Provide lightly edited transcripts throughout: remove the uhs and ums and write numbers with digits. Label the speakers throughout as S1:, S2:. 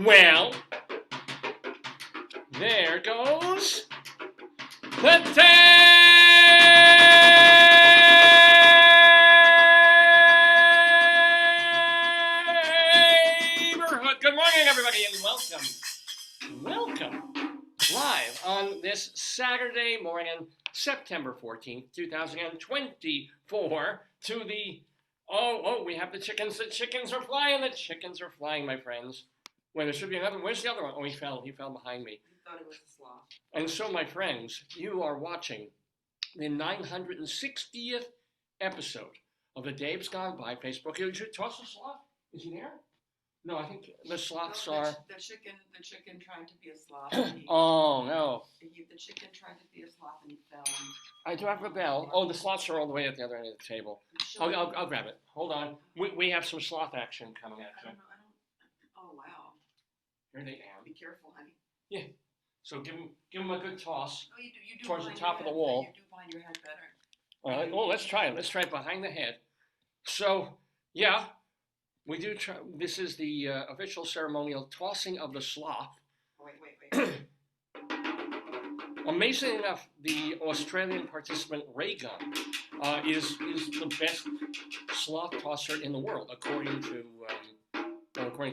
S1: Well, there goes the Daverhood. Good morning, everybody, and welcome live on this Saturday morning, September 14th, 2024, to the we have the chickens. The chickens are flying. The chickens are flying, my friends. Wait, there should be another. Where's the other one? Oh, he fell. He fell behind me.
S2: You thought it was a sloth.
S1: And so, my friends, you are watching the 960th episode of the Dave's Gone By Facebook. You should toss the sloth. Is he there? No, I think the sloths are.
S2: The chicken tried to be a sloth.
S1: Oh no.
S2: The chicken tried to be a sloth and he fell.
S1: I do have a bell. Oh, the sloths are all the way at the other end of the table. I'll grab it. Hold on. We have some sloth action coming at you.
S2: Oh wow.
S1: Here they are.
S2: Be careful, honey.
S1: Yeah. So give them a good toss.
S2: Oh, you do
S1: towards the top of the wall.
S2: You do behind your head better.
S1: All right. Well, let's try it. Let's try it behind the head. So, yeah, we do try. This is the official ceremonial tossing of the sloth.
S2: Wait.
S1: Amazingly enough, the Australian participant Ray Gunn is the best sloth tosser in the world, according to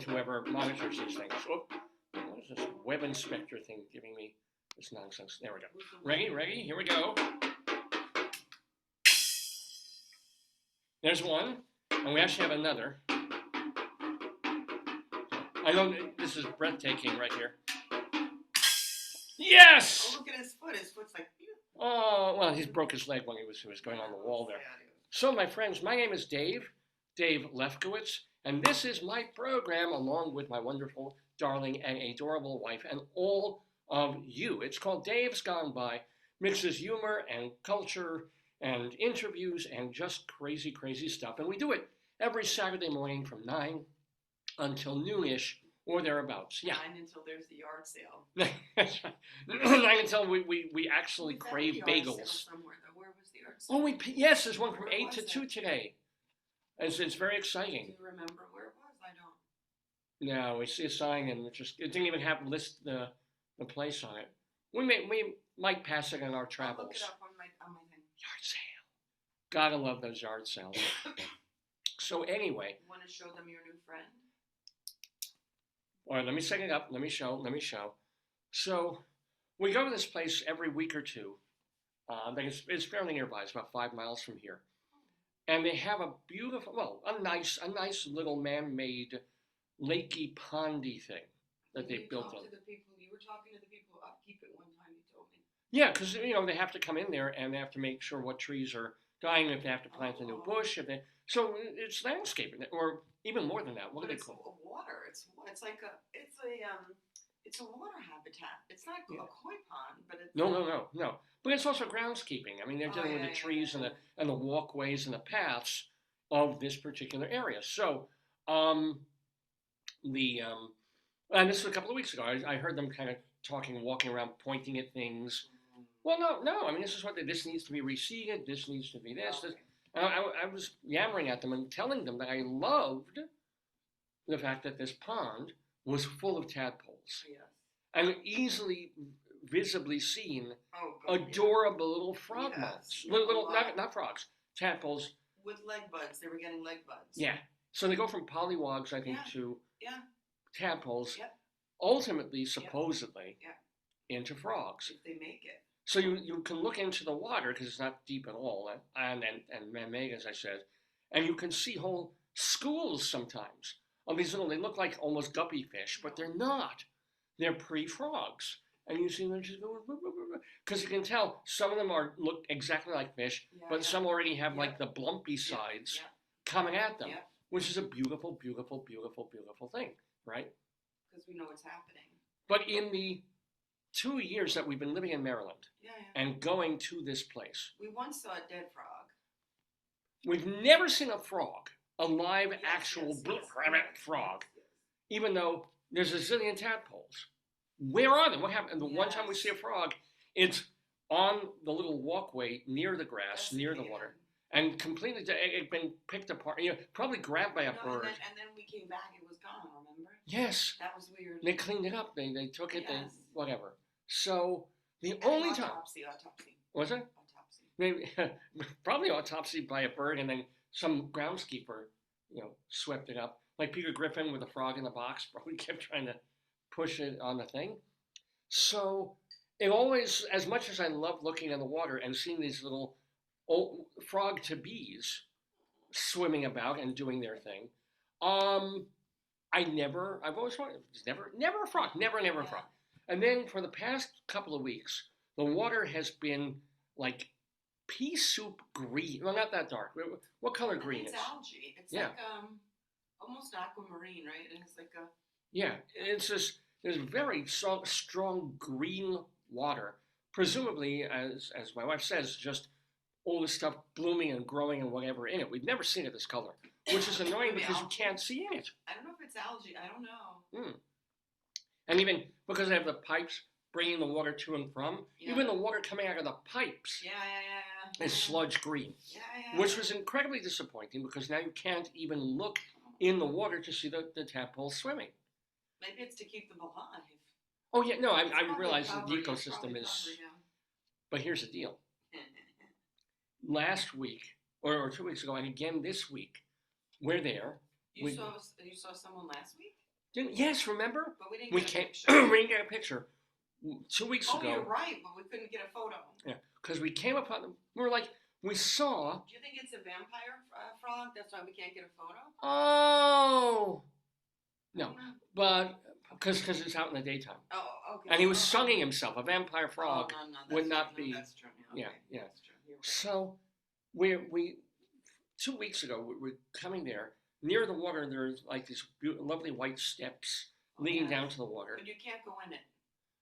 S1: whoever monitors these things. Oh, what is this web inspector thing giving me this nonsense? There we go. Ready? Here we go. There's one, and we actually have another. I know this is breathtaking right here. Yes!
S2: Oh, look at his foot. His foot's like...
S1: Oh, well, he broke his leg when he was going on the wall there. So, my friends, my name is Dave Lefkowitz, and this is my program along with my wonderful, darling, and adorable wife and all of you. It's called Dave's Gone By, mixes humor and culture and interviews and just crazy, crazy stuff. And we do it every Saturday morning from 9 until noonish or thereabouts. Yeah.
S2: 9 until there's the yard sale.
S1: 9 until we actually crave bagels.
S2: Where was the yard sale?
S1: Oh, yes, there's one from 8 to 2 today. It's very exciting.
S2: Do you remember where it was? I don't.
S1: No, we see a sign and it didn't even have the place on it. We might pass it in our travels.
S2: I'll look it up on my thing.
S1: Yard sale. Gotta love those yard sales. So anyway.
S2: You want to show them your new friend?
S1: All right, let me set it up. Let me show. So we go to this place every week or two. It's fairly nearby. It's about 5 miles from here. And they have a beautiful, a nice little man-made lakey pondy thing that they built in.
S2: You were talking to the people who upkeep it one time, you told me.
S1: Yeah, because they have to come in there and they have to make sure what trees are dying, if they have to plant a new bush, so it's landscaping, or even more than that. What do they call it?
S2: Water. It's a water habitat. It's not a koi pond, but it's
S1: no. But it's also groundskeeping. I mean, they're dealing with the trees and the walkways and the paths of this particular area. So, and this was a couple of weeks ago. I heard them kind of walking around, pointing at things. Well, no. I mean, this needs to be reseeded. This needs to be this. And I was yammering at them and telling them that I loved the fact that this pond was full of tadpoles.
S2: Yes.
S1: And easily, visibly seen, adorable little frog moths. Little, not frogs, tadpoles.
S2: With leg buds. They were getting leg buds.
S1: Yeah. So they go from pollywogs, I think, to tadpoles. Yep. Ultimately, supposedly, into frogs.
S2: If they make it.
S1: So you can look into the water, because it's not deep at all, and man-made, as I said, and you can see whole schools sometimes of these they look like almost guppy fish, but they're not. They're pre-frogs. And you see them just go, because you can tell some of them look exactly like fish, but some already have like the blumpy sides coming at them, which is a beautiful, beautiful, beautiful, beautiful thing, right?
S2: Because we know what's happening.
S1: But in the 2 years that we've been living in Maryland and going to this place,
S2: we once saw a dead frog.
S1: We've never seen a frog, a live, actual frog, even though there's a zillion tadpoles. Where are they? What happened? And the one time we see a frog, it's on the little walkway near the grass, near the water, and completely, it had been picked apart, probably grabbed by a bird.
S2: And then we came back, it was gone, remember?
S1: Yes,
S2: That was weird.
S1: they cleaned it up. They took it. They
S2: Yes.
S1: whatever. So the
S2: And
S1: only time
S2: autopsy.
S1: was it?
S2: Autopsy.
S1: Maybe probably autopsy by a bird, and then some groundskeeper, swept it up. Like Peter Griffin with a frog in the box, probably kept trying to push it on the thing. So it always, as much as I love looking in the water and seeing these little old frog to bees swimming about and doing their thing, I've always wanted, never a frog, never a frog. And then for the past couple of weeks, the water has been like pea soup green. Well, not that dark. What color green
S2: It's
S1: is?
S2: algae. It's
S1: Yeah.
S2: like almost aquamarine, right? And it's like a
S1: Yeah, it's just there's very strong green water. Presumably, as my wife says, just all this stuff blooming and growing and whatever in it. We've never seen it this color, which is annoying
S2: Maybe
S1: because you
S2: algae.
S1: can't see in it.
S2: I don't know if it's algae. I don't know.
S1: And even because they have the pipes bringing the water to and from,
S2: Yeah.
S1: even the water coming out of the pipes
S2: Yeah.
S1: is sludge green,
S2: Yeah.
S1: which was incredibly disappointing because now you can't even look in the water to see the tadpole swimming.
S2: Maybe it's to keep them alive.
S1: Oh yeah, no,
S2: It's
S1: I
S2: probably
S1: realize the
S2: covered, it's
S1: ecosystem
S2: probably
S1: is.
S2: covered, yeah.
S1: But here's the deal. Last week, or 2 weeks ago, and again this week, we're there.
S2: You saw someone last week?
S1: Yes, remember?
S2: But we didn't
S1: We
S2: get a
S1: came.
S2: picture.
S1: We didn't get a picture 2 weeks
S2: Oh,
S1: ago.
S2: you're right, but we couldn't get a photo.
S1: Yeah, because we came upon them. We were like, we saw.
S2: Do you think it's a vampire frog? That's why we can't get a photo?
S1: Oh. No, but because it's out in the daytime.
S2: Oh, okay.
S1: And he was sunning himself. A vampire frog
S2: Oh, no,
S1: would not be.
S2: That's true.
S1: Yeah,
S2: Okay.
S1: yeah.
S2: That's true. You're right.
S1: So, we 2 weeks ago we're coming there. Near the water, there's like these lovely white steps leading down to the water.
S2: But you can't go in it.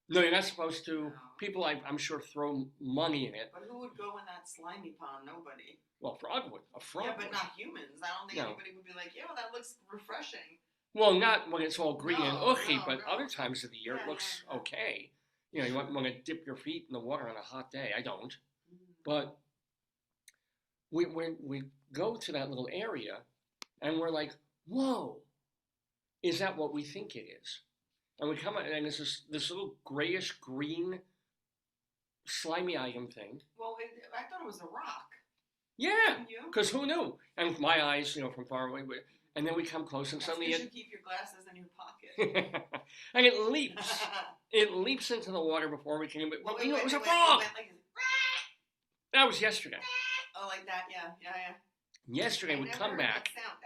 S1: No, you're not supposed to.
S2: No.
S1: People, I'm sure, throw money in it.
S2: But who would go in that slimy pond? Nobody.
S1: Well, frog would. A frog
S2: Yeah, but
S1: would.
S2: not humans. I don't think
S1: No.
S2: anybody would be like, "Yo, that looks refreshing."
S1: Well, not when it's all green and
S2: No,
S1: ooky, but
S2: no.
S1: other times of the year it
S2: Yeah,
S1: looks
S2: yeah.
S1: okay. You want to dip your feet in the water on a hot day. I don't.
S2: Mm.
S1: But we go to that little area, and we're like, whoa, is that what we think it is? And we come out, and it's this little grayish green slimy item thing.
S2: Well, I thought it was a rock.
S1: Yeah,
S2: Didn't you?
S1: because who knew? And my eyes, from far away, and then we come close, and
S2: That's
S1: suddenly
S2: because
S1: it,
S2: you keep your glasses in your pocket.
S1: and it leaps. It leaps into the water before we can.
S2: Well,
S1: It was a
S2: wait,
S1: frog.
S2: it went like,
S1: That was yesterday.
S2: oh, like that, yeah.
S1: Yesterday
S2: I
S1: we
S2: never
S1: come
S2: heard
S1: back.
S2: that sound.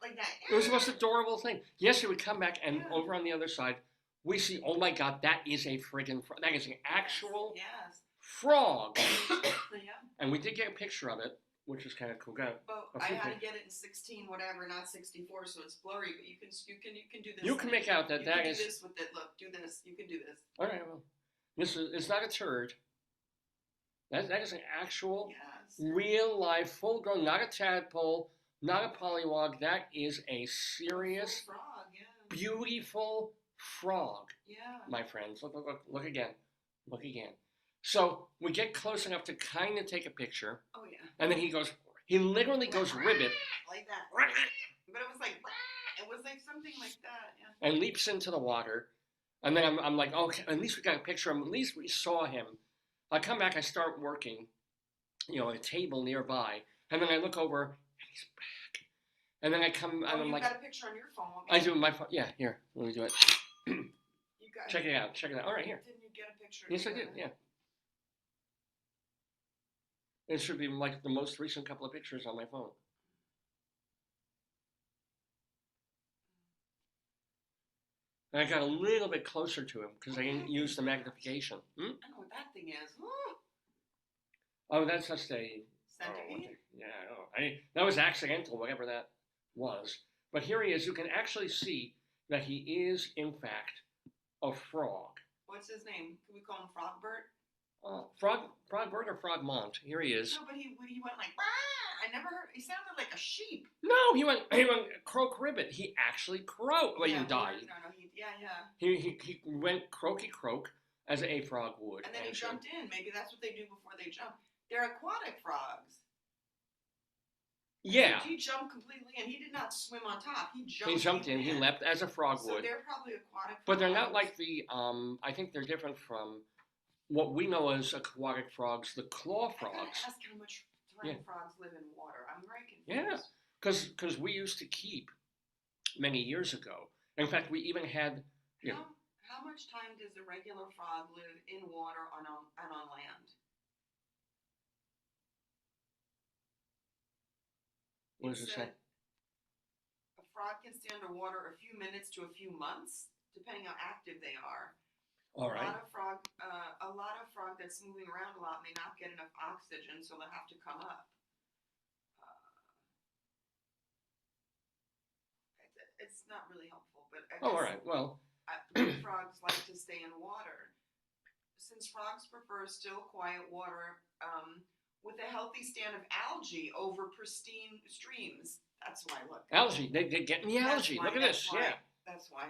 S2: Like that.
S1: It was the most adorable thing. Yesterday we come back, and over on the other side, we see, oh my God, that is a friggin' frog. That is an actual
S2: Yes.
S1: frog.
S2: Yeah.
S1: And we did get a picture of it, which is kind of cool.
S2: But
S1: A
S2: I
S1: few
S2: had to
S1: things.
S2: get it in 16, whatever, not 64, so it's blurry. But you can do this.
S1: You can make out that
S2: you
S1: that
S2: can
S1: is.
S2: do this with it. Look, do this. You can do this.
S1: All right, well, it's not a turd. That is an actual,
S2: Yes.
S1: real life, full grown, not a tadpole, not a pollywog. That is a serious,
S2: Frog. Yeah.
S1: beautiful frog,
S2: Yeah.
S1: my friends. Look again. Look again. So we get close enough to kind of take a picture,
S2: Oh yeah.
S1: and then he literally goes ribbit
S2: Like that. But it was like. It was like something like that. Yeah.
S1: and leaps into the water. And then I'm like, okay, at least we got a picture of him. At least we saw him. I come back, I start working, at a table nearby. And then I look over, and he's back. And then I come, and I'm
S2: you
S1: like,
S2: got a picture on your phone.
S1: I do my phone. Yeah, here, let me do it.
S2: You got
S1: Check it out. All right, here.
S2: Didn't you get a picture?
S1: Yes, I did, yeah. It should be like the most recent couple of pictures on my phone. And I got a little bit closer to him because I didn't use the magnification.
S2: I know what that thing is. Ooh.
S1: Oh, that's just a...
S2: Centipede?
S1: That was accidental, whatever that was. But here he is. You can actually see that he is, in fact, a frog.
S2: What's his name? Can we call him Frogbert?
S1: Frogbert or Frogmont. Here he is.
S2: No, but he went like, "Rah!" I never heard. He sounded like a sheep.
S1: No, he went croak ribbit. He actually croaked. Well, he didn't die.
S2: No, yeah.
S1: He went croaky croak as a frog would.
S2: And then he
S1: actually.
S2: jumped in. Maybe that's what they do before they jump. They're aquatic frogs.
S1: Yeah.
S2: He jumped completely, and he did not swim on top. He
S1: He jumped in. He leapt as a frog
S2: So
S1: would.
S2: they're probably aquatic.
S1: But they're not like the. I think they're different from what we know as aquatic frogs, the claw
S2: I
S1: frogs.
S2: gotta ask how much time frogs live in water. I'm very confused.
S1: Yeah, because we used to keep many years ago. In fact, we even had.
S2: How much time does a regular frog live in water and on land?
S1: What does it say?
S2: A frog can stay underwater a few minutes to a few months, depending how active they are.
S1: All right.
S2: A lot of frog that's moving around a lot may not get enough oxygen, so they'll have to come up. It's not really helpful, but I guess
S1: all right. Well,
S2: frogs like to stay in water. Since frogs prefer still, quiet water with a healthy stand of algae over pristine streams. That's why. Look.
S1: Algae. They get in the algae. Look at this. Yeah.
S2: That's why.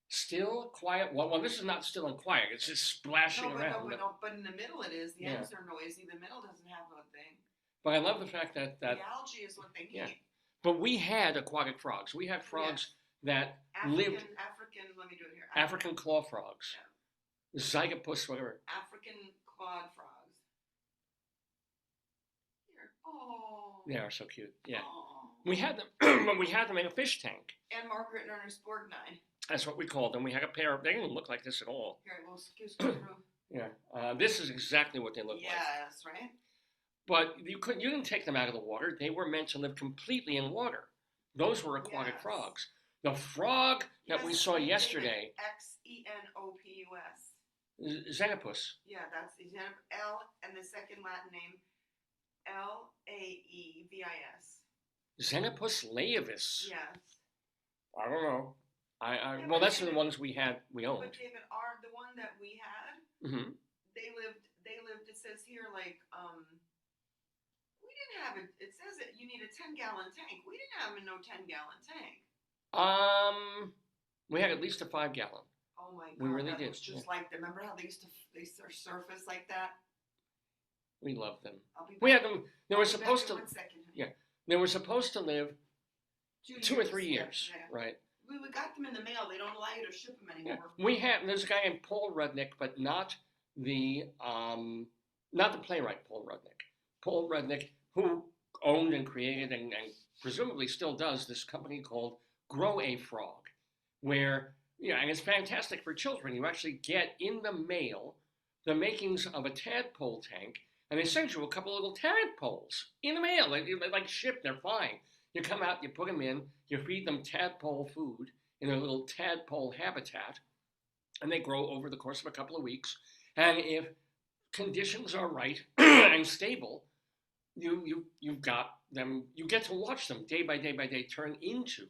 S1: Still, quiet. Well, this is not still and quiet. It's just splashing around.
S2: But in the middle it is. The ends are noisy. The middle doesn't have a thing.
S1: But I love the fact that
S2: the algae is what they need.
S1: Yeah. But we had aquatic frogs. We had frogs that lived.
S2: Let me do it here.
S1: African claw frogs. Yeah. Zygopus, whatever.
S2: African clawed frogs. Here. Oh.
S1: They are so cute. Yeah.
S2: Oh.
S1: We had them, but we had them in a fish tank.
S2: And Margaret and Ernest Borgnine.
S1: That's what we called them. We had a pair of. They didn't look like this at all.
S2: Here, we'll scoot through.
S1: Yeah. This is exactly what they look like.
S2: Yes, right.
S1: But you didn't take them out of the water. They were meant to live completely in water. Those were aquatic frogs. The frog that we saw yesterday.
S2: Xenopus.
S1: Xenopus.
S2: Yeah, that's L and the second Latin name Laevis.
S1: Xenopus laevis.
S2: Yes.
S1: I don't know. Well, that's the ones we owned.
S2: But David, the one that we had, they lived. It says here like we didn't have it. It says that you need a 10-gallon tank. We didn't have a no 10-gallon tank.
S1: We had at least a 5-gallon.
S2: Oh my God!
S1: We really did.
S2: It was just like remember how they surface like that.
S1: We loved them. We had them. They were supposed to.
S2: 1 second.
S1: Yeah, they were supposed to live 2 or 3 years, right?
S2: We got them in the mail. They don't allow you to ship them anymore.
S1: Yeah. There's a guy named Paul Rudnick, but not the playwright Paul Rudnick. Paul Rudnick, who owned and created and presumably still does this company called Grow a Frog, where and it's fantastic for children. You actually get in the mail the makings of a tadpole tank, and they send you a couple of little tadpoles in the mail. They're like shipped. They're fine. You come out, you put them in, you feed them tadpole food in their little tadpole habitat, and they grow over the course of a couple of weeks. And if conditions are right and stable, you've got them. You get to watch them day by day turn into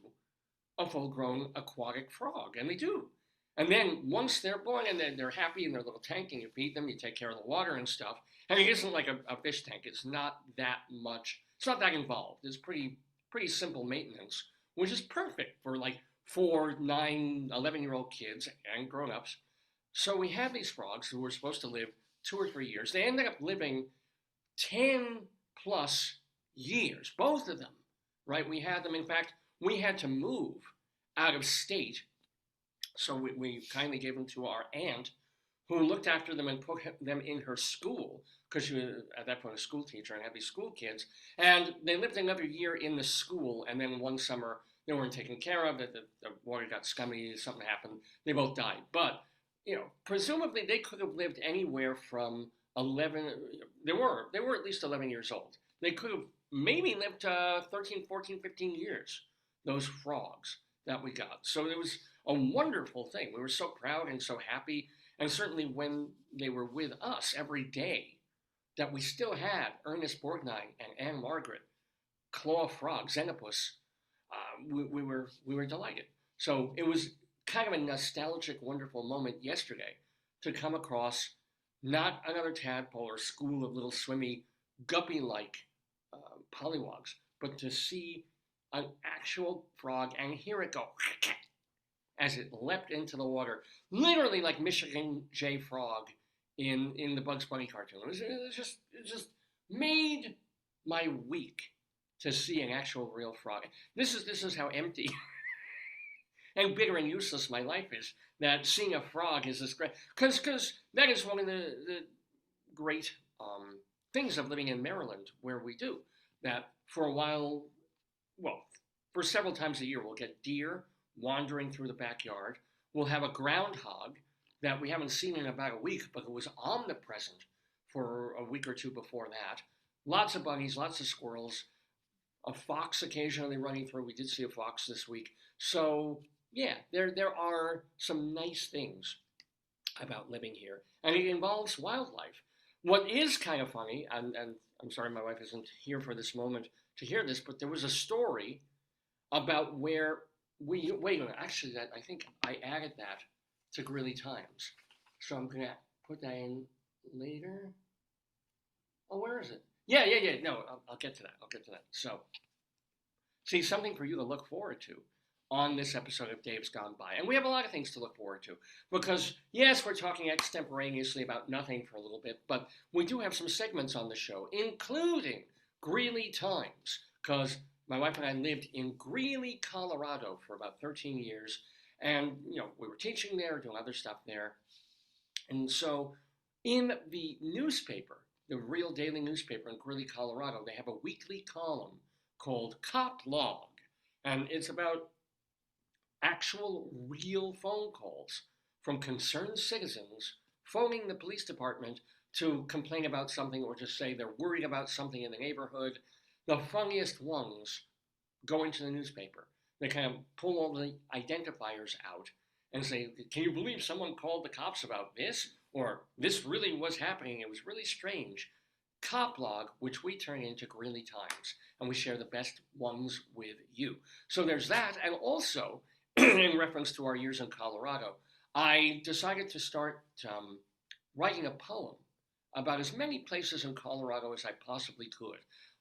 S1: a full-grown aquatic frog, and they do. And then once they're born and they're happy in their little tank, and you feed them, you take care of the water and stuff. And it isn't like a fish tank. It's not that much. It's not that involved. It's pretty simple maintenance, which is perfect for like 4, 9, 11-year-old kids and grown-ups. So we have these frogs who were supposed to live 2 or 3 years. They ended up living 10 plus years, both of them, right? We had them, in fact, we had to move out of state. So we kindly gave them to our aunt, who looked after them and put them in her school, because she was, at that point, a school teacher and had these school kids. And they lived another year in the school, and then one summer they weren't taken care of, the water got scummy, something happened, they both died. But, presumably they could have lived anywhere from 11, they were at least 11 years old. They could have maybe lived 13, 14, 15 years, those frogs that we got. So it was a wonderful thing. We were so proud and so happy. And certainly when they were with us every day, that we still had Ernest Borgnine and Anne Margaret, claw frog, Xenopus, we were delighted. So it was kind of a nostalgic, wonderful moment yesterday to come across not another tadpole or school of little swimmy, guppy-like pollywogs, but to see an actual frog and hear it go as it leapt into the water, literally like Michigan J. Frog in the Bugs Bunny cartoon. It just made my week to see an actual real frog. This is how empty and bitter and useless my life is. That seeing a frog is this great, because that is one of the great things of living in Maryland, where we do that for a while. Well, for several times a year, we'll get deer wandering through the backyard. We'll have a groundhog that we haven't seen in about a week, but it was omnipresent for a week or two before that. Lots of bunnies, lots of squirrels, a fox occasionally running through. We did see a fox this week. So yeah, there are some nice things about living here, and it involves wildlife. What is kind of funny, and I'm sorry my wife isn't here for this moment to hear this, but there was a story about where wait a minute, actually that I think I added that to Greeley Times. So I'm gonna put that in later. Oh, where is it? Yeah. No, I'll get to that. So, see, something for you to look forward to on this episode of Dave's Gone By. And we have a lot of things to look forward to. Because, yes, we're talking extemporaneously about nothing for a little bit, but we do have some segments on the show, including Greeley Times. Because my wife and I lived in Greeley, Colorado for about 13 years. And, we were teaching there, doing other stuff there. And so in the newspaper, the real daily newspaper in Greeley, Colorado, they have a weekly column called Cop Log. And it's about actual real phone calls from concerned citizens phoning the police department to complain about something or to say they're worried about something in the neighborhood. The funniest ones go into the newspaper. They kind of pull all the identifiers out and say, can you believe someone called the cops about this? Or this really was happening. It was really strange. Cop Log, which we turn into Greeley Times, and we share the best ones with you. So there's that, and also, in reference to our years in Colorado, I decided to start writing a poem about as many places in Colorado as I possibly could.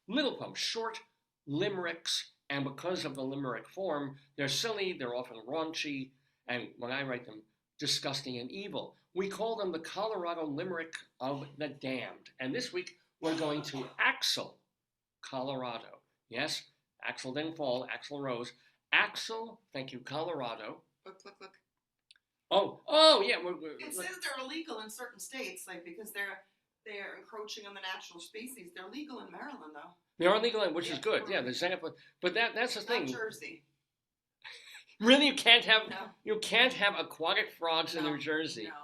S1: Little poems, short limericks, and because of the limerick form, they're silly, they're often raunchy, and when I write them, disgusting and evil. We call them the Colorado Limerick of the Damned. And this week, we're going to Axial, Colorado. Yes, Axial didn't fall, Axial rose. Axial, thank you, Colorado.
S2: Look.
S1: Oh, yeah.
S2: It says they're illegal in certain states, like because they're encroaching on the natural species. They're legal in Maryland, though.
S1: They are legal, which is good. Yeah, but that's the thing.
S2: Not Jersey.
S1: Really, you can't have aquatic frogs in New Jersey.
S2: No.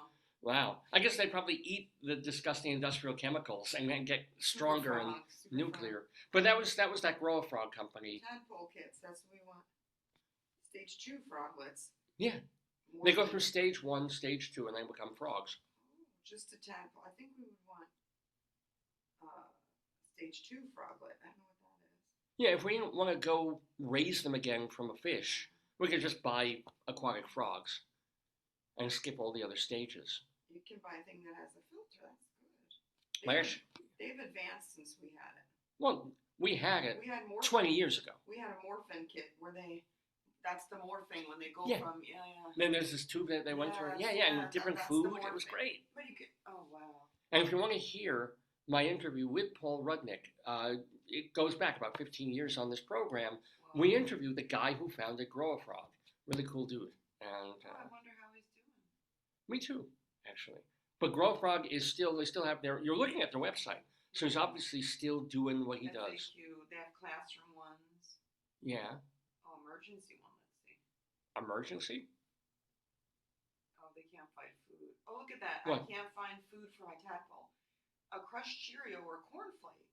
S1: Wow. I guess they probably eat the disgusting industrial chemicals and then get stronger and nuclear. But that was that grow a frog company.
S2: Tadpole kits, that's what we want. Stage 2 froglets.
S1: Yeah. They go through stage 1, stage 2, and then become frogs.
S2: Oh, just a tadpole. I think we would want stage 2 froglet. I don't know what that is.
S1: Yeah, if we didn't want to go raise them again from a fish, we could just buy aquatic frogs and skip all the other stages.
S2: You can buy a thing that has a filter. That's good. They've advanced since we had it.
S1: Well, we had it 20 years ago.
S2: We had a morphin kit where that's the morphing when they go from,
S1: Then there's this tube that they went through. And different food. It was great.
S2: But oh, wow.
S1: And if you want to hear my interview with Paul Rudnick, it goes back about 15 years on this program. Wow. We interviewed the guy who founded Grow a Frog. Really cool dude. And
S2: I wonder how he's doing.
S1: Me too, actually. But Grow a Frog is they still have you're looking at their website. So he's obviously still doing what he does.
S2: They have classroom ones.
S1: Yeah.
S2: Oh, emergency one, let's see.
S1: Emergency?
S2: Oh, they can't find food. Oh, look at that.
S1: What?
S2: I can't find food for my tadpole. A crushed Cheerio or cornflake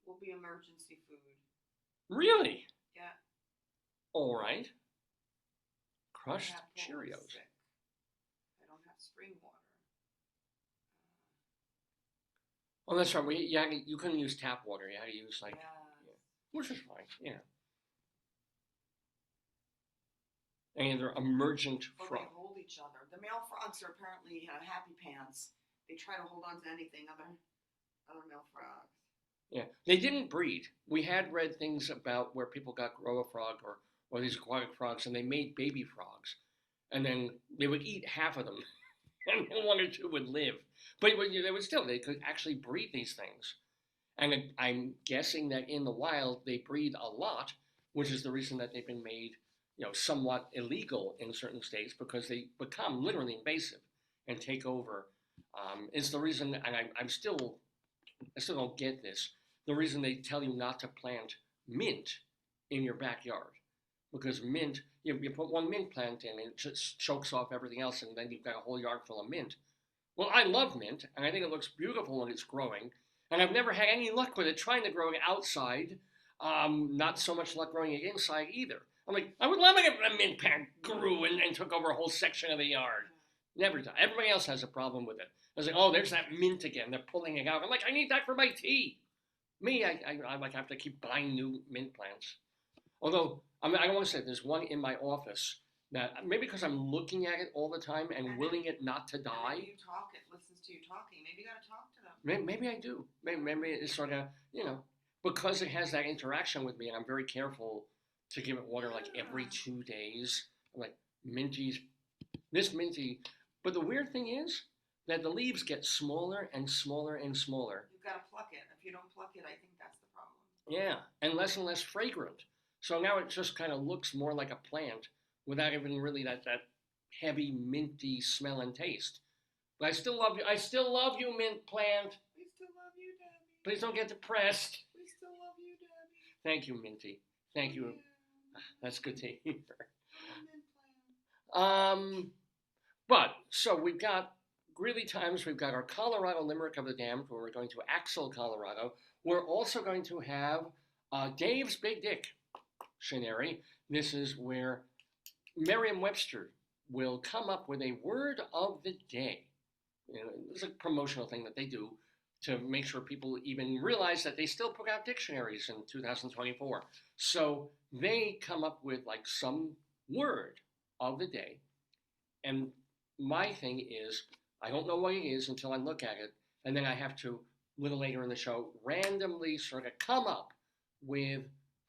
S2: will be emergency food.
S1: Really?
S2: Yeah.
S1: All right. Crushed Cheerios.
S2: I don't have spring water.
S1: Oh, that's right. You couldn't use tap water. You had to use which is fine. Yeah. And they're emergent frogs.
S2: They hold each other. The male frogs are apparently happy pants. They try to hold on to anything. Other male frogs.
S1: Yeah, they didn't breed. We had read things about where people got grow a frog or these aquatic frogs, and they made baby frogs, and then they would eat half of them, and 1 or 2 would live. But they could actually breed these things. And I'm guessing that in the wild they breed a lot, which is the reason that they've been made, somewhat illegal in certain states because they become literally invasive and take over. It's the reason, and I still don't get this. The reason they tell you not to plant mint in your backyard, because mint, you put one mint plant in, and it just chokes off everything else, and then you've got a whole yard full of mint. Well, I love mint, and I think it looks beautiful when it's growing, and I've never had any luck with it trying to grow it outside. Not so much luck growing it inside either. I'm like, I would love it if a mint plant grew and took over a whole section of the yard. Never done. Everybody else has a problem with it. I was like, oh, there's that mint again. They're pulling it out. I'm like, I need that for my tea. Me, I like have to keep buying new mint plants. Although, I want to say there's one in my office that maybe because I'm looking at it all the time and willing it not to die.
S2: You talk, it listens to you talking. Maybe you got to talk to them.
S1: Maybe I do. Maybe it's sort of, because it has that interaction with me, and I'm very careful to give it water like every 2 days. I'm like, this minty. But the weird thing is that the leaves get smaller and smaller and smaller.
S2: You've got to pluck it. If you don't pluck it, I think that's the problem.
S1: Yeah, and less fragrant. So now it just kind of looks more like a plant without even really that heavy minty smell and taste. But I still love you. I still love you, mint plant.
S2: We still love you, Debbie.
S1: Please don't get depressed.
S2: We still love you, Debbie.
S1: Thank you, Minty. Thank you.
S2: Yeah.
S1: That's good to hear.
S2: Mint plant.
S1: But so we've got Greeley Times. We've got our Colorado Limerick of the Damned, where we're going to Axial, Colorado. We're also going to have Dave's Big Dictionary. This is where Merriam-Webster will come up with a word of the day. It's a promotional thing that they do to make sure people even realize that they still put out dictionaries in 2024. So they come up with like some word of the day. And my thing is, I don't know what it is until I look at it. And then I have to, a little later in the show, randomly sort of come up with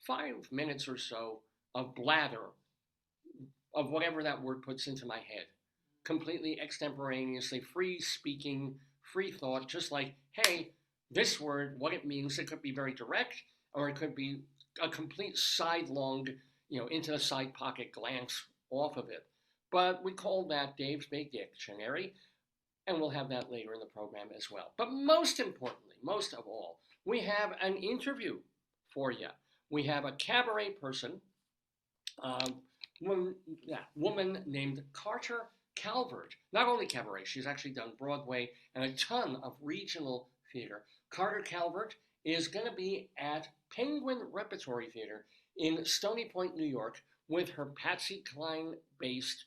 S1: 5 minutes or so of blather of whatever that word puts into my head. Completely extemporaneously, free speaking, free thought, just like, hey, this word, what it means, it could be very direct, or it could be a complete sidelong, into the side pocket glance off of it. But we call that Dave's Big Dictionary, and we'll have that later in the program as well. But most importantly, most of all, we have an interview for you. We have a cabaret person, woman named Carter Calvert. Not only cabaret, she's actually done Broadway and a ton of regional theater. Carter Calvert is going to be at Penguin Repertory Theater in Stony Point, New York, with her Patsy Cline-based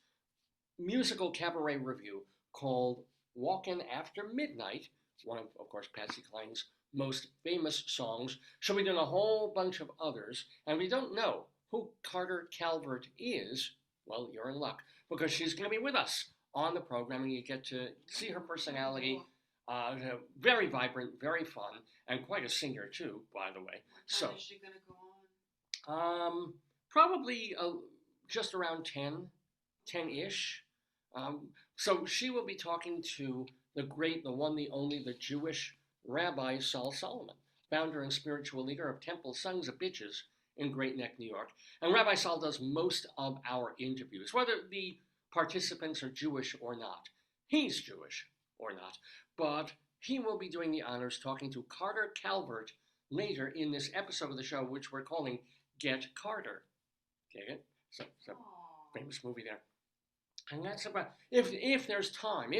S1: musical cabaret review called Walkin' After Midnight, one of course, Patsy Cline's most famous songs. She'll be doing a whole bunch of others, and we don't know who Carter Calvert is. Well, you're in luck, because she's going to be with us on the program, and you get to see her personality. Very vibrant, very fun, and quite a singer too, by the way.
S2: What time is she going to go on?
S1: Probably just around 10-ish. So she will be talking to the great, the one, the only, the Jewish Rabbi Saul Solomon, founder and spiritual leader of Temple Sons of Bitches in Great Neck, New York. And Rabbi Saul does most of our interviews, whether the participants are Jewish or not. He's Jewish or not, but he will be doing the honors talking to Carter Calvert later in this episode of the show, which we're calling Get Carter. Get it? So famous movie there. And that's about, if there's time,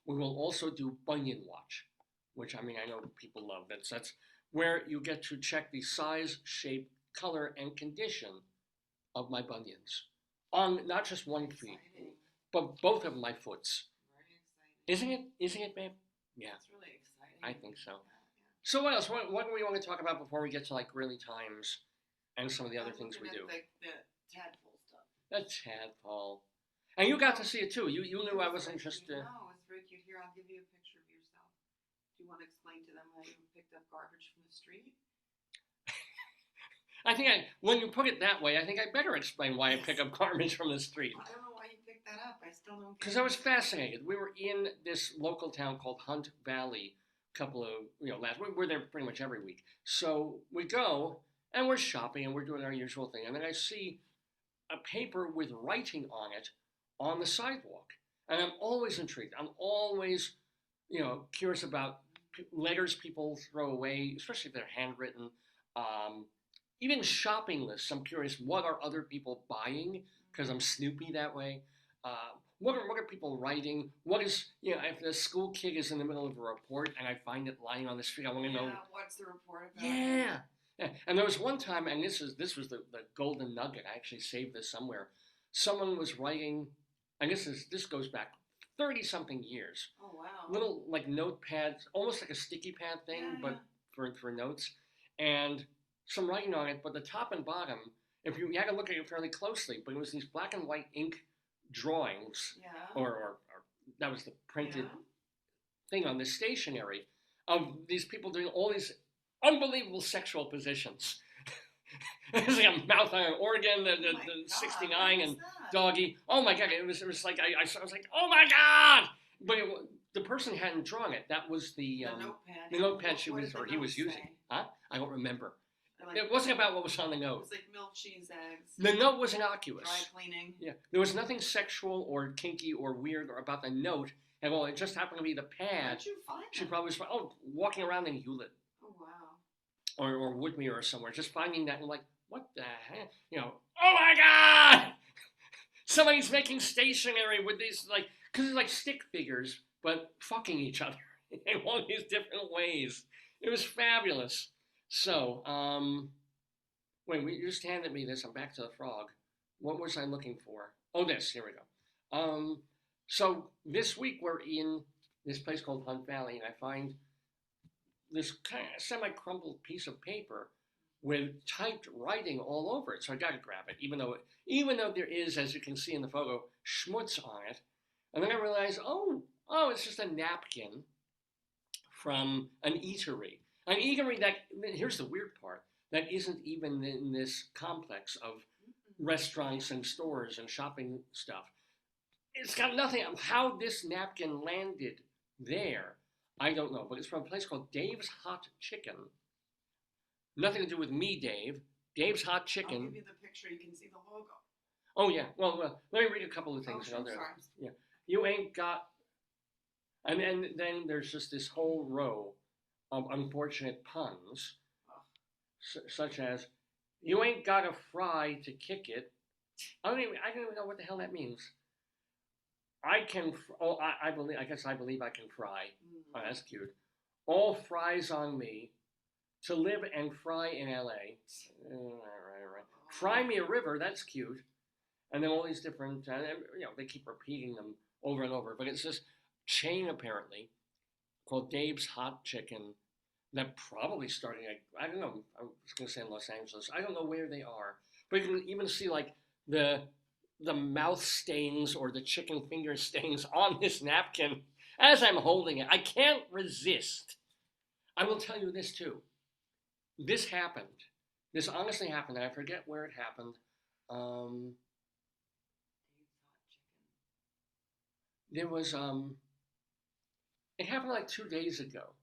S1: we will also do Bunion Watch, which I know people love. That's where you get to check the size, shape, color, and condition of my bunions on not just one foot, but both of my foots.
S2: Very exciting.
S1: Isn't it, babe? Yeah.
S2: It's really exciting.
S1: I think so.
S2: Yeah.
S1: So what else? What do we want to talk about before we get to like Greeley Times and some of the other things we do?
S2: The tadpole stuff.
S1: The tadpole. And you got to see it too. You knew I wasn't just...
S2: No, it's very cute. Here, I'll give you a picture of yourself. Do you want to explain to them how you picked up garbage from the street?
S1: I think when you put it that way, I think I better explain why I pick up garbage from the street.
S2: I don't know why you picked that up. I still don't.
S1: Because I was fascinated. We were in this local town called Hunt Valley couple of, we're there pretty much every week. So we go and we're shopping and we're doing our usual thing. And then I see a paper with writing on it on the sidewalk. And I'm always intrigued. I'm always, curious about letters people throw away, especially if they're handwritten. Even shopping lists. I'm curious, what are other people buying? Because I'm snoopy that way. What are people writing? What is, if the school kid is in the middle of a report and I find it lying on the street, I want to know.
S2: What's the report about?
S1: Yeah. And there was one time, and this was the golden nugget. I actually saved this somewhere. Someone was writing, and this goes back 30-something years.
S2: Oh, wow.
S1: Little like notepads, almost like a sticky pad thing, but for notes. And some writing on it, but the top and bottom, if you had to look at it fairly closely, but it was these black and white ink drawings, or that was the printed thing on this stationery of these people doing all these unbelievable sexual positions. It was like a mouth on an organ, the 69 and doggy. Oh my God! It was like I was like, oh my God! But the person hadn't drawn it. That was the notepad he was using. Huh? I don't remember. It wasn't about what was on the note.
S2: It was like milk, cheese, eggs.
S1: The note was innocuous.
S2: Dry cleaning.
S1: Yeah, there was nothing sexual or kinky or weird or about the note at all. It just happened to be the pad.
S2: How'd you find
S1: She probably was walking around in Hewlett.
S2: Oh wow.
S1: Or Woodmere or somewhere, just finding that and like, what the heck? Oh my God! Somebody's making stationery with these because it's like stick figures, but fucking each other in all these different ways. It was fabulous. So, wait, you just handed me this. I'm back to the frog. What was I looking for? Oh, this. Here we go. So this week we're in this place called Hunt Valley, and I find this kind of semi-crumpled piece of paper with typed writing all over it. So I got to grab it, even though there is, as you can see in the photo, schmutz on it. And then I realized, oh, it's just a napkin from an eatery. An eatery that, here's the weird part, that isn't even in this complex of restaurants and stores and shopping stuff. It's got nothing. How this napkin landed there, I don't know. But it's from a place called Dave's Hot Chicken. Nothing to do with me, Dave. Dave's Hot Chicken.
S2: I'll give you the picture. You can see the logo.
S1: Oh, yeah. Well, let me read a couple of things.
S2: Sorry.
S1: Yeah. You ain't got... And then there's just this whole row of unfortunate puns, such as, you ain't got a fry to kick it. I don't even know what the hell that means. I believe I can fry. Oh, that's cute. All fries on me. To live and fry in L.A. Right. Fry me a river. That's cute. And then all these different, they keep repeating them over and over. But it's this chain, apparently, called Dave's Hot Chicken that probably started, I don't know, I was going to say in Los Angeles. I don't know where they are. But you can even see, like, the mouth stains or the chicken finger stains on this napkin as I'm holding it. I can't resist. I will tell you this, too. This happened. This honestly happened, and I forget where it happened. There was, it happened like 2 days ago.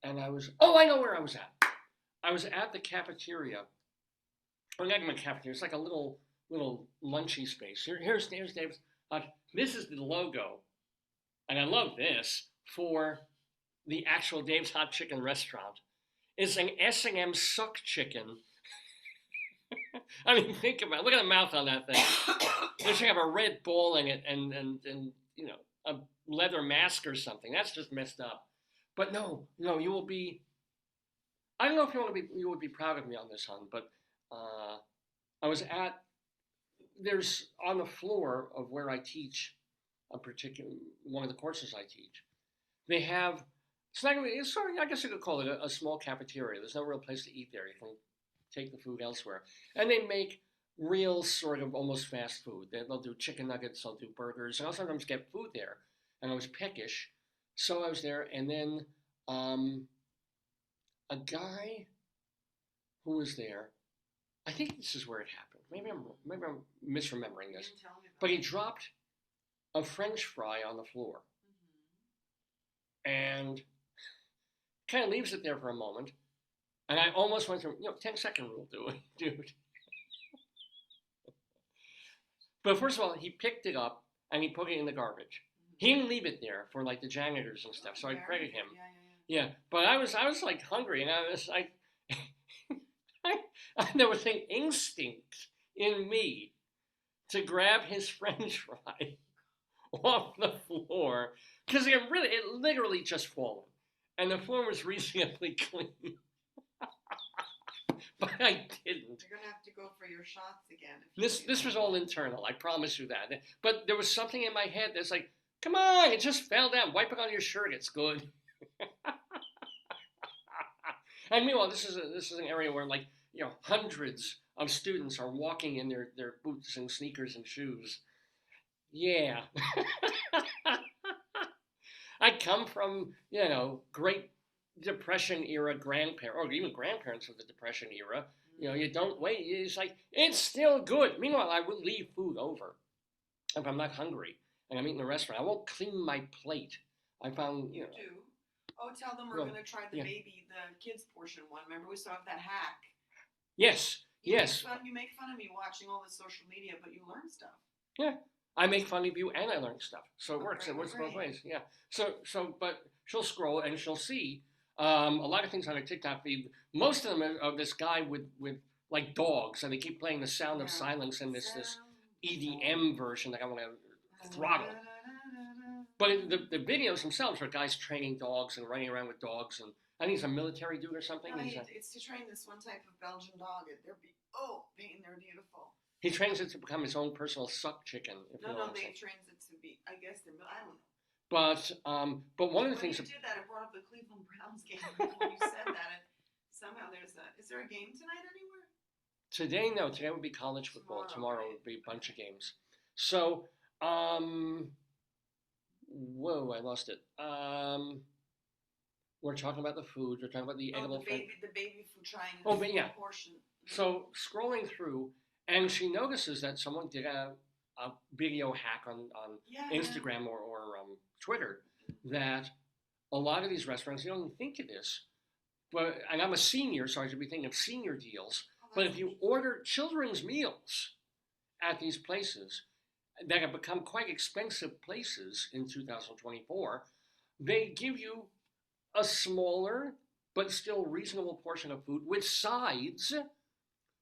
S1: And I know where I was at. I was at the cafeteria. Or not even a cafeteria, it's like a little lunchy space. Here's Dave's. This is the logo, and I love this, for the actual Dave's Hot Chicken restaurant. It's an S&M suck chicken. I mean, think about it. Look at the mouth on that thing. They should have a red ball in it and a leather mask or something. That's just messed up. But no, you will be. I don't know if you would be proud of me on this, hon, but I was at. There's on the floor of where I teach one of the courses I teach. They have. It's not really. Sorry, I guess you could call it a small cafeteria. There's no real place to eat there. You can take the food elsewhere, and they make real sort of almost fast food. They'll do chicken nuggets, they'll do burgers, and I'll sometimes get food there. And I was peckish, so I was there, and then a guy who was there. I think this is where it happened. Maybe I'm misremembering this, but he dropped a French fry on the floor. And and kind of leaves it there for a moment. And I almost went through, 10-second rule, dude. But first of all, he picked it up and he put it in the garbage. He didn't leave it there for like the janitors and stuff, so I credit him. Yeah, but I was like hungry, and I was like, there was an instinct in me to grab his French fry off the floor because it literally just fallen, and the floor was reasonably clean. But I didn't.
S2: You're gonna have to go for your shots again.
S1: This was all internal, I promise you that. But there was something in my head that's like, come on, it just fell down. Wipe it on your shirt. It's good. And meanwhile, this is an area where hundreds of students are walking in their boots and sneakers and shoes. Yeah. I come from, Great Depression era grandparents, or even grandparents of the Depression era. You don't wait. It's like, it's still good. Meanwhile, I will leave food over if I'm not hungry and I'm eating in a restaurant. I won't clean my plate. I found,
S2: You do. Oh, tell them we're going to try the kids portion one. Remember we saw that hack?
S1: Yes.
S2: You make fun of me watching all the social media, but you learn stuff.
S1: Yeah. I make fun of you and I learn stuff. So it works. It works both ways. Yeah. But she'll scroll and she'll see a lot of things on her TikTok feed. Most of them are this guy with like dogs, and they keep playing The Sound of Silence in this EDM version that I want to throttle. But the videos themselves are guys training dogs and running around with dogs, and I think he's a military dude or something.
S2: No, it's to train this one type of Belgian dog. They're beautiful.
S1: He trains it to become his own personal suck chicken.
S2: They trains it to be. I guess I don't know.
S1: But one of the things
S2: you did that, it brought up the Cleveland Browns game. When you said that, somehow is there a game tonight anywhere?
S1: Today, no. Today would be college football. Tomorrow would be a bunch of games. So, whoa, I lost it. We're talking about the food. We're talking about the edible
S2: the baby food trying.
S1: But yeah.
S2: Portion.
S1: So scrolling through, and she notices that someone did a video hack on Instagram or Twitter that a lot of these restaurants, you don't even think of this, and I'm a senior, so I should be thinking of senior deals. But if you order children's meals at these places that have become quite expensive places in 2024, they give you a smaller but still reasonable portion of food with sides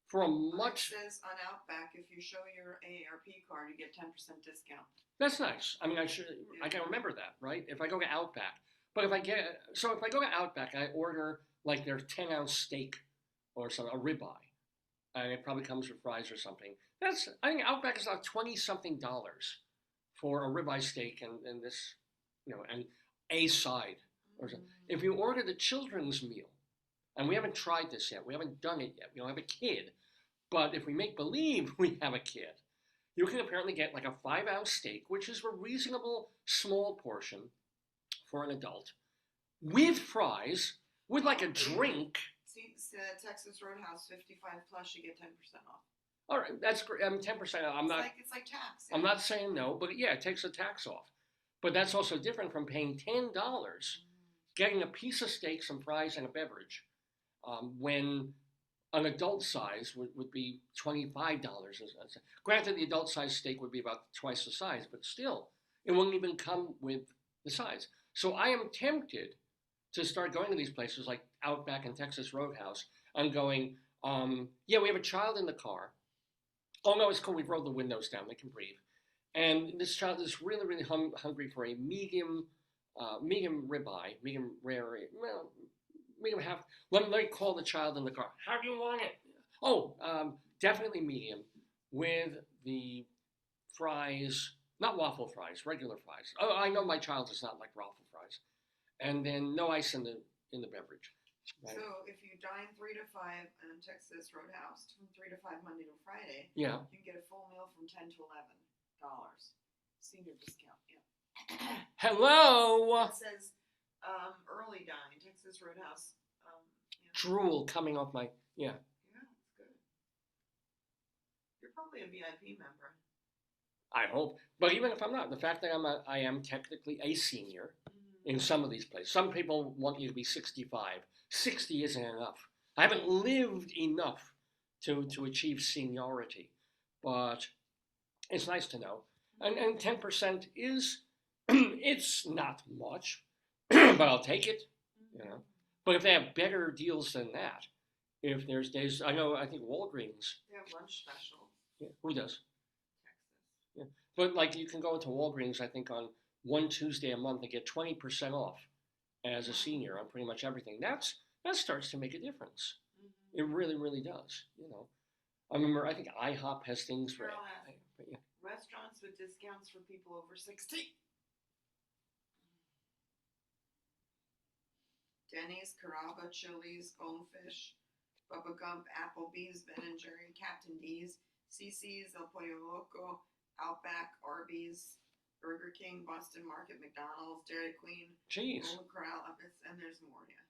S1: for a much...
S2: It says on Outback, if you show your AARP card, you get 10% discount.
S1: That's nice. I mean, I can remember that, right? If I go to Outback. But if I go to Outback, I order like their 10-ounce steak or something, a ribeye. And it probably comes with fries or something. I think Outback is like $20-something for a ribeye steak and this, and a side. If you order the children's meal, and we haven't tried this yet, we haven't done it yet, we don't have a kid, but if we make believe we have a kid, you can apparently get like a 5-ounce steak, which is a reasonable small portion for an adult, with fries, with like a drink.
S2: See, Texas Roadhouse 55 plus, you get 10% off.
S1: All right, that's great. 10%.
S2: It's like tax.
S1: I'm not saying no, but yeah, it takes the tax off. But that's also different from paying $10, getting a piece of steak, some fries, and a beverage, when an adult size would be $25. Granted, the adult size steak would be about twice the size, but still, it wouldn't even come with the size. So I am tempted to start going to these places like Outback and Texas Roadhouse and going, we have a child in the car. Oh, no, it's cool. We've rolled the windows down. They can breathe. And this child is really, really hungry for a medium ribeye, medium rare, medium half. Let me call the child in the car. How do you want it? Oh, definitely medium with the fries, not waffle fries, regular fries. Oh, I know my child does not like waffle fries. And then no ice in the beverage. Right?
S2: So if you dine 3 to 5 in Texas Roadhouse from 3 to 5 Monday to Friday, you can get a full meal from $10 to $11. Senior discount, yeah.
S1: Hello.
S2: It says early dine, Texas Roadhouse.
S1: Drool coming off my
S2: Yeah, it's good. You're probably a VIP member.
S1: I hope, but even if I'm not, the fact that I am technically a senior in some of these places. Some people want you to be 65. 60 isn't enough. I haven't lived enough to achieve seniority, but it's nice to know. And 10% is, it's not much, but I'll take it, you know. But if they have better deals than that, if there's days, I think Walgreens.
S2: They have lunch specials.
S1: Yeah, who does?
S2: Texas.
S1: Yeah. But like you can go into Walgreens, I think on one Tuesday a month and get 20% off as a senior on pretty much everything. That starts to make a difference. It really, really does, you know. I remember, I think IHOP has things for
S2: yeah. Restaurants with discounts for people over 60. Denny's, Carrabba, Chili's, Goldfish, Bubba Gump, Applebee's, Ben & Jerry, Captain D's, CC's, El Pollo Loco, Outback, Arby's, Burger King, Boston Market, McDonald's, Dairy Queen, Golden Corral, and there's more, yeah.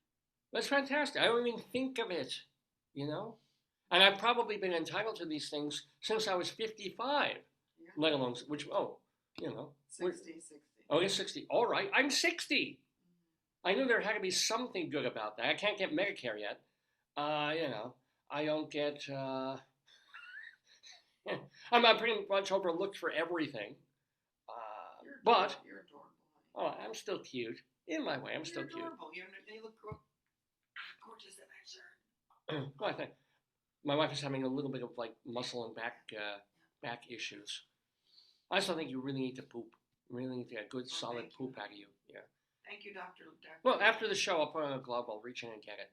S1: That's fantastic. I don't even think of it, you know? And I've probably been entitled to these things since I was 55, let alone, you know.
S2: 60.
S1: Oh, it's 60. All right, I'm 60. I knew there had to be something good about that. I can't get Medicare yet. You know, I don't get, I'm pretty much overlooked for everything. But,
S2: you're adorable.
S1: Oh, I'm still cute. In my way, I'm still cute.
S2: You're adorable. You look gorgeous in that shirt.
S1: Well, I think my wife is having a little bit of like muscle and back issues. I still think you really need to poop. You really need to get a good, solid poop out of you. Yeah.
S2: Thank you, Doctor.
S1: Well, after the show, I'll put on a glove. I'll reach in and get it.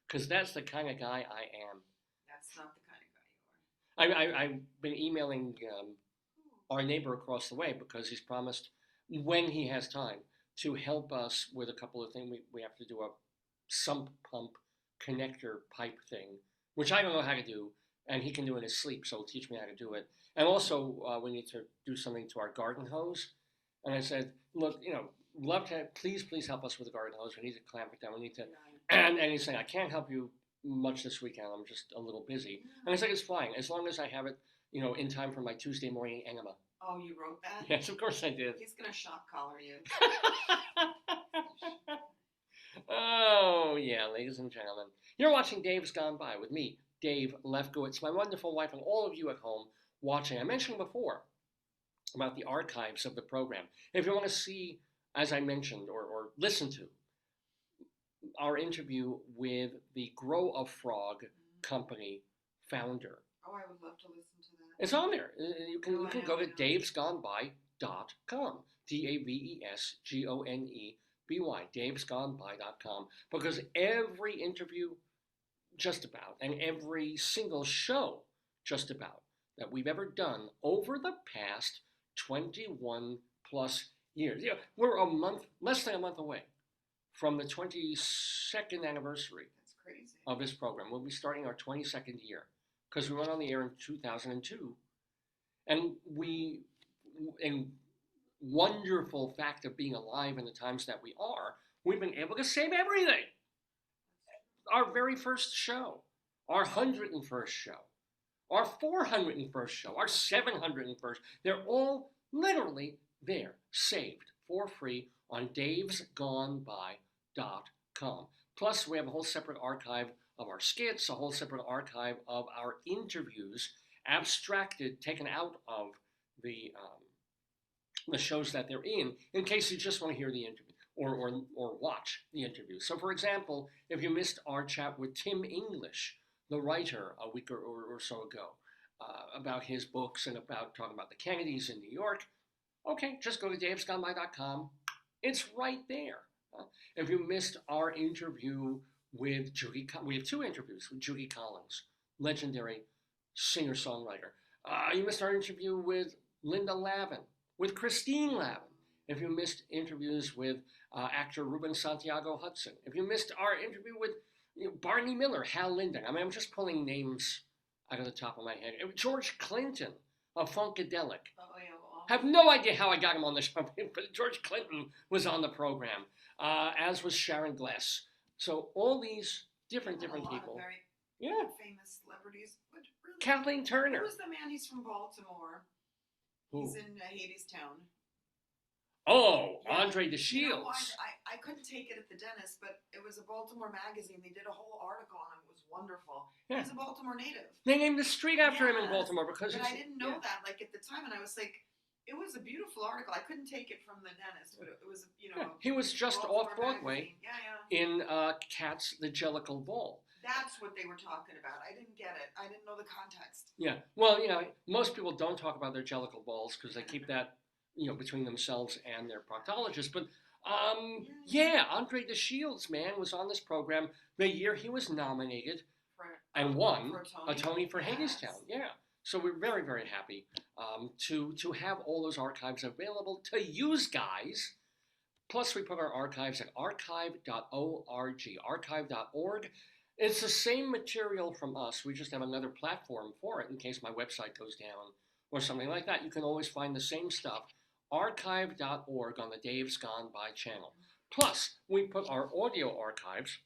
S1: Because that's the kind of guy I am.
S2: That's not the kind of guy you are.
S1: I've been emailing our neighbor across the way because he's promised, when he has time, to help us with a couple of things. We have to do a sump pump connector pipe thing, which I don't know how to do, and he can do it in his sleep, so he'll teach me how to do it. And also, we need to do something to our garden hose. And I said, look, you know, love to, please help us with the garden hose. We need to clamp it down. We need to, and he's saying, I can't help you much this weekend. I'm just a little busy. And I said, it's fine, as long as I have it, you know, in time for my Tuesday morning enema.
S2: Oh, you wrote that?
S1: Yes, of course I did.
S2: He's going to shock collar you.
S1: Oh, yeah, ladies and gentlemen. You're watching Dave's Gone By with me, Dave Lefkowitz, my wonderful wife, and all of you at home watching. I mentioned before about the archives of the program. If you want to see, as I mentioned, or listen to our interview with the Grow a Frog company founder.
S2: Oh, I would love to listen to that.
S1: It's on there. You can go to davesgoneby.com. DAVESGONEBY. davesgoneby.com. Because every interview, just about, and every single show, just about, that we've ever done over the past 21 plus years. Yeah, we're less than a month away from the 22nd anniversary of this program. We'll be starting our 22nd year because we went on the air in 2002. And wonderful fact of being alive in the times that we are, we've been able to save everything. Our very first show, our 101st show, our 401st show, our 701st, they're all literally there, saved for free on davesgoneby.com. Plus, we have a whole separate archive of our skits, a whole separate archive of our interviews, abstracted, taken out of the shows that they're in case you just want to hear the interview or watch the interview. So, for example, if you missed our chat with Tim English, the writer, a week or so ago, about his books and about talking about the Kennedys in New York, okay, just go to davesgoneby.com. It's right there. If you missed our interview with Judy, we have two interviews with Judy Collins, legendary singer-songwriter. You missed our interview with Linda Lavin, with Christine Lavin. If you missed interviews with actor Ruben Santiago Hudson. If you missed our interview with Barney Miller, Hal Linden. I mean, I'm just pulling names out of the top of my head. George Clinton of Funkadelic. Have no idea how I got him on the show, but George Clinton was on the program, as was Sharon Glass. So all these different people.
S2: Very famous celebrities. But really,
S1: Kathleen Turner.
S2: Who's the man? He's from Baltimore. He's in Hadestown.
S1: Oh,
S2: Yeah.
S1: Andre the
S2: You know why?
S1: Shields.
S2: I couldn't take it at the dentist, but it was a Baltimore magazine. They did a whole article on it. It was wonderful.
S1: Yeah.
S2: He's a Baltimore native.
S1: They named the street after him in
S2: Yes,
S1: Baltimore because
S2: but
S1: he's,
S2: I didn't know that like at the time, and I was like, it was a beautiful article. I couldn't take it from the dentist, but it was, you know,
S1: yeah, he was just
S2: Baltimore
S1: off Broadway
S2: magazine. Yeah, yeah.
S1: in Cats the Jellicle Ball.
S2: That's what they were talking about. I didn't get it. I didn't know the context.
S1: Yeah, well, you know, most people don't talk about their Jellicle balls because they keep that, you know, between themselves and their proctologist. But yeah, Andre the Shields, man, was on this program the year he was nominated and won a Tony for Hadestown. Yeah, so we're very, very happy to have all those archives available to use, guys. Plus, we put our archives at archive.org, archive.org. It's the same material from us. We just have another platform for it in case my website goes down or something like that. You can always find the same stuff, archive.org, on the Dave's Gone By channel. Plus, we put our audio archives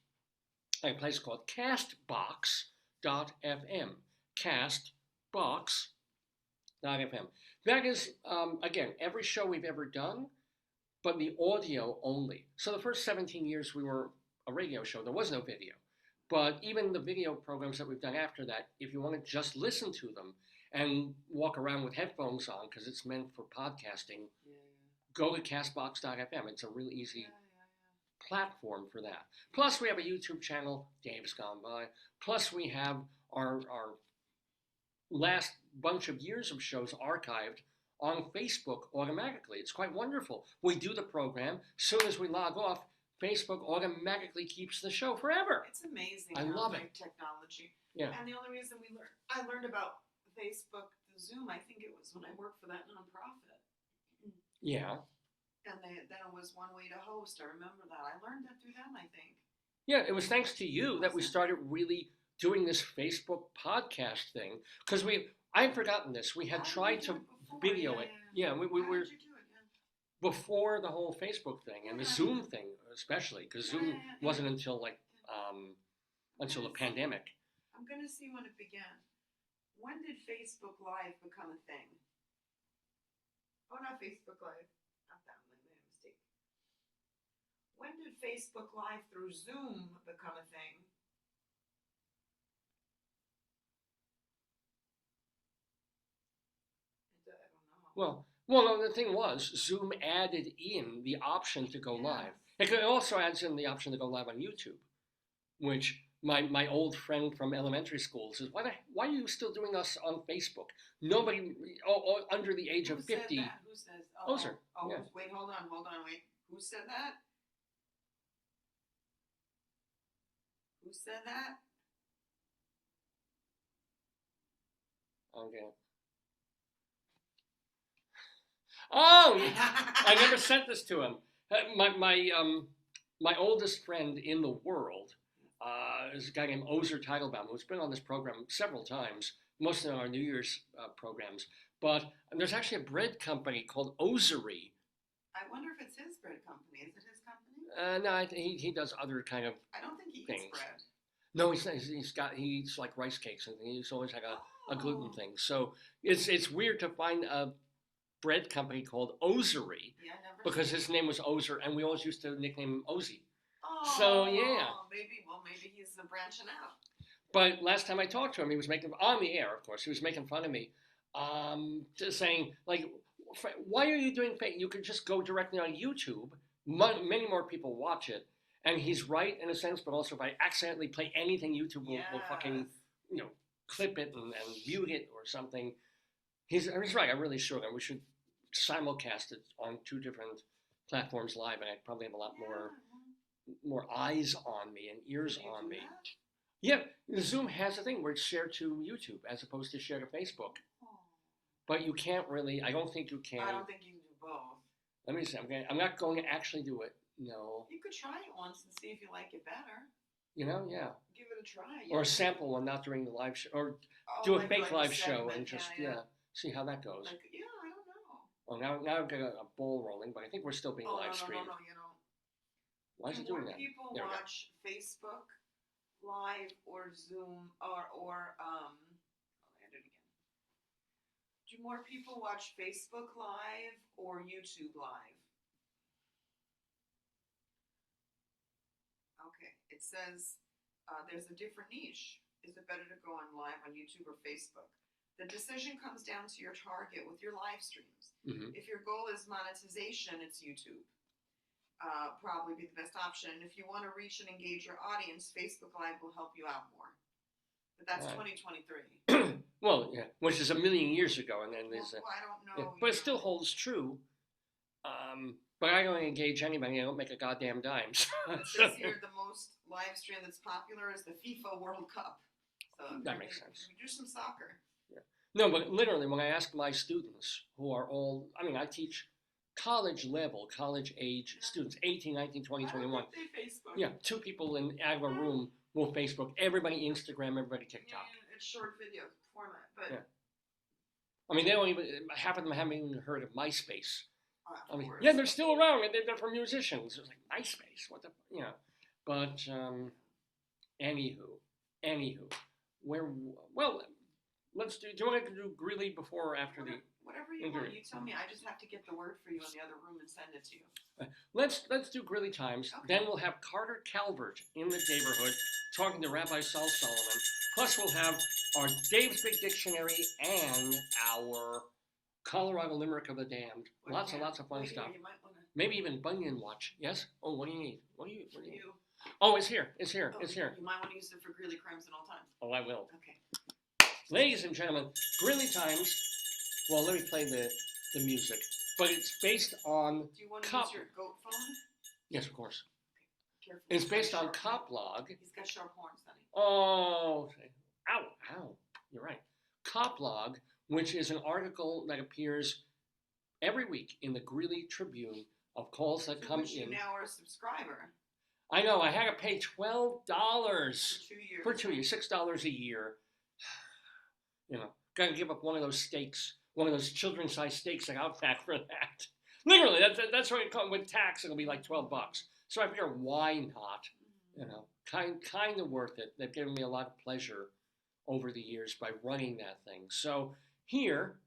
S1: at a place called castbox.fm, castbox.fm. That is, again, every show we've ever done, but the audio only. So the first 17 years we were a radio show, there was no video. But even the video programs that we've done after that, if you want to just listen to them and walk around with headphones on because it's meant for podcasting, go to castbox.fm. It's a really easy platform for that. Plus, we have a YouTube channel, Dave's Gone By. Plus, we have our last bunch of years of shows archived on Facebook automatically. It's quite wonderful. We do the program. As soon as we log off, Facebook automatically keeps the show forever.
S2: It's amazing.
S1: I love it.
S2: Technology.
S1: Yeah.
S2: And the only reason I learned about Facebook, the Zoom, I think it was when I worked for that nonprofit.
S1: Yeah.
S2: And then it was one way to host. I remember that. I learned that through them, I think.
S1: Yeah, it was thanks to you that we started really doing this Facebook podcast thing. Because I had forgotten this. We had tried to video it. Yeah, we were before the whole Facebook thing and the Zoom thing, especially because Zoom wasn't until until the pandemic.
S2: I'm gonna see when it began. When did Facebook Live become a thing? Oh, not Facebook Live. Not that one. I made a mistake. When did Facebook Live through Zoom become a thing? I don't know.
S1: Well, no, the thing was, Zoom added in the option to go live. It also adds in the option to go live on YouTube, which my old friend from elementary school says, why are you still doing us on Facebook? Nobody under the age of 50.
S2: Said that? Who says?
S1: Ozer.
S2: Yeah. Wait, hold on, wait. Who said that? Who said that?
S1: Okay. Oh, I never sent this to him. My oldest friend in the world is a guy named Ozer Teitelbaum, who's been on this program several times, mostly on our New Year's programs. But there's actually a bread company called Ozery.
S2: I wonder if it's his bread company. Is it his company?
S1: No, he does other kind of.
S2: I don't think he
S1: things.
S2: eats bread.
S1: No, he eats like rice cakes, and he's always had a gluten thing. So it's weird to find a bread company called Ozery because his name was Ozer, and we always used to nickname him Ozzy.
S2: Oh,
S1: so yeah.
S2: Maybe he's branching out.
S1: But last time I talked to him, he was making on the air, of course. He was making fun of me, saying like, "Why are you doing fake? You could just go directly on YouTube. Many more people watch it." And he's right in a sense, but also if I accidentally play anything, YouTube will fucking clip it and mute it or something. He's right. I really should. And we should simulcast it on 2 different platforms live, and I'd probably have a lot more eyes on me and ears on me. Yeah, Zoom has a thing where it's shared to YouTube as opposed to shared to Facebook. But you can't really. I don't think you can.
S2: I don't think you can do both.
S1: Let me see. I'm not going to actually do it. No.
S2: You could try it once and see if you like it better.
S1: Yeah.
S2: Give it a try.
S1: Or a sample one, not during the live show, or do a fake live show and just see how that goes.
S2: I don't know.
S1: Oh, now I've got a ball rolling, but I think we're still being live streamed.
S2: No, you don't.
S1: Why is it doing that?
S2: Do more people watch Facebook Live or Zoom or I'll add it again. Do more people watch Facebook Live or YouTube Live? It says there's a different niche. Is it better to go on live on YouTube or Facebook? The decision comes down to your target with your live streams.
S1: Mm-hmm.
S2: If your goal is monetization, it's YouTube. Probably be the best option. And if you want to reach and engage your audience, Facebook Live will help you out more. But that's 2023.
S1: Well, yeah, which is a million years ago, and then there's.
S2: I don't know.
S1: Yeah, but it still holds true. But I don't engage anybody. I don't make a goddamn dime.
S2: It says here the most live stream that's popular is the FIFA World Cup. So
S1: that makes sense.
S2: We do some soccer.
S1: Yeah. No, but literally, when I ask my students, who are all, I teach college age students, 18, 19, 20, 21.
S2: They Facebook.
S1: Yeah, 2 people out of a room will Facebook. Everybody Instagram, everybody TikTok.
S2: Yeah, it's short video format, but.
S1: Yeah. They don't even, half of them haven't even heard of MySpace.
S2: Course.
S1: Yeah, they're still around. They're for musicians. It's like MySpace. What the, But anywho, let's do. Do you want to do Greeley before or after the?
S2: Whatever you want. You tell me. I just have to get the word for you in the other room and send it to you.
S1: Let's do Greeley Times. Okay. Then we'll have Carter Calvert in the Daverhood talking to Rabbi Saul Solomon. Plus, we'll have our Dave's Big Dictionary and our Colorado Limerick of the Damned. Lots and lots of fun stuff. Maybe even Bunyan Watch. Yes? Oh, what do you need? What do you need? Oh, it's here. It's here.
S2: Oh,
S1: it's here.
S2: You might want to use it for Greeley Crimes at all times.
S1: Oh, I will.
S2: Okay.
S1: Ladies and gentlemen, Greeley Times. Well, let me play the music. But it's based on...
S2: Do you want to use your goat phone?
S1: Yes, of course.
S2: Careful.
S1: It's based on Coplog.
S2: He's got sharp horns, honey.
S1: Oh. Ow. You're right. Coplog, which is an article that appears every week in the Greeley Tribune of calls that come in.
S2: You now are a subscriber.
S1: I know. I had to pay $12
S2: for 2 years.
S1: $6 a year. Got to give up one of those steaks, one of those children's-sized steaks at Outback for that. Literally, that's what it comes with tax. It'll be like $12. So I figure, why not? Kind of worth it. They've given me a lot of pleasure over the years by running that thing. So here,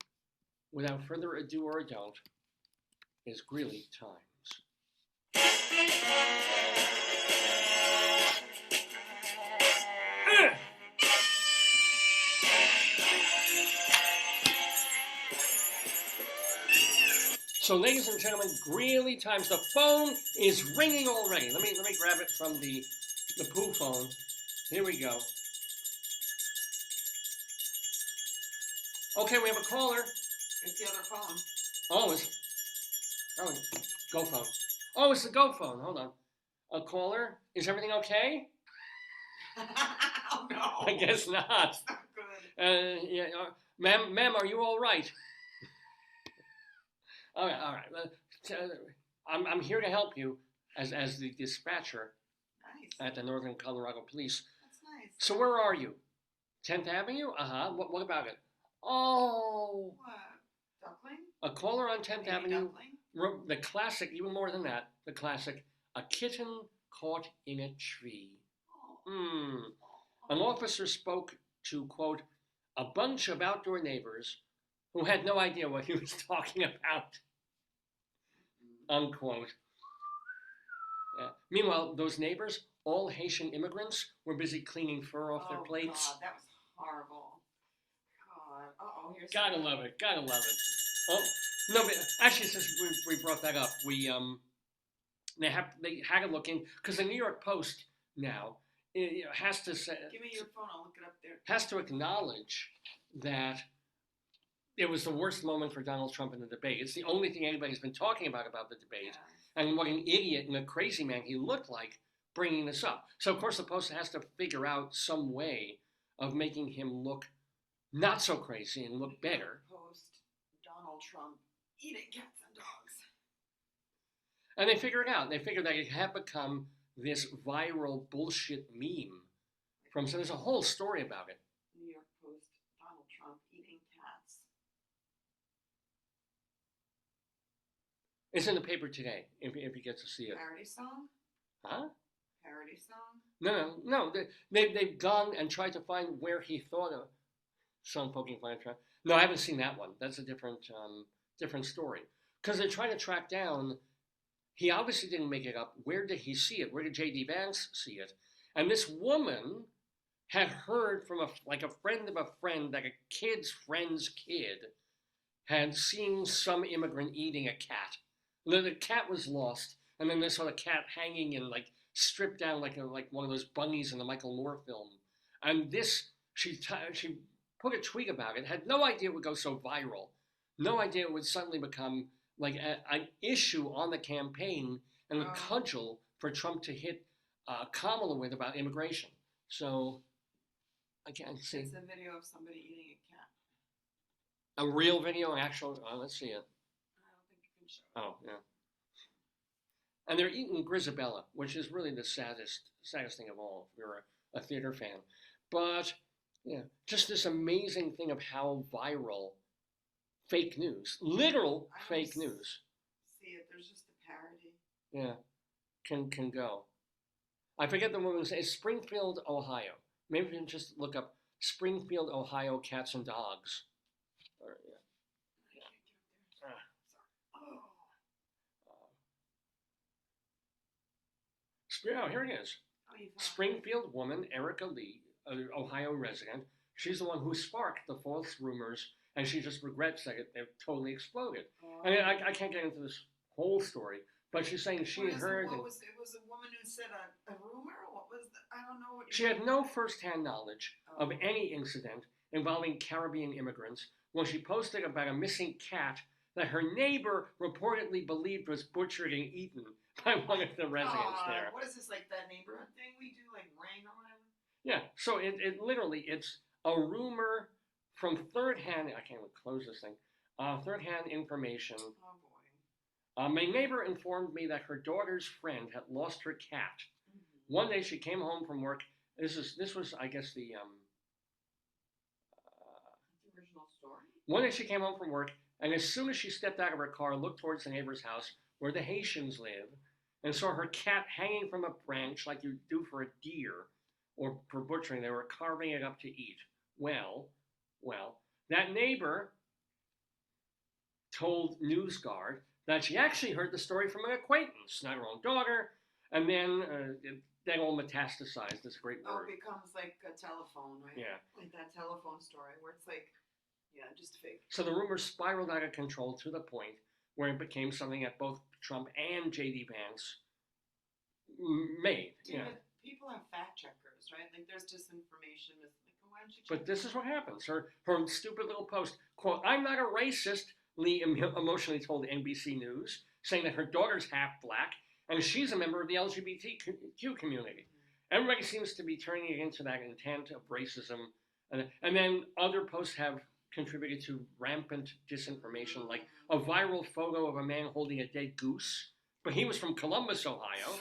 S1: without further ado or don't, is Greeley Times. So, ladies and gentlemen, Greeley Times. The phone is ringing already. Let me grab it from the poo phone. Here we go. Okay, we have a caller.
S2: It's the other phone.
S1: Go phone. Oh, it's the go phone. Hold on. A caller? Is everything okay?
S2: Oh, no.
S1: I guess not.
S2: That's not good.
S1: Ma'am, are you all right? All right. I'm here to help you as the dispatcher at the Northern Colorado Police.
S2: That's nice.
S1: So where are you? 10th Avenue? Uh-huh. What about it? Oh.
S2: What? Duckling?
S1: A caller on 10th Avenue.
S2: Duckling?
S1: The classic, even more than that, the classic, a kitten caught in a tree. An officer spoke to, quote, a bunch of outdoor neighbors who had no idea what he was talking about, unquote. Meanwhile, those neighbors, all Haitian immigrants, were busy cleaning fur off their plates.
S2: God, that was horrible. God, here's...
S1: Gotta love it. Oh, no, but actually, since we brought that up, they had to look in, because the New York Post now has to say...
S2: Give me your phone, I'll look it up there.
S1: Has to acknowledge that it was the worst moment for Donald Trump in the debate. It's the only thing anybody's been talking about the debate. Yeah. And what an idiot and a crazy man he looked like bringing this up. So, of course, the Post has to figure out some way of making him look not so crazy and look better.
S2: Post Donald Trump eating cats and dogs.
S1: And they figure it out. They figure that it had become this viral bullshit meme. So there's a whole story about it.
S2: New York Post, Donald Trump eating cats.
S1: It's in the paper today, if you get to see it.
S2: Parody song?
S1: Huh?
S2: Parody song?
S1: No. They've gone and tried to find where he thought of some poking fun. No, I haven't seen that one. That's a different story. Because they're trying to track down. He obviously didn't make it up. Where did he see it? Where did J.D. Vance see it? And this woman had heard from a friend of a friend that a kid's friend's kid had seen some immigrant eating a cat. The cat was lost, and then they saw the cat hanging and like stripped down like one of those bunnies in the Michael Moore film. And this, she put a tweet about it. Had no idea it would go so viral. No idea it would suddenly become like an issue on the campaign and a cudgel for Trump to hit Kamala with about immigration. So I can't see.
S2: It's a video of somebody eating a cat.
S1: A real video, actual. Let's see it.
S2: I don't think you can show it.
S1: Oh, yeah. And they're eating Grisabella, which is really the saddest thing of all if you're a theater fan. But, yeah, just this amazing thing of how viral fake news, literal fake news.
S2: See it, there's just a parody.
S1: Yeah, can go. I forget the woman's name. It's Springfield, Ohio. Maybe we can just look up Springfield, Ohio cats and dogs. Or, yeah. Oh, here it is. Springfield woman, Erica Lee, an Ohio resident. She's the one who sparked the false rumors, and she just regrets that they've totally exploded. I mean, I can't get into this whole story, but she's saying she heard.
S2: It was a woman who said a rumor? What was I don't know what
S1: she had no first-hand knowledge of any incident involving Caribbean immigrants when she posted about a missing cat that her neighbor reportedly believed was butchered and eaten by one of the residents there.
S2: What is this, like that neighborhood thing we do, like Ring or whatever?
S1: Yeah, so it literally, it's a rumor from third-hand, I can't even close this thing, third-hand information.
S2: Oh, boy.
S1: My neighbor informed me that her daughter's friend had lost her cat. Mm-hmm. One day she came home from work. This was, I guess, the
S2: original story?
S1: One day she came home from work, and as soon as she stepped out of her car, looked towards the neighbor's house, where the Haitians live, and saw her cat hanging from a branch like you do for a deer, or for butchering. They were carving it up to eat. Well, that neighbor told NewsGuard that she actually heard the story from an acquaintance, not her own daughter, and then that all metastasized, this great word.
S2: Oh, it becomes like a telephone, right?
S1: Yeah.
S2: Like that telephone story where it's like, yeah, just fake.
S1: So the rumors spiraled out of control to the point where it became something that both Trump and J.D. Vance made.
S2: People have fact checkers, right? Like there's disinformation. It's like, why don't you check
S1: But this is what happens. Her stupid little post, quote, "I'm not a racist," Lee emotionally told NBC News, saying that her daughter's half black and she's a member of the LGBTQ community. Mm-hmm. Everybody seems to be turning it into that intent of racism. And then other posts have contributed to rampant disinformation, like a viral photo of a man holding a dead goose, but he was from Columbus, Ohio.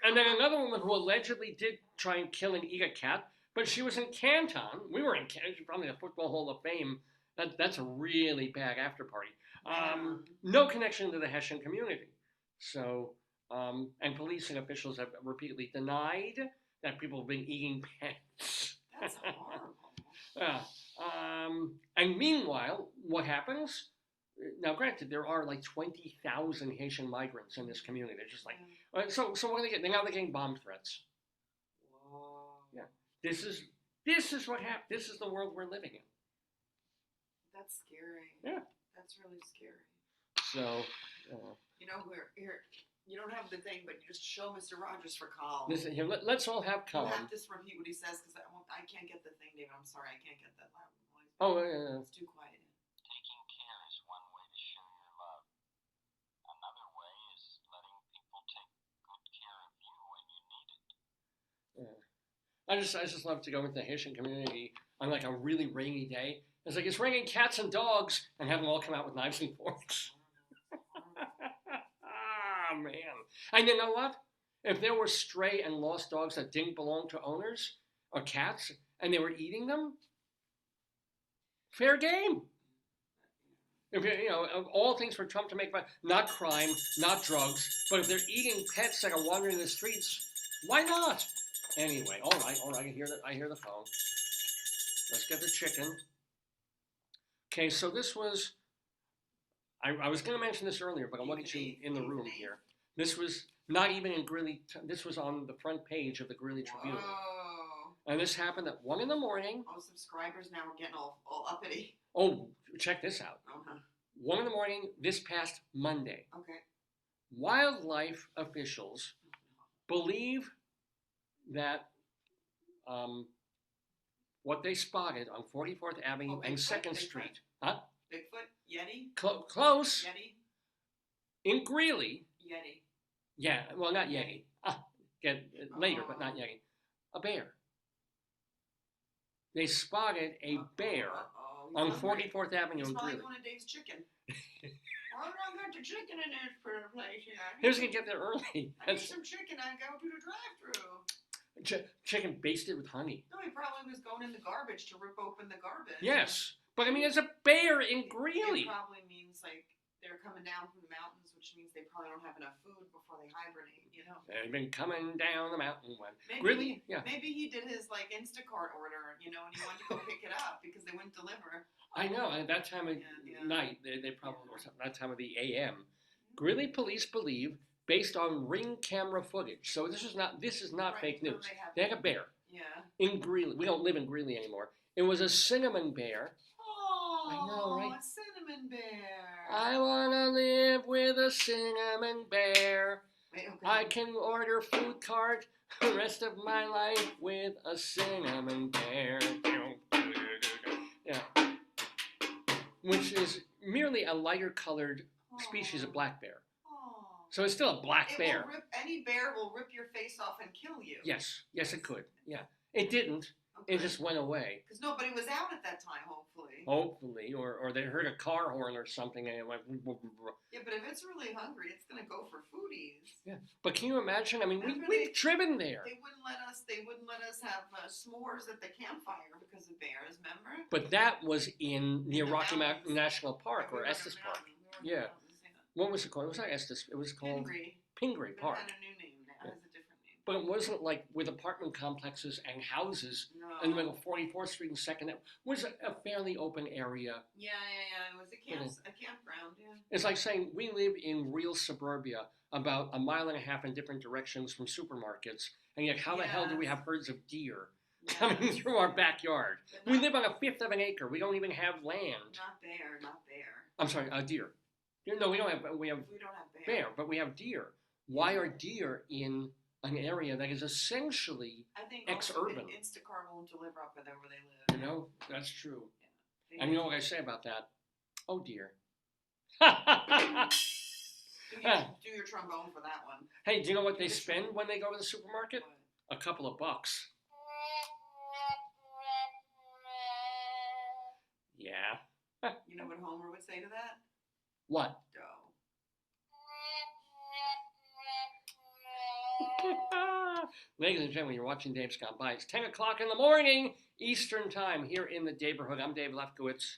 S1: And then another woman who allegedly did try and kill and eat a cat, but she was in Canton. We were in Canton, probably the Football Hall of Fame. That's a really bad after party. No connection to the Hessian community. So, and police and officials have repeatedly denied that people have been eating pets.
S2: That's horrible.
S1: And meanwhile, what happens? Now, granted, there are like 20,000 Haitian migrants in this community. They're just like, so what do they get? Now they're getting bomb threats.
S2: Whoa.
S1: Yeah, this is what happened. This is the world we're living in.
S2: That's scary.
S1: Yeah,
S2: that's really scary.
S1: So,
S2: you know, we're here. You don't have the thing, but you just show Mr. Rogers for calm.
S1: Listen here. Let's all have calm.
S2: You have to repeat what he says because I can't get the thing, David. I'm sorry, I can't get that loud noise.
S1: Oh, yeah.
S2: It's too quiet.
S3: Taking care is one way to show your love. Another way is letting people take good care of you when you need it.
S1: Yeah. I just love to go into the Haitian community on like a really rainy day. It's like it's raining cats and dogs, and have them all come out with knives and forks. Ah, man. And you know what? If there were stray and lost dogs that didn't belong to owners or cats, and they were eating them, fair game. If of all things for Trump to make fun, not crime, not drugs, but if they're eating pets that are wandering the streets, why not? Anyway, all right, I hear the phone. Let's get the chicken. Okay, so this was, I was going to mention this earlier, but I wanted you in the room here. This was Not even in Greeley. This was on the front page of the Greeley Tribune.
S2: Whoa.
S1: And this happened at 1 in the morning.
S2: Oh, subscribers now are getting all uppity.
S1: Oh, check this out.
S2: Uh-huh.
S1: 1 in the morning this past Monday.
S2: Okay.
S1: Wildlife officials believe that what they spotted on 44th Avenue and 2nd Street. Huh?
S2: Bigfoot? Yeti?
S1: Close.
S2: Yeti?
S1: In Greeley.
S2: Yeti.
S1: Yeah, well, not Yeti. Get later, but not Yeti. A bear. They spotted a bear on 44th Avenue
S2: He's
S1: in
S2: probably
S1: Greeley.
S2: going to Dave's Chicken. I don't got the chicken in this place here.
S1: He was going to get there early.
S2: I need some chicken. I go to the drive-thru.
S1: Chicken basted with honey.
S2: No, he probably was going in the garbage to rip open the garbage.
S1: Yes. But I mean, there's a bear in Greeley.
S2: It probably means like they're coming down from the mountains, which means they probably don't have enough food before they hibernate, you know?
S1: They've been coming down the mountain when.
S2: Maybe
S1: Yeah.
S2: Maybe he did his like Instacart order, you know, and he wanted to go pick it up because they wouldn't deliver.
S1: I know. At that time of night, they probably, or something, that time of the AM. Greeley police believe, based on Ring camera footage, so this is not
S2: Right,
S1: fake
S2: so
S1: news.
S2: they
S1: They had a bear
S2: Yeah.
S1: in Greeley. We don't live in Greeley anymore. It was a cinnamon bear.
S2: Oh,
S1: I know, right?
S2: A cinnamon bear.
S1: I wanna live with a cinnamon bear.
S2: Wait, okay.
S1: I can order food cart the rest of my life with a cinnamon bear. Yeah. Which is merely a lighter colored species of black bear.
S2: Oh.
S1: So it's still a black bear.
S2: Any bear will rip your face off and kill you.
S1: Yes, it could. Yeah. It didn't.
S2: Okay.
S1: It just went away.
S2: Because nobody was out at that time, hopefully.
S1: Hopefully, or they heard a car horn or something and it went.
S2: Yeah, but if it's really hungry, it's gonna go for foodies.
S1: Yeah, but can you imagine? I mean,
S2: Remember
S1: we've driven there.
S2: They wouldn't let us. They wouldn't let us have s'mores at the campfire because of bears. Remember?
S1: But that was near
S2: the
S1: Rocky
S2: mountains.
S1: National Park
S2: We
S1: or
S2: were in
S1: Estes
S2: the
S1: Park.
S2: mountains. We were in the
S1: Yeah.
S2: mountains,
S1: What was it called? It was not Estes. It was called
S2: Pingree.
S1: Pingree Park.
S2: It had a new name now.
S1: Yeah.
S2: It has a different name.
S1: But it wasn't like with apartment complexes and houses
S2: No.
S1: in the middle of 44th Street and 2nd. It was a fairly open area.
S2: Yeah. It was a campground. Yeah.
S1: It's like saying we live in real suburbia about a mile and a half in different directions from supermarkets, and yet how the hell do we have herds of deer coming through our backyard?
S2: But
S1: We live on a fifth of an acre. We don't even have land.
S2: Not bear.
S1: I'm sorry, deer. No, we don't have. We have
S2: We don't have
S1: bear, but we have deer. Why are deer in an area that is essentially
S2: I think
S1: ex-urban?
S2: Instacart won't deliver up there where they live.
S1: You know, that's true.
S2: They
S1: And you know what I say about that? Oh dear.
S2: do your trombone for that one.
S1: Hey, do you know what they spend when they go to the supermarket? A couple of bucks. Yeah.
S2: You know what Homer would say to that?
S1: What?
S2: Dough.
S1: Ladies and gentlemen, you're watching Dave's Gone By. It's 10 o'clock in the morning, Eastern Time, here in the Daverhood. I'm Dave Lefkowitz.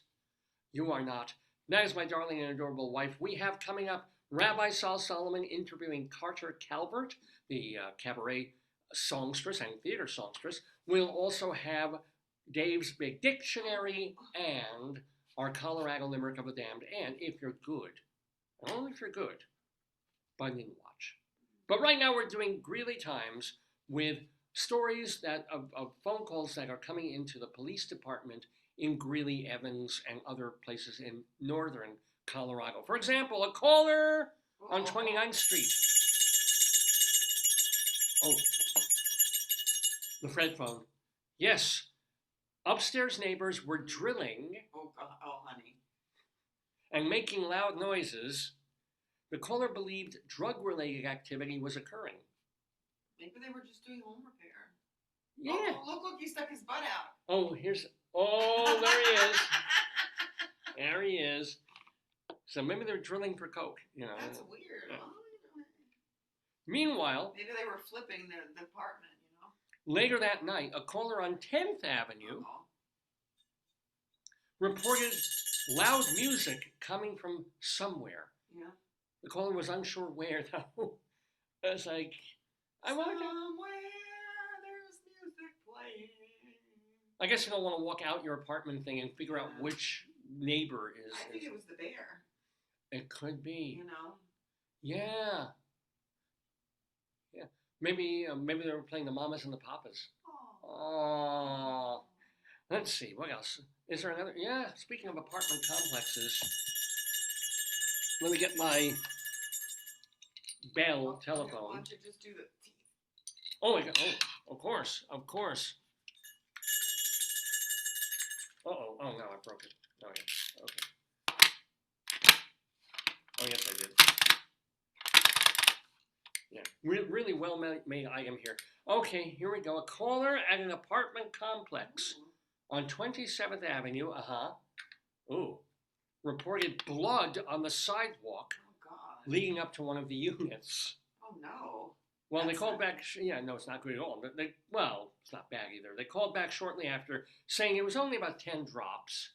S1: You are not. That is my darling and adorable wife. We have coming up Rabbi Saul Solomon interviewing Carter Calvert, the cabaret songstress and theater songstress. We'll also have Dave's Big Dictionary and our Colorado Limerick of the Damned. And if you're good, only if you're good, but didn't watch. But right now we're doing Greeley Times with stories of phone calls that are coming into the police department in Greeley, Evans, and other places in northern Colorado. For example, a caller on 29th Street. Oh, the Fred phone. Yes, upstairs neighbors were drilling
S2: Oh, honey.
S1: and making loud noises. The caller believed drug-related activity was occurring.
S2: Maybe they were just doing home repair.
S1: Yeah.
S2: Oh, look, he stuck his butt out.
S1: Oh, oh, there he is. There he is. So maybe they're drilling for coke, you know.
S2: That's weird.
S1: Yeah.
S2: Oh,
S1: Meanwhile,
S2: maybe they were flipping the apartment, you know.
S1: later that night, a caller on 10th Avenue reported loud music coming from somewhere.
S2: Yeah.
S1: The caller was unsure where, though. I was like, I want to.
S2: Somewhere there's music playing.
S1: I guess you don't want to walk out your apartment thing and figure out which neighbor is.
S2: I think it was the bear.
S1: It could be.
S2: You know.
S1: Yeah. Maybe they were playing the Mamas and the Papas.
S2: Oh.
S1: Oh. Let's see, what else? Is there another? Yeah, speaking of apartment complexes, let me get my Bell
S2: Why
S1: telephone.
S2: don't you just do the teeth?
S1: Oh my God! Oh, of course. Oh no, I broke it. Oh yeah. Okay. Oh yes, I did. Yeah, really well made item here. Okay, here we go. A caller at an apartment complex on 27th Avenue. Ooh. Reported blood on the sidewalk
S2: Oh God.
S1: leading up to one of the units.
S2: Oh no.
S1: Well,
S2: That's
S1: they called
S2: not
S1: back. Yeah, no, it's not good at all. But it's not bad either. They called back shortly after, saying it was only about 10 drops,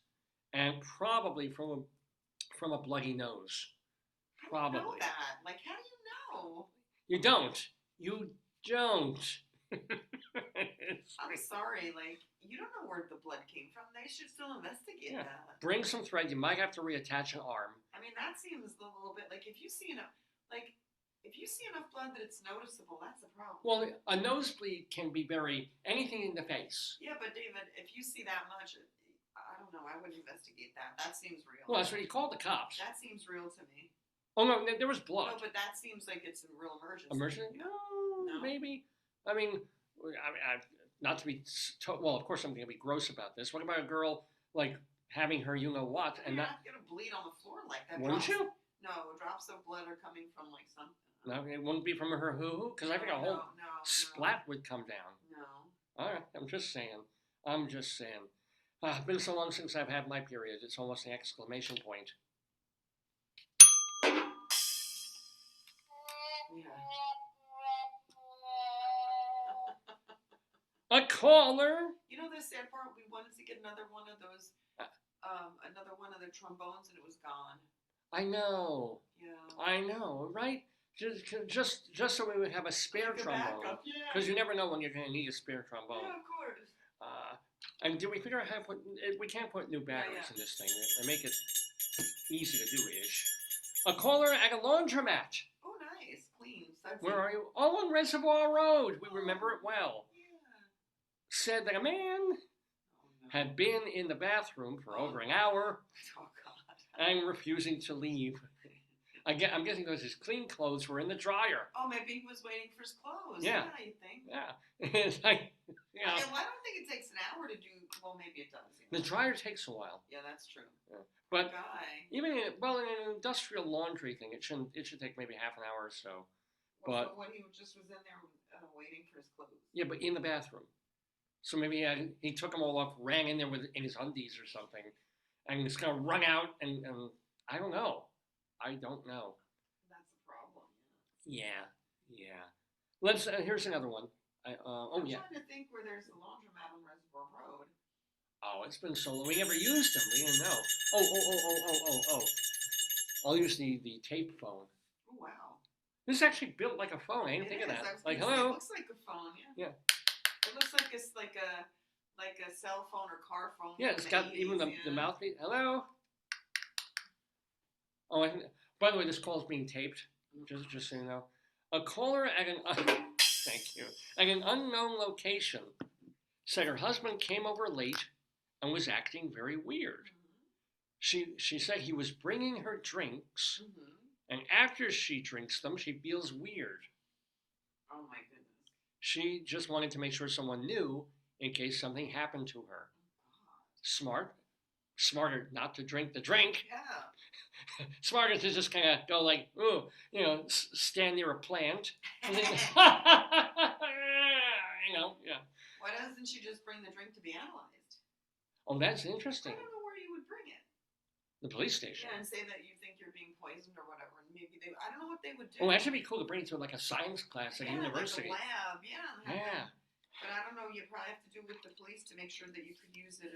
S1: and probably from a bloody nose.
S2: How do you know
S1: Probably.
S2: that? Like, how do you know?
S1: You don't. You don't.
S2: I'm sorry, like, you don't know where the blood came from. They should still investigate
S1: Yeah.
S2: that.
S1: Bring some thread. You might have to reattach an arm.
S2: I mean, that seems a little bit like if you see enough blood that it's noticeable, that's a problem.
S1: Well, a nosebleed can be anything in the face.
S2: Yeah, but David, if you see that much, I don't know. I would investigate that. That seems real.
S1: Well, that's what you called the cops.
S2: That seems real to me.
S1: Oh no, there was blood.
S2: No, but that seems like it's a real emergency.
S1: Emergency? No, maybe. I mean, not to be. Well, of course I'm going to be gross about this. What about a girl like having her, you know what, and
S2: you're
S1: not
S2: not gonna bleed on the floor like that.
S1: Wouldn't you?
S2: No, drops of blood are coming from like something.
S1: No, it wouldn't be from her hoo-hoo, because I think a whole splat would come down.
S2: No.
S1: All right, I'm just saying. It's been so long since I've had my period. It's almost an exclamation point.
S2: Yeah.
S1: A caller.
S2: You know the sad part? We wanted to get another one of those, the trombones, and it was gone.
S1: I know.
S2: Yeah.
S1: I know, right? Just so we would have a spare trombone, because you never know when you're going to need a spare trombone.
S2: Yeah, of course.
S1: And do we figure out how to put? We can't put new batteries in this thing. They make it easy to do ish. A caller at a laundromat.
S2: Oh, nice, clean.
S1: Where are you? Oh, on Reservoir Road. We remember it well.
S2: Yeah.
S1: Said that a man had been in the bathroom for over an hour and refusing to leave. I'm guessing because his clean clothes were in the dryer.
S2: Oh, maybe he was waiting for his clothes.
S1: Yeah.
S2: You think?
S1: Yeah. It's like,
S2: well, I don't think it takes an hour to do. Well, maybe it does.
S1: The dryer takes a while.
S2: Yeah, that's true.
S1: Yeah. But even in an industrial laundry thing, it should take maybe half an hour or so. But
S2: so when he just was in there waiting for his clothes.
S1: Yeah, but in the bathroom. So maybe he took them all off, ran in there in his undies or something, and just kind of run out and I don't know. That's
S2: a problem.
S1: Yeah. Let's. Here's another one.
S2: I'm trying to think where there's a laundromat on Reservoir Road.
S1: Oh, it's been so long. We never used them. We didn't know. Oh. I'll use the tape phone.
S2: Oh, wow.
S1: This is actually built like a phone. I didn't think of that. Like, hello.
S2: It looks like a phone. Yeah. It looks like it's like a cell phone or car phone.
S1: Yeah, it's got even the mouthpiece. Hello. Oh, by the way, this call is being taped. Just so you know. A caller at an unknown location said her husband came over late and was acting very weird. Mm-hmm. She said he was bringing her drinks, and after she drinks them, she feels weird.
S2: Oh my goodness.
S1: She just wanted to make sure someone knew in case something happened to her. Smarter not to drink the drink.
S2: Yeah.
S1: Smarter to just kind of go like, ooh, stand near a plant. Yeah.
S2: Why doesn't she just bring the drink to be analyzed?
S1: Oh, that's interesting.
S2: I don't know where you would bring it.
S1: The police station.
S2: Yeah, and say that you think you're being poisoned or whatever, and maybe I don't know what they would do.
S1: Oh, that should be cool to bring it to like a science class at a university.
S2: Like a lab,
S1: yeah.
S2: But I don't know. You probably have to do with the police to make sure that you could use it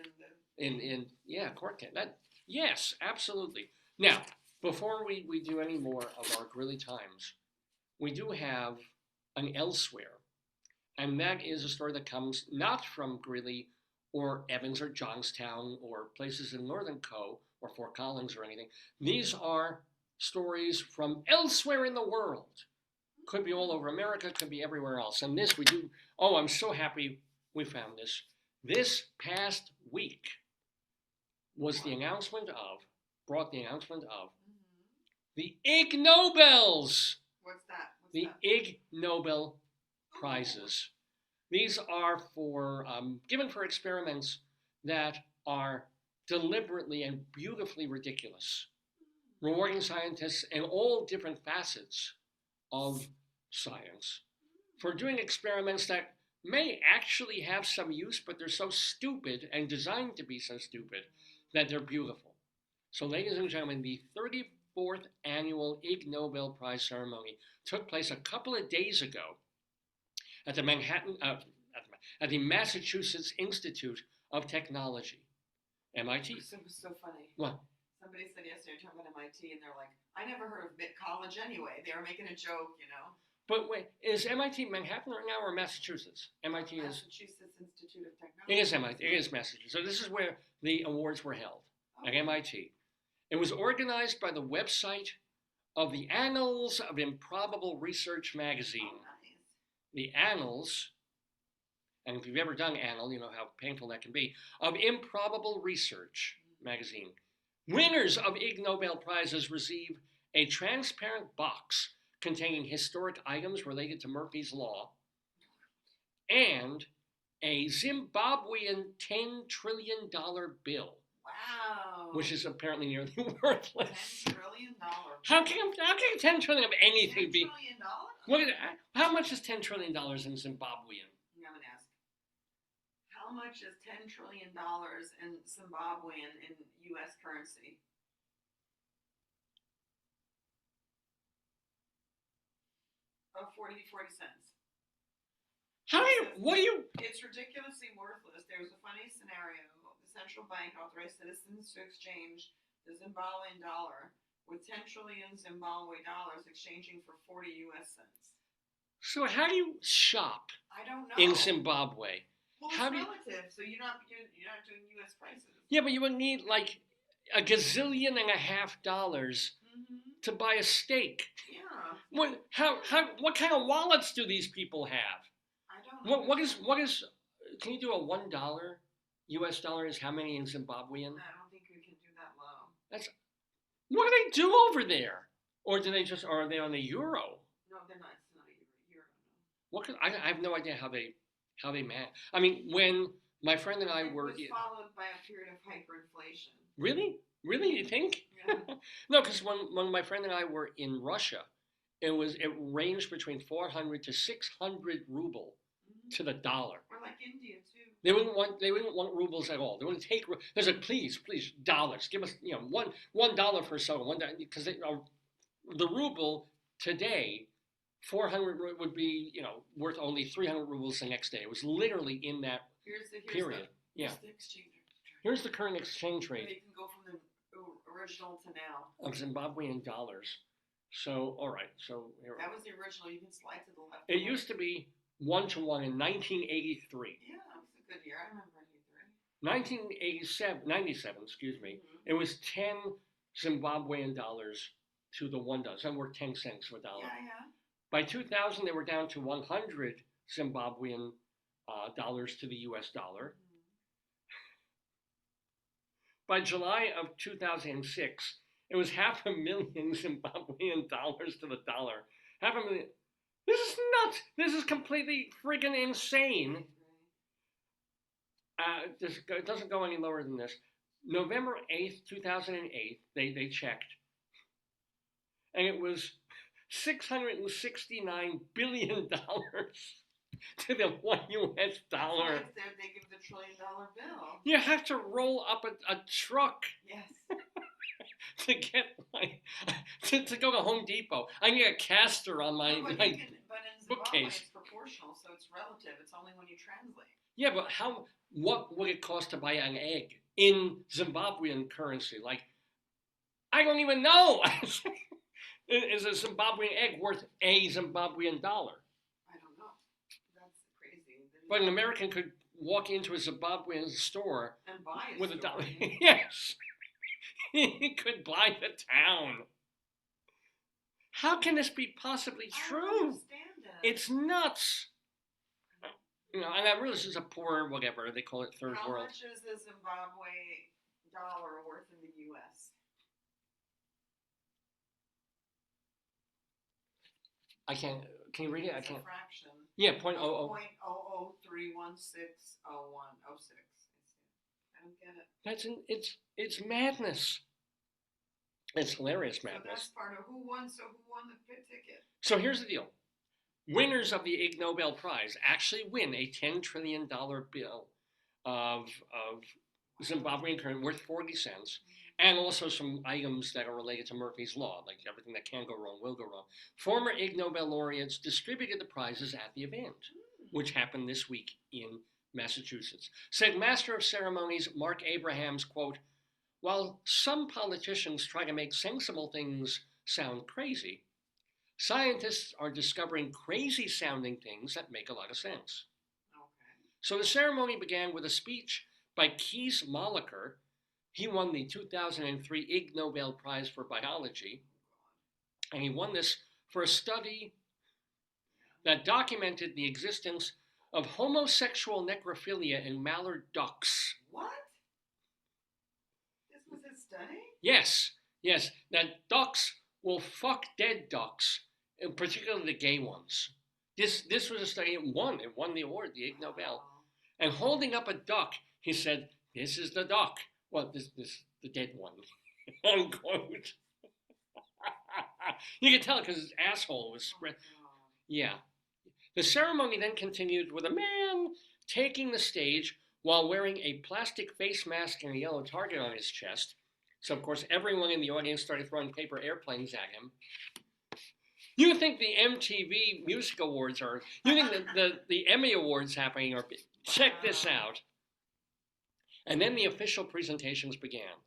S1: in court case. Yes, absolutely. Now, before we do any more of our Greeley Times, we do have an elsewhere, and that is a story that comes not from Greeley or Evans or Johnstown or places in Northern Co. or Fort Collins or anything. These are stories from elsewhere in the world. Could be all over America, could be everywhere else. And this we do, oh, I'm so happy we found this. This past week was the announcement of, brought the announcement of, the IgNobels.
S2: What's that?
S1: The Ig Nobel prizes. These are for given for experiments that are deliberately and beautifully ridiculous, rewarding scientists in all different facets of science for doing experiments that may actually have some use, but they're so stupid and designed to be so stupid that they're beautiful. So, ladies and gentlemen, the 34th annual Ig Nobel Prize ceremony took place a couple of days ago at the at the Massachusetts Institute of Technology, MIT.
S2: It was so funny.
S1: What?
S2: Somebody said yesterday, talking about MIT, and they're like, I never heard of college anyway. They were making a joke, you know.
S1: But wait, is MIT Manhattan right now or Massachusetts? MIT is
S2: Massachusetts Institute of Technology.
S1: It is MIT. It is Massachusetts. So this is where the awards were held at MIT. It was organized by the website of the Annals of Improbable Research magazine.
S2: Oh, nice.
S1: The Annals, and if you've ever done Annal, you know how painful that can be, of Improbable Research magazine. Winners of Ig Nobel Prizes receive a transparent box containing historic items related to Murphy's Law and a Zimbabwean $10 trillion bill.
S2: Wow.
S1: Which is apparently nearly worthless.
S2: $10 trillion.
S1: How can $10 trillion of anything be?
S2: $10 trillion?
S1: How much is $10 trillion in Zimbabwean?
S2: I'm going to ask. How much is $10 trillion in Zimbabwean in U.S. currency? Oh, 40 cents.
S1: It's
S2: ridiculously worthless. There was a funny scenario. The central bank authorized citizens to exchange the Zimbabwean dollar with 10 trillion Zimbabwe dollars exchanging for 40 U.S. cents.
S1: So how do you shop
S2: I don't know.
S1: in Zimbabwe?
S2: Well, it's relative, so you're not doing U.S. prices.
S1: Yeah, but you would need like $1.5 gazillion to buy a steak.
S2: Yeah.
S1: What kind of wallets do these people have?
S2: I don't know.
S1: What is? Can you do a $1 U.S. dollar is how many in Zimbabwean?
S2: I don't think we can do that low.
S1: What do they do over there? Or do they or are they on the euro?
S2: No, they're not. It's not a euro.
S1: What? I have no idea how they manage. I mean, when my friend and I were.
S2: It was followed by a period of hyperinflation.
S1: Really? Really? You think?
S2: Yeah.
S1: No, because when my friend and I were in Russia, it ranged between 400 to 600 ruble to the dollar.
S2: Or like India too.
S1: They wouldn't want rubles at all. They wouldn't take. There's like, please, dollars. Give us, $1 for soda. Because the ruble today, 400 would be, worth only 300 rubles the next day. It was literally in that period.
S2: Here's the exchange rate.
S1: Here's the current exchange rate.
S2: You can go from the original to now.
S1: Of Zimbabwean dollars. So, all right. So here.
S2: That was the original. You can slide to the left.
S1: It used to be 1-to-1 in 1983.
S2: Yeah, that was a good year. I remember 83.
S1: 97, excuse me. It was 10 Zimbabwean dollars to the $1. That worth 10 cents for a dollar.
S2: Yeah.
S1: By 2000, they were down to 100 Zimbabwean dollars to the U.S. dollar. By July of 2006, it was 500,000 Zimbabwean dollars to the dollar. 500,000. This is nuts. This is completely freaking insane. It doesn't go any lower than this. November 8th, 2008, they checked. And it was $669 billion to the $1 U.S. dollar.
S2: They give the $1 trillion bill.
S1: You have to roll up a truck.
S2: Yes.
S1: To get to go to Home Depot. I need a caster on my
S2: But in Zimbabwe,
S1: bookcase.
S2: it's proportional, so it's relative. It's only when you translate.
S1: Yeah, but what would it cost to buy an egg in Zimbabwean currency? Like, I don't even know. Is a Zimbabwean egg worth a Zimbabwean dollar?
S2: I don't know. That's crazy.
S1: But an American could walk into a Zimbabwean store
S2: and buy it
S1: with a dollar. Yes. He could buy the town. How can this be possibly
S2: I don't
S1: true?
S2: understand it.
S1: It's nuts. You know, and I realize this is a poor, whatever, they call it third
S2: How
S1: world.
S2: much is the Zimbabwe dollar worth in the U.S.?
S1: I can't, can you read it? I
S2: It's
S1: can't.
S2: a fraction.
S1: Yeah, 0.00.
S2: 0.0031601006. I don't get it.
S1: It's madness. It's hilarious
S2: So
S1: madness.
S2: that's part of who won the ticket?
S1: So here's the deal. Winners of the Ig Nobel Prize actually win a $10 trillion bill of Zimbabwean currency worth 40 cents, and also some items that are related to Murphy's Law, like everything that can go wrong will go wrong. Former Ig Nobel laureates distributed the prizes at the event, which happened this week in Massachusetts. Said Master of Ceremonies Mark Abrahams, quote, "While some politicians try to make sensible things sound crazy, scientists are discovering crazy sounding things that make a lot of sense."
S2: Okay.
S1: So the ceremony began with a speech by Kees Moliker. He won the 2003 Ig Nobel Prize for Biology, and he won this for a study that documented the existence of homosexual necrophilia in mallard ducks.
S2: What? This was his study?
S1: Yes, that ducks will fuck dead ducks, and particularly the gay ones. This was a study. It won the award, the Ig Nobel. And holding up a duck, he said, "This is the duck." Well, this the dead one, unquote. You can tell because his asshole was spread. Yeah. The ceremony then continued with a man taking the stage while wearing a plastic face mask and a yellow target on his chest. So, of course, everyone in the audience started throwing paper airplanes at him. You think the MTV Music Awards are, you think the Emmy Awards happening are, check this out. And then the official presentations began.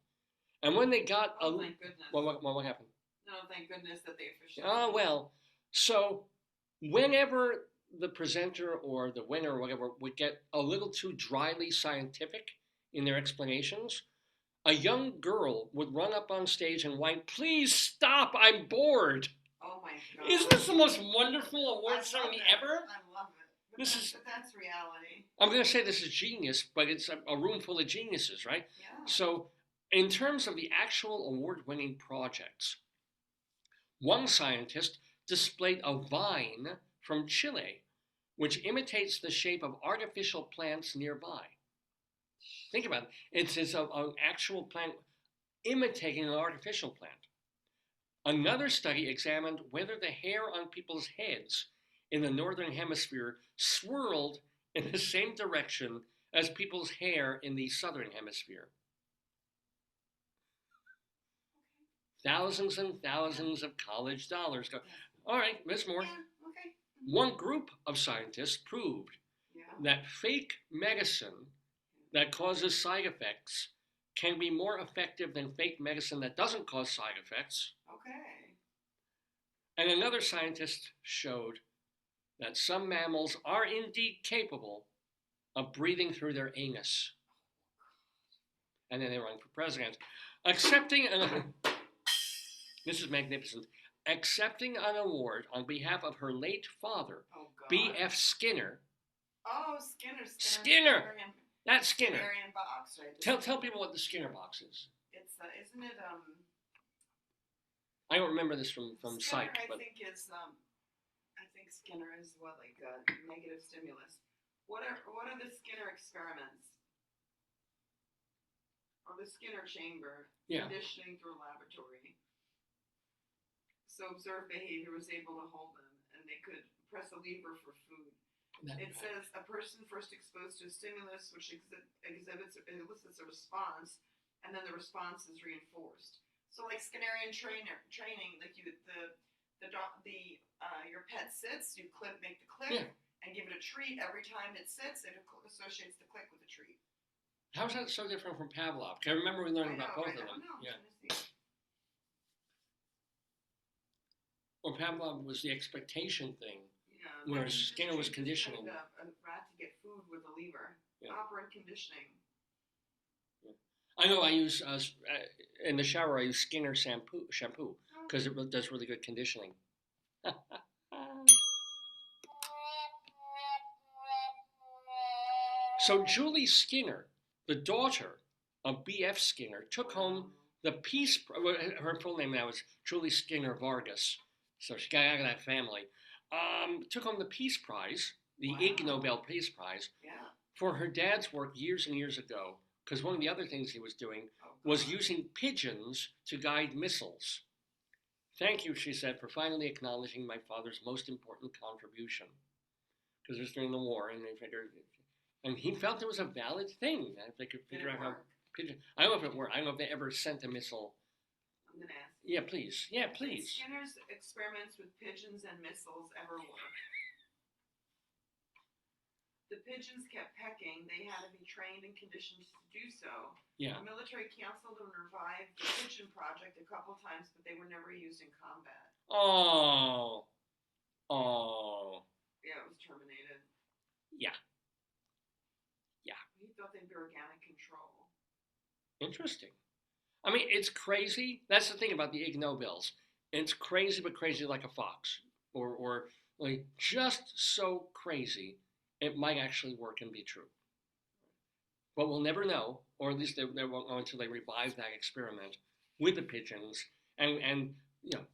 S1: And when they got,
S2: thank goodness.
S1: What happened?
S2: No, thank goodness that they officially.
S1: Oh, well, so whenever the presenter or the winner or whatever would get a little too dryly scientific in their explanations, a young girl would run up on stage and whine, "Please stop, I'm bored."
S2: Oh my God.
S1: Isn't this the most wonderful award ceremony ever?
S2: I love it. But that's reality.
S1: I'm going to say this is genius, but it's a room full of geniuses, right?
S2: Yeah.
S1: So in terms of the actual award-winning projects, one scientist displayed a vine from Chile, which imitates the shape of artificial plants nearby. Think about it. It's an actual plant imitating an artificial plant. Another study examined whether the hair on people's heads in the northern hemisphere swirled in the same direction as people's hair in the southern hemisphere. Thousands and thousands of college dollars go. All right, there's more.
S2: Yeah, okay.
S1: One group of scientists proved that fake medicine that causes side effects can be more effective than fake medicine that doesn't cause side effects.
S2: Okay.
S1: And another scientist showed that some mammals are indeed capable of breathing through their anus. And then they run for president. This is magnificent. Accepting an award on behalf of her late father, B.F. Skinner.
S2: Oh, Skinner.
S1: That's Skinner.
S2: Skinner box, right?
S1: Tell people what the Skinner box is.
S2: It's isn't it
S1: I don't remember this from
S2: Skinner,
S1: Psych, but
S2: I think Skinner is like negative stimulus. What are the Skinner experiments? Or the Skinner chamber?
S1: Yeah.
S2: Conditioning through a laboratory. So observed behavior was able to hold them, and they could press a lever for food. It says a person first exposed to a stimulus which elicits a response, and then the response is reinforced. So like Skinnerian training, like your pet sits, you make the click, and give it a treat every time it sits. It associates the click with the treat.
S1: How is that so different from Pavlov? I remember we learned about both of them. Yeah. Well, Pavlov was the expectation thing, whereas Skinner was conditioning.
S2: A rat to get food with a lever.
S1: Yeah.
S2: Operant conditioning.
S1: Yeah. I know I use, in the shower, I use Skinner shampoo. because it does really good conditioning. So Julie Skinner, the daughter of B.F. Skinner, took home the Peace. Her full name now is Julie Skinner Vargas, so she got out of that family. Took home the Peace Prize, the Ig Nobel Peace Prize, for her dad's work years and years ago. Because one of the other things he was doing was using pigeons to guide missiles. Thank you, she said, for finally acknowledging my father's most important contribution. Because it was during the war, and they figured, and he felt it was a valid thing. If they could figure out how pigeon. I don't know if it worked. I don't know if they ever sent a missile.
S2: I'm gonna ask.
S1: Yeah, please. Yeah, please.
S2: Did Skinner's experiments with pigeons and missiles ever work? The pigeons kept pecking. They had to be trained and conditioned to do so.
S1: Yeah.
S2: The military canceled and revived the pigeon project a couple times, but they were never used in combat.
S1: Oh.
S2: Yeah, it was terminated.
S1: Yeah.
S2: He thought they'd be organic control.
S1: Interesting. I mean, it's crazy. That's the thing about the Ig Nobels. It's crazy, but crazy like a fox, or like just so crazy it might actually work and be true. But we'll never know, or at least they won't know until they revive that experiment with the pigeons. And you know,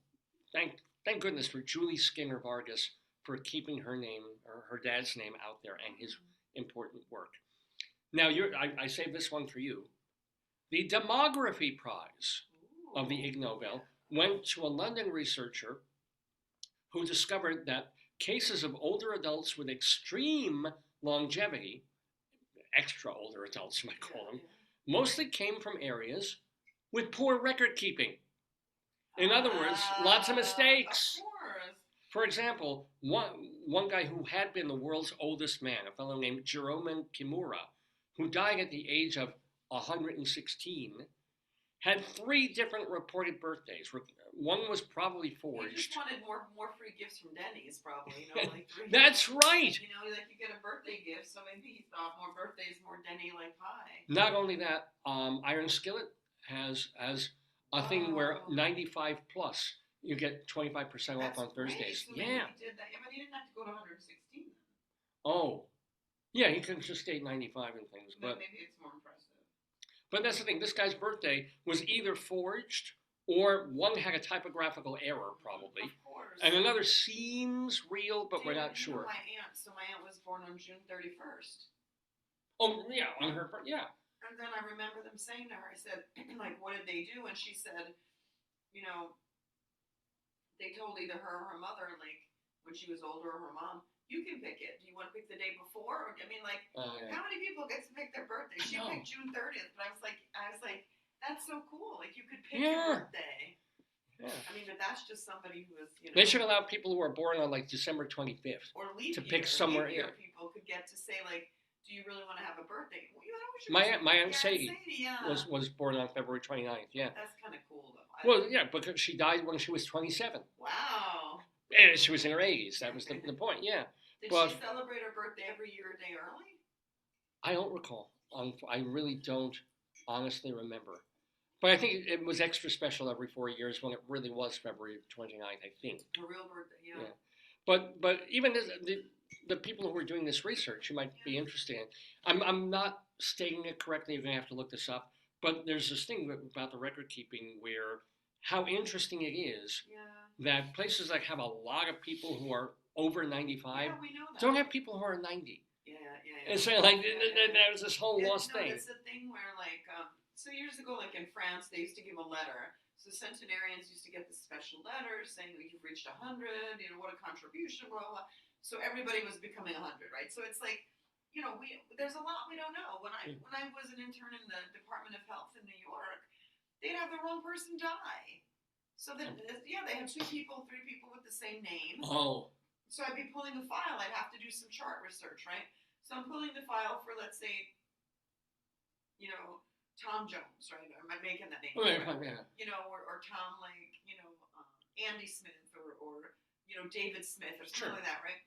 S1: thank goodness for Julie Skinner Vargas for keeping her name or her dad's name out there and his important work. Now, I saved this one for you. The demography prize of the Ig Nobel went to a London researcher who discovered that cases of older adults with extreme longevity, extra older adults you might call them, mostly came from areas with poor record keeping. In other words, lots of mistakes.
S2: Of course.
S1: For example, one guy who had been the world's oldest man, a fellow named Jerome Kimura, who died at the age of 116, had 3 different reported birthdays. One was probably forged.
S2: He just wanted more free gifts from Denny's, probably. You know, like 3.
S1: That's right.
S2: You know, like you get a birthday gift, so maybe he thought more birthdays, more Denny-like pie.
S1: Not only that, Iron Skillet has a thing where 95 plus you get 25% off on Thursdays.
S2: So maybe he did that. Yeah, but he didn't have to go to 116.
S1: Oh, yeah, he could just stay 95 and things, but
S2: maybe it's more impressive.
S1: But that's the thing. This guy's birthday was either forged or one had a typographical error, probably.
S2: Of course.
S1: And another seems real, but we're not sure.
S2: My aunt was born on June 31st.
S1: Oh, yeah, on her birthday, yeah.
S2: And then I remember them saying to her, I said, like, what did they do? And she said, you know, they told either her or her mother, like, when she was older, or her mom, you can pick it. Do you want to pick the day before? I mean, like, how many people get to pick their birthday? She picked June 30th, but I was like, that's so cool. Like, you could pick your birthday. Yeah. I mean, but that's just somebody who is, you know.
S1: They should allow people who are born on, like, December 25th
S2: or leap
S1: to
S2: year,
S1: pick somewhere.
S2: Leap year people could get to say, like, do you really want to have a birthday? Well, you know,
S1: my aunt Sadie was born on February 29th, yeah.
S2: That's kind of cool, though.
S1: Well, yeah, because she died when she was 27.
S2: Wow.
S1: And she was in her 80s. That was the point, yeah.
S2: Did she celebrate her birthday every year a day early?
S1: I don't recall. I really don't honestly remember. But I think it was extra special every 4 years when it really was February 29th, I think.
S2: Her real birthday, yeah.
S1: But even the people who are doing this research, you might be interested in. I'm not stating it correctly. You're going to have to look this up. But there's this thing about the record keeping where how interesting it is that places that have a lot of people who are over 95 don't have people who are 90.
S2: Yeah.
S1: And so there's this whole lost thing.
S2: It's a thing where so years ago, like in France, they used to give a letter. So centenarians used to get this special letter saying that you've reached 100, you know, what a contribution, blah, blah, blah. So everybody was becoming 100, right? So it's like, you know, there's a lot we don't know. When I was an intern in the Department of Health in New York, they'd have the wrong person die. So then, they had 2 people, 3 people with the same name.
S1: Oh.
S2: So I'd be pulling the file. I'd have to do some chart research, right? So I'm pulling the file for, let's say, you know, Tom Jones, right? Am I making that name?
S1: Right, yeah.
S2: You know, or Tom, like, you know, Andy Smith or you know, David Smith or something like that, right?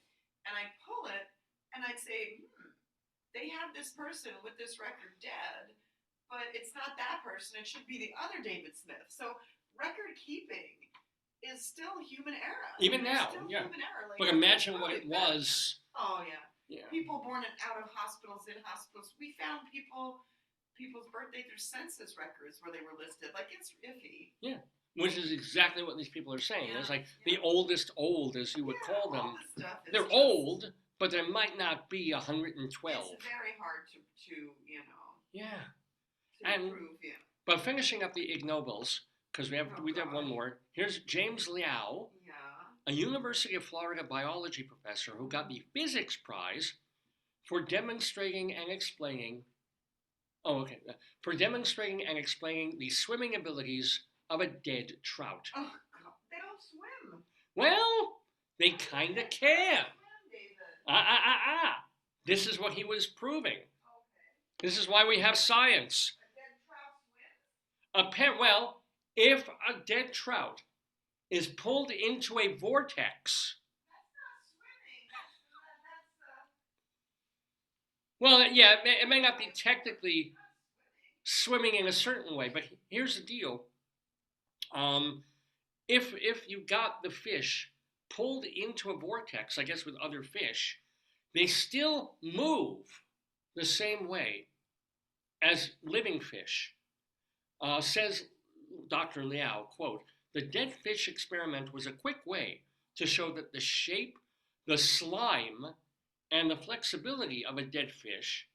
S2: And I'd pull it and I'd say, they have this person with this record dead, but it's not that person. It should be the other David Smith. So record keeping is still human error.
S1: Even
S2: It's
S1: now,
S2: still
S1: yeah.
S2: human error. Like,
S1: But imagine what it was.
S2: Oh yeah.
S1: Yeah.
S2: People born out of hospitals, in hospitals. We found people's birthday through census records where they were listed. Like, it's iffy.
S1: Yeah. Which is exactly what these people are saying.
S2: Yeah,
S1: It's like
S2: yeah.
S1: the oldest old, as you would call them.
S2: All this stuff is
S1: They're
S2: just,
S1: old, but there might not be 112.
S2: It's very hard to you know.
S1: Yeah.
S2: To
S1: And
S2: prove, yeah.
S1: but finishing up the Ig Nobels, because we have one more. Here's James Liao,
S2: Yeah.
S1: a University of Florida biology professor who got the physics prize for demonstrating and explaining. For demonstrating and explaining the swimming abilities of a dead trout.
S2: Oh God, they don't swim.
S1: Well, they kind of can.
S2: Swim, David.
S1: This is what he was proving.
S2: Okay.
S1: This is why we have science.
S2: A dead trout swims?
S1: Well, if a dead trout is pulled into a vortex.
S2: That's not swimming.
S1: Well, yeah, it may not be technically swimming in a certain way, but here's the deal. If you got the fish pulled into a vortex, I guess with other fish, they still move the same way as living fish. Says Dr. Liao, quote, "The dead fish experiment was a quick way to show that the shape, the slime, and the flexibility of a dead fish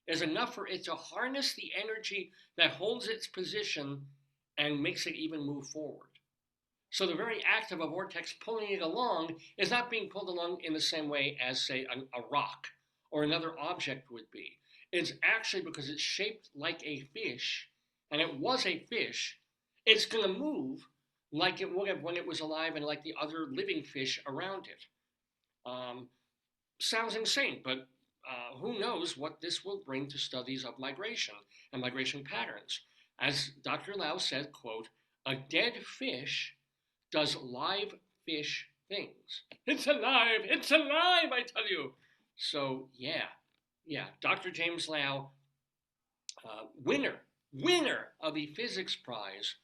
S1: is enough for it to harness the energy that holds its position and makes it even move forward. So the very act of a vortex pulling it along is not being pulled along in the same way as, say, a rock or another object would be. It's actually because it's shaped like a fish, and it was a fish, it's going to move like it would have when it was alive and like the other living fish around it." Sounds insane, but who knows what this will bring to studies of migration and migration patterns. As Dr. Lau said, quote, "A dead fish does live fish things." It's alive, I tell you. So, yeah, Dr. James Lau, winner of the physics prize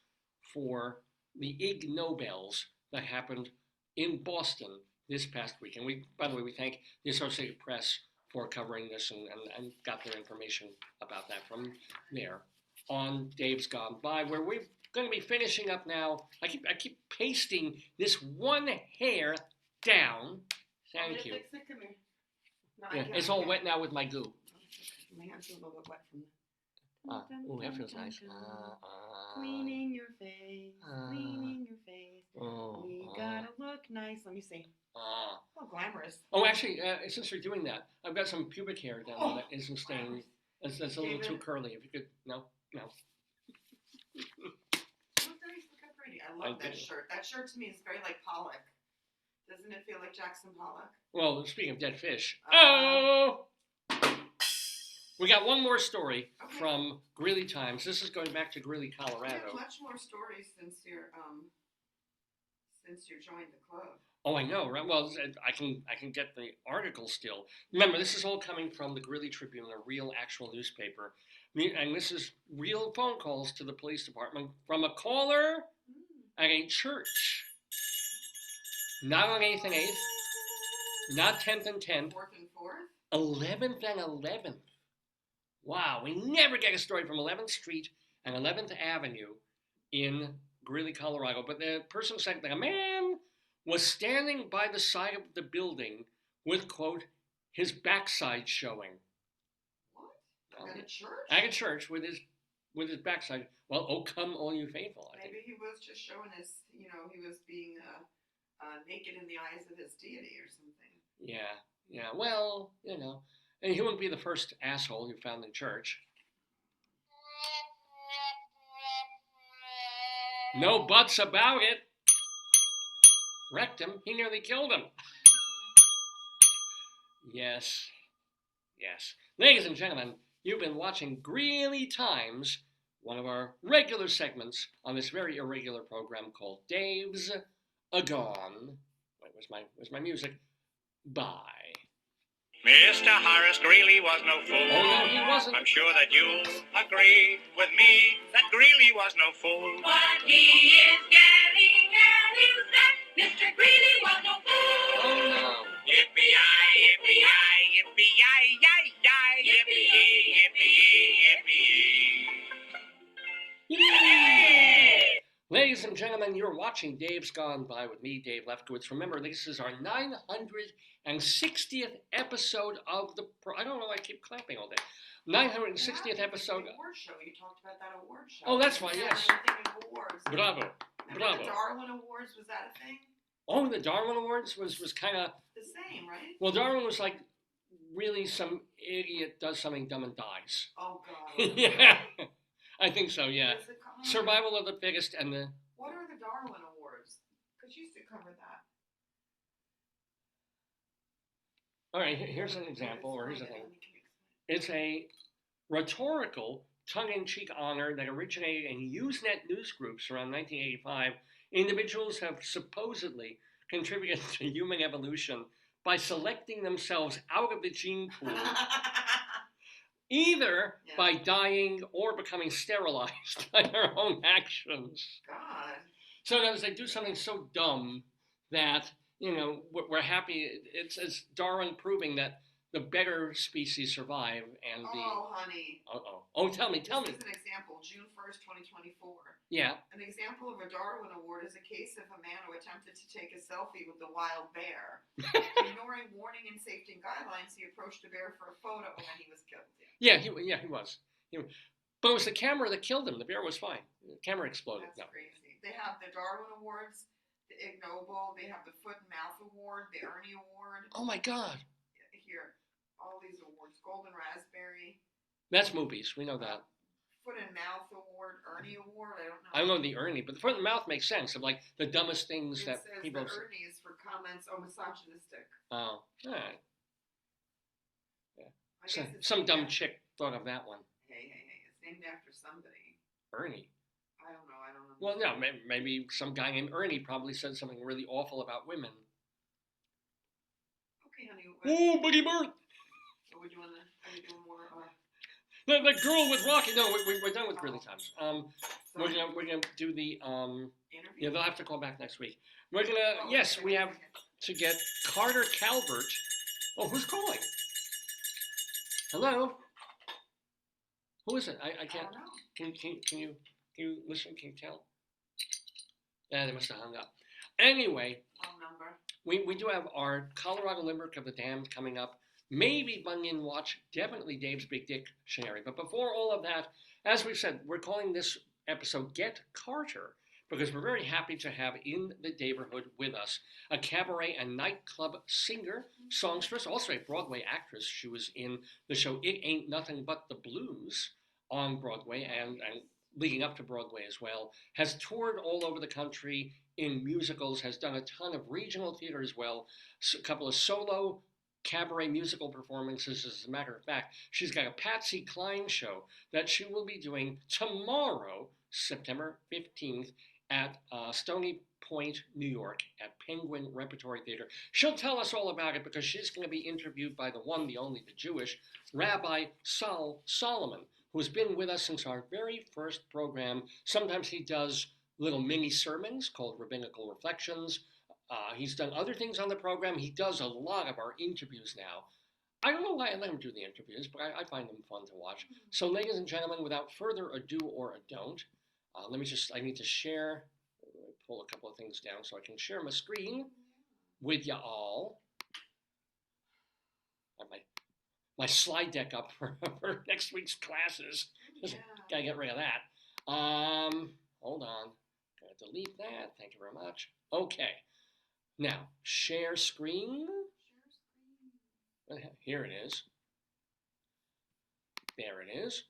S1: for the Ig Nobels that happened in Boston this past week. And by the way, we thank the Associated Press for covering this and got their information about that from there on Dave's Gone By, where we're going to be finishing up now. I keep pasting this one hair down. Thank you.
S2: Come here. No,
S1: Yeah, it's all wet now with my goo.
S2: My hands are a little bit wet from
S1: Oh, that feels nice.
S2: Cleaning your face, cleaning your face. We gotta look nice. Let me see. Oh, glamorous.
S1: Oh, actually, since you're doing that, I've got some pubic hair down there that isn't staying. That's a little too curly. If you could, no.
S2: Look how pretty. I love that shirt. That shirt to me is very like Pollock. Doesn't it feel like Jackson Pollock?
S1: Well, speaking of dead fish. We got one more story from Greeley Times. This is going back to Greeley, Colorado.
S2: We have much more stories since you joined the club.
S1: Oh, I know, right? Well, I can get the article still. Remember, this is all coming from the Greeley Tribune, a real, actual newspaper. And this is real phone calls to the police department from a caller at a church. Not on 8th and 8th, not 10th and 10th.
S2: 4th and 4th?
S1: 11th and 11th. Wow, we never get a story from 11th Street and 11th Avenue in Greeley, Colorado. But the person said that a man was standing by the side of the building with, quote, his backside showing.
S2: What? At a church?
S1: At a church with his backside. Well, oh, come all you faithful.
S2: Maybe he was just showing his, he was being naked in the eyes of his deity or something.
S1: Yeah. Well, and he wouldn't be the first asshole you found in church. No buts about it. Wrecked him. He nearly killed him. Yes. Ladies and gentlemen, you've been watching Greeley Times, one of our regular segments on this very irregular program called Dave's Gone. Wait, where's my music? Bye.
S4: Mr. Horace Greeley was no fool.
S1: Oh, no, he wasn't.
S4: I'm sure that you'll agree with me that Greeley was no fool.
S5: What he is getting at is that Mr. Greeley was no fool.
S1: Oh, no.
S4: Yippee-yi, yippee-yi, yippee-yi-yi-yi, yippee-yi, yippee-yi.
S1: Ladies and gentlemen, you're watching Dave's Gone By with me, Dave Lefkowitz. Remember, this is our 960th episode of the... I don't know, I keep clapping all day. 960th episode...
S2: Award show. You talked about that award show.
S1: Oh, that's right, yes.
S2: Awards.
S1: Bravo.
S2: Remember
S1: Bravo.
S2: the Darwin Awards, was that a thing?
S1: Oh, the Darwin Awards was kind of...
S2: The same, right?
S1: Well, Darwin was like, really some idiot does something dumb and dies.
S2: Oh, God.
S1: Yeah, I think so, yeah.
S2: Is it coming?
S1: Survival of the fittest and the...
S2: What are the Darwin Awards? Because you used to cover that.
S1: All right, here's an example, or here's a thing. It's a rhetorical, tongue-in-cheek honor that originated in Usenet news groups around 1985. Individuals have supposedly contributed to human evolution by selecting themselves out of the gene pool, either by dying or becoming sterilized by their own actions.
S2: God.
S1: So in other words, they do something so dumb that, you know, we're happy. It's Darwin proving that the better species survive and the...
S2: Oh, honey.
S1: Oh, tell me.
S2: This is an example, June 1st, 2024.
S1: Yeah.
S2: An example of a Darwin Award is a case of a man who attempted to take a selfie with the wild bear. Ignoring warning and safety guidelines, he approached a bear for a photo and he was killed.
S1: Yeah, he was. But it was the camera that killed him. The bear was fine. The camera exploded.
S2: That's crazy. They have the Darwin Awards, the IgNobel, they have the Foot and Mouth Award, the Ernie Award.
S1: Oh, my God.
S2: Here, all these awards. Golden Raspberry.
S1: That's movies. We know that.
S2: Foot and Mouth Award, Ernie Award. I don't know.
S1: I don't know the Ernie, but the foot and mouth makes sense of like the dumbest things that
S2: says
S1: people.
S2: The Ernie is for comments. Oh, misogynistic.
S1: Oh, all right.
S2: I
S1: So,
S2: guess it's
S1: some
S2: named
S1: dumb
S2: after-
S1: chick thought of that one.
S2: Hey, it's named after somebody.
S1: Ernie.
S2: I don't know.
S1: Well, no, maybe some guy named Ernie probably said something really awful about women.
S2: Okay, honey.
S1: Oh, Boogie Bird!
S2: Are we doing more?
S1: The girl with Rocky. No, we're done with Greeley Times. We're gonna do the
S2: Interview?
S1: Yeah, they'll have to call back next week. We're gonna yes, we have to get Carter Calvert. Oh, who's calling? Hello. Who is it? I can't.
S2: I don't know.
S1: Can you listen? Can you tell? Yeah, they must have hung up. Anyway,
S2: Phone number.
S1: we do have our Colorado Limerick of the Damned coming up. Maybe Bunyan Watch, definitely Dave's Big Dictionary. But before all of that, as we've said, we're calling this episode Get Carter because we're very happy to have in the Daverhood with us a cabaret and nightclub singer, songstress, also a Broadway actress. She was in the show It Ain't Nothing But the Blues on Broadway and leading up to Broadway as well, has toured all over the country in musicals, has done a ton of regional theater as well, a couple of solo cabaret musical performances. As a matter of fact, she's got a Patsy Cline show that she will be doing tomorrow, September 15th, at Stony Point, New York, at Penguin Repertory Theater. She'll tell us all about it because she's going to be interviewed by the one, the only, the Jewish Rabbi Solomon, who has been with us since our very first program. Sometimes he does little mini sermons called Rabbinical Reflections. He's done other things on the program. He does a lot of our interviews now. I don't know why I let him do the interviews, but I find them fun to watch. So, ladies and gentlemen, without further ado or a don't, I need to share, pull a couple of things down so I can share my screen with you all. I have my slide deck up for next week's classes. Just gotta get rid of that. Hold on. Gotta delete that. Thank you very much. Okay. Now, share screen. Here it is. There it is.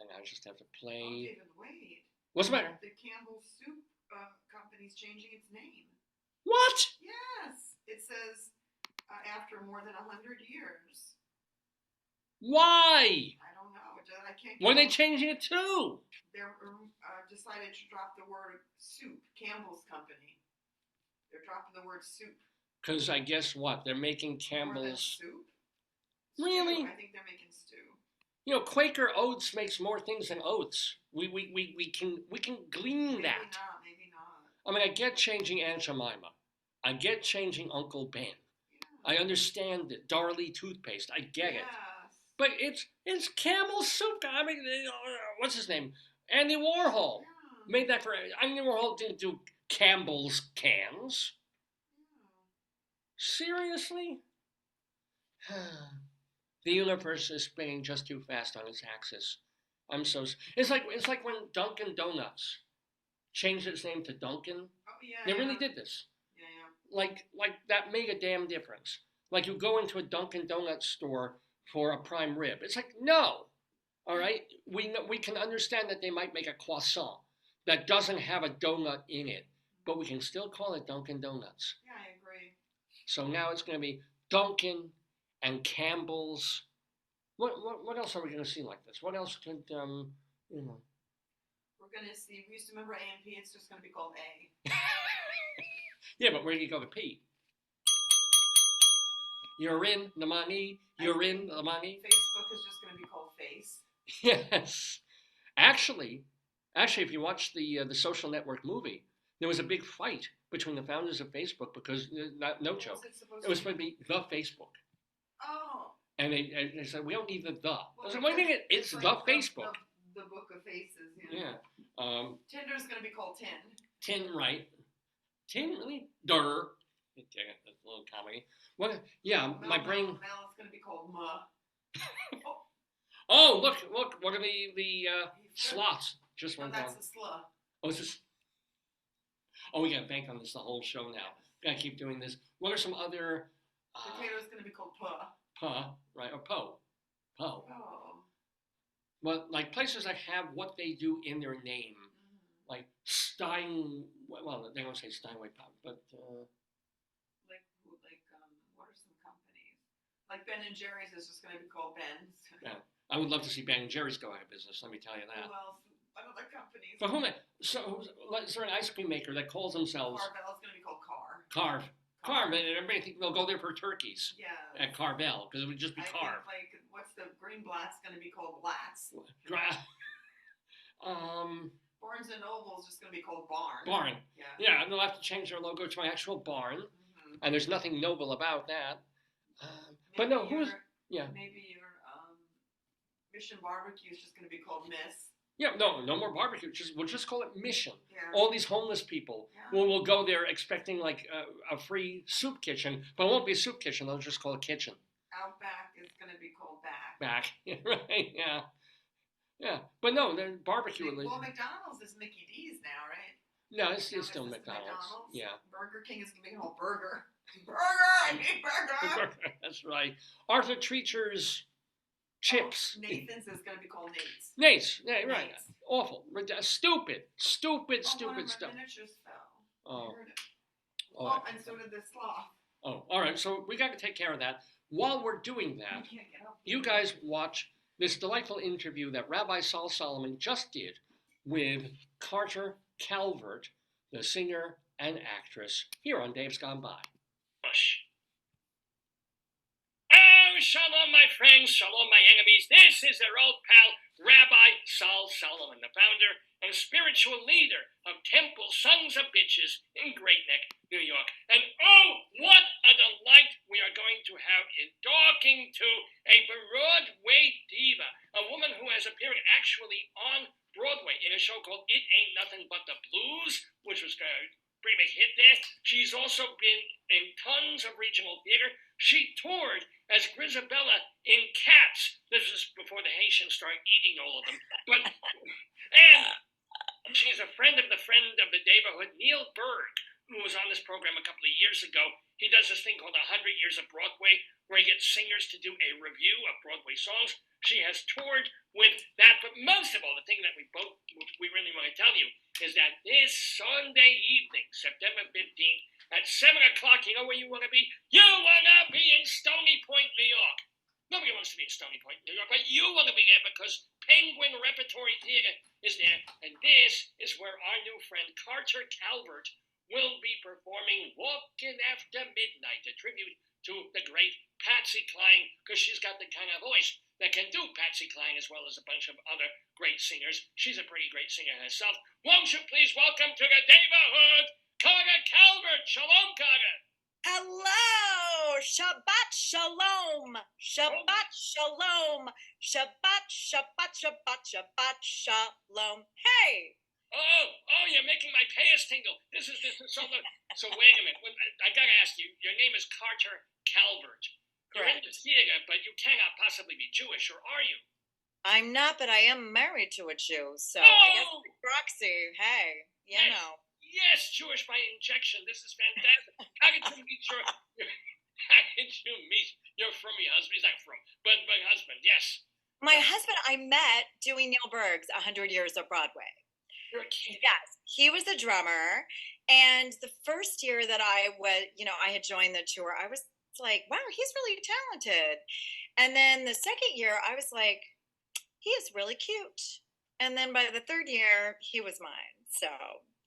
S1: And I just have to play.
S2: Oh, David, wait.
S1: What's the matter?
S2: The Campbell Soup Company's changing its name.
S1: What?
S2: Yes. It says after more than 100 years.
S1: Why?
S2: I don't know. I can't.
S1: What are they changing it to?
S2: They're decided to drop the word soup. Campbell's Company. They're dropping the word soup.
S1: Because I guess what? They're making
S2: More than
S1: Campbell's.
S2: soup?
S1: Really?
S2: I think they're making stew.
S1: You know, Quaker Oats makes more things than oats. We can glean
S2: Maybe
S1: that.
S2: not. Maybe not.
S1: I mean, I get changing Aunt Jemima. I get changing Uncle Ben.
S2: Yeah.
S1: I understand it. Darlie toothpaste. I get it.
S2: Yes.
S1: But it's Camel soup. I mean, what's his name? Andy Warhol
S2: Yeah.
S1: made that for. Andy Warhol didn't do Campbell's cans. Seriously? The universe is spinning just too fast on its axis. It's like when Dunkin' Donuts changed its name to Dunkin'.
S2: Oh yeah.
S1: They really did this.
S2: Yeah.
S1: Like that made a damn difference. Like you go into a Dunkin' Donuts store for a prime rib. It's like, no. All right? We can understand that they might make a croissant that doesn't have a donut in it, but we can still call it Dunkin' Donuts.
S2: Yeah, I agree.
S1: So now it's going to be Dunkin' and Campbell's. What else are we going to see like this? What else could you know?
S2: We're gonna see. We used to remember A and P. It's just gonna be called A.
S1: Yeah, but where do you go to P? You're in the money. You're in the money.
S2: Facebook is just gonna be called Face.
S1: Yes. Actually, if you watch the Social Network movie, there was a big fight between the founders of Facebook because no joke.
S2: What's it supposed
S1: It was supposed to be the Facebook,
S2: Oh.
S1: and they said we don't need the. I
S2: Well,
S1: said, what do you mean? It's
S2: like
S1: the Facebook.
S2: The book of faces.
S1: Yeah.
S2: Tinder's gonna be called Tin.
S1: Tin, right? Tin, really? Durr. Okay, that's a little comedy. What? Yeah, my brain.
S2: Mel is gonna be called Ma.
S1: Oh, look! What are the slots? Just
S2: No,
S1: went
S2: that's
S1: down.
S2: the sluh.
S1: Oh, is this? Oh, we gotta bank on this the whole show now. Gotta keep doing this. What are some other?
S2: Potato's gonna be called Puh.
S1: Puh, right? Or Po. Po.
S2: Oh.
S1: Well, like places that have what they do in their name, like Stein. Well, they don't say Steinway Pub, but.
S2: Like what are some companies? Like Ben and Jerry's is just gonna be called Ben's.
S1: Yeah, I would love to see Ben and Jerry's go out of business. Let me tell you that.
S2: Who else? What other companies?
S1: For whom? So is there an ice cream maker that calls themselves
S2: Carvel's gonna be called Car.
S1: Carve, and everybody think they'll go there for turkeys
S2: Yeah.
S1: at Carvel because it would just be
S2: I
S1: Carve.
S2: think, like, what's the Greenblatt's gonna be called Blatts? Barnes and Noble's just gonna be called Barn.
S1: Barn.
S2: Yeah.
S1: Yeah, and they'll have to change their logo to an actual barn, and there's nothing noble about that. But no,
S2: Maybe your Mission Barbecue is just gonna be called Miss.
S1: Yeah, no more barbecue. We'll just call it Mission.
S2: Yeah.
S1: All these homeless people will go there expecting like a free soup kitchen, but it won't be a soup kitchen. They'll just call it kitchen.
S2: Outback is gonna be called Back.
S1: Back, right? Yeah. But no, the barbecue.
S2: Well, McDonald's is Mickey D's now, right?
S1: No, it's
S2: Now
S1: still
S2: this is
S1: McDonald's. Yeah.
S2: Burger King is gonna be called Burger. Burger, I need burger.
S1: That's right. Arthur Treacher's chips.
S2: Nathan's is gonna be called Nate's.
S1: Nate's. Yeah, right.
S2: Nate's.
S1: Awful. Stupid
S2: One of
S1: stuff.
S2: my miniatures fell.
S1: Oh.
S2: I heard it.
S1: Oh,
S2: And so did the sloth.
S1: Oh, all right. So we got to take care of that. While we're doing that,
S2: You can't get up.
S1: you guys watch this delightful interview that Rabbi Saul Solomon just did with Carter Calvert, the singer and actress, here on Dave's Gone By.
S6: Oh, shalom, my friends, shalom, my enemies. This is their old pal, Rabbi Saul Solomon, the founder and spiritual leader of Temple Sons of Bitches in Great Neck, New York. And oh, what a delight we are going to have in talking to a Broadway diva, a woman who has appeared actually on Broadway in a show called It Ain't Nothing But the Blues, which was a pretty big hit there. She's also been in tons of regional theater. She toured as Grisabella in Cats. This was before the Haitians started eating all of them. And she's a friend of the Daverhood, Neil Berg, who was on this program a couple of years ago. He does this thing called 100 Years of Broadway, where he gets singers to do a review of Broadway songs. She has toured with that, but most of all, the thing that we really want to tell you is that this Sunday evening, September 15th, at 7 o'clock, you know where you want to be? You want to be in Stony Point, New York. Nobody wants to be in Stony Point, New York, but you want to be there because Penguin Repertory Theater is there, and this is where our new friend Carter Calvert will be performing Walking After Midnight, a tribute to the great Pat Patsy Cline because she's got the kind of voice that can do Patsy Cline as well as a bunch of other great singers. She's a pretty great singer herself. Won't you please welcome to the Daverhood, Carter Calvert. Shalom, Carter.
S7: Hello! Shabbat Shalom! Shabbat Shalom! Shabbat, Shabbat, Shabbat, Shabbat Shalom. Hey!
S6: Oh, you're making my pants tingle. This is so. So wait a minute. I gotta ask you. Your name is Carter Calvert. You're in the theater, but you cannot possibly be Jewish, or are you?
S7: I'm not, but I am married to a Jew, so I guess by proxy. Hey, you know.
S6: Yes, Jewish by injection. This is fantastic. How did you meet your? How did you meet your frummy husband? He's not from, but my husband. Yes.
S7: My husband, I met doing Neil Berg's 100 Years of Broadway.
S6: You're kidding.
S7: Yes, he was the drummer, and the first year that I was, I had joined the tour, I was like, wow, he's really talented. And then the second year, I was like, he is really cute. And then by the third year, he was mine. So,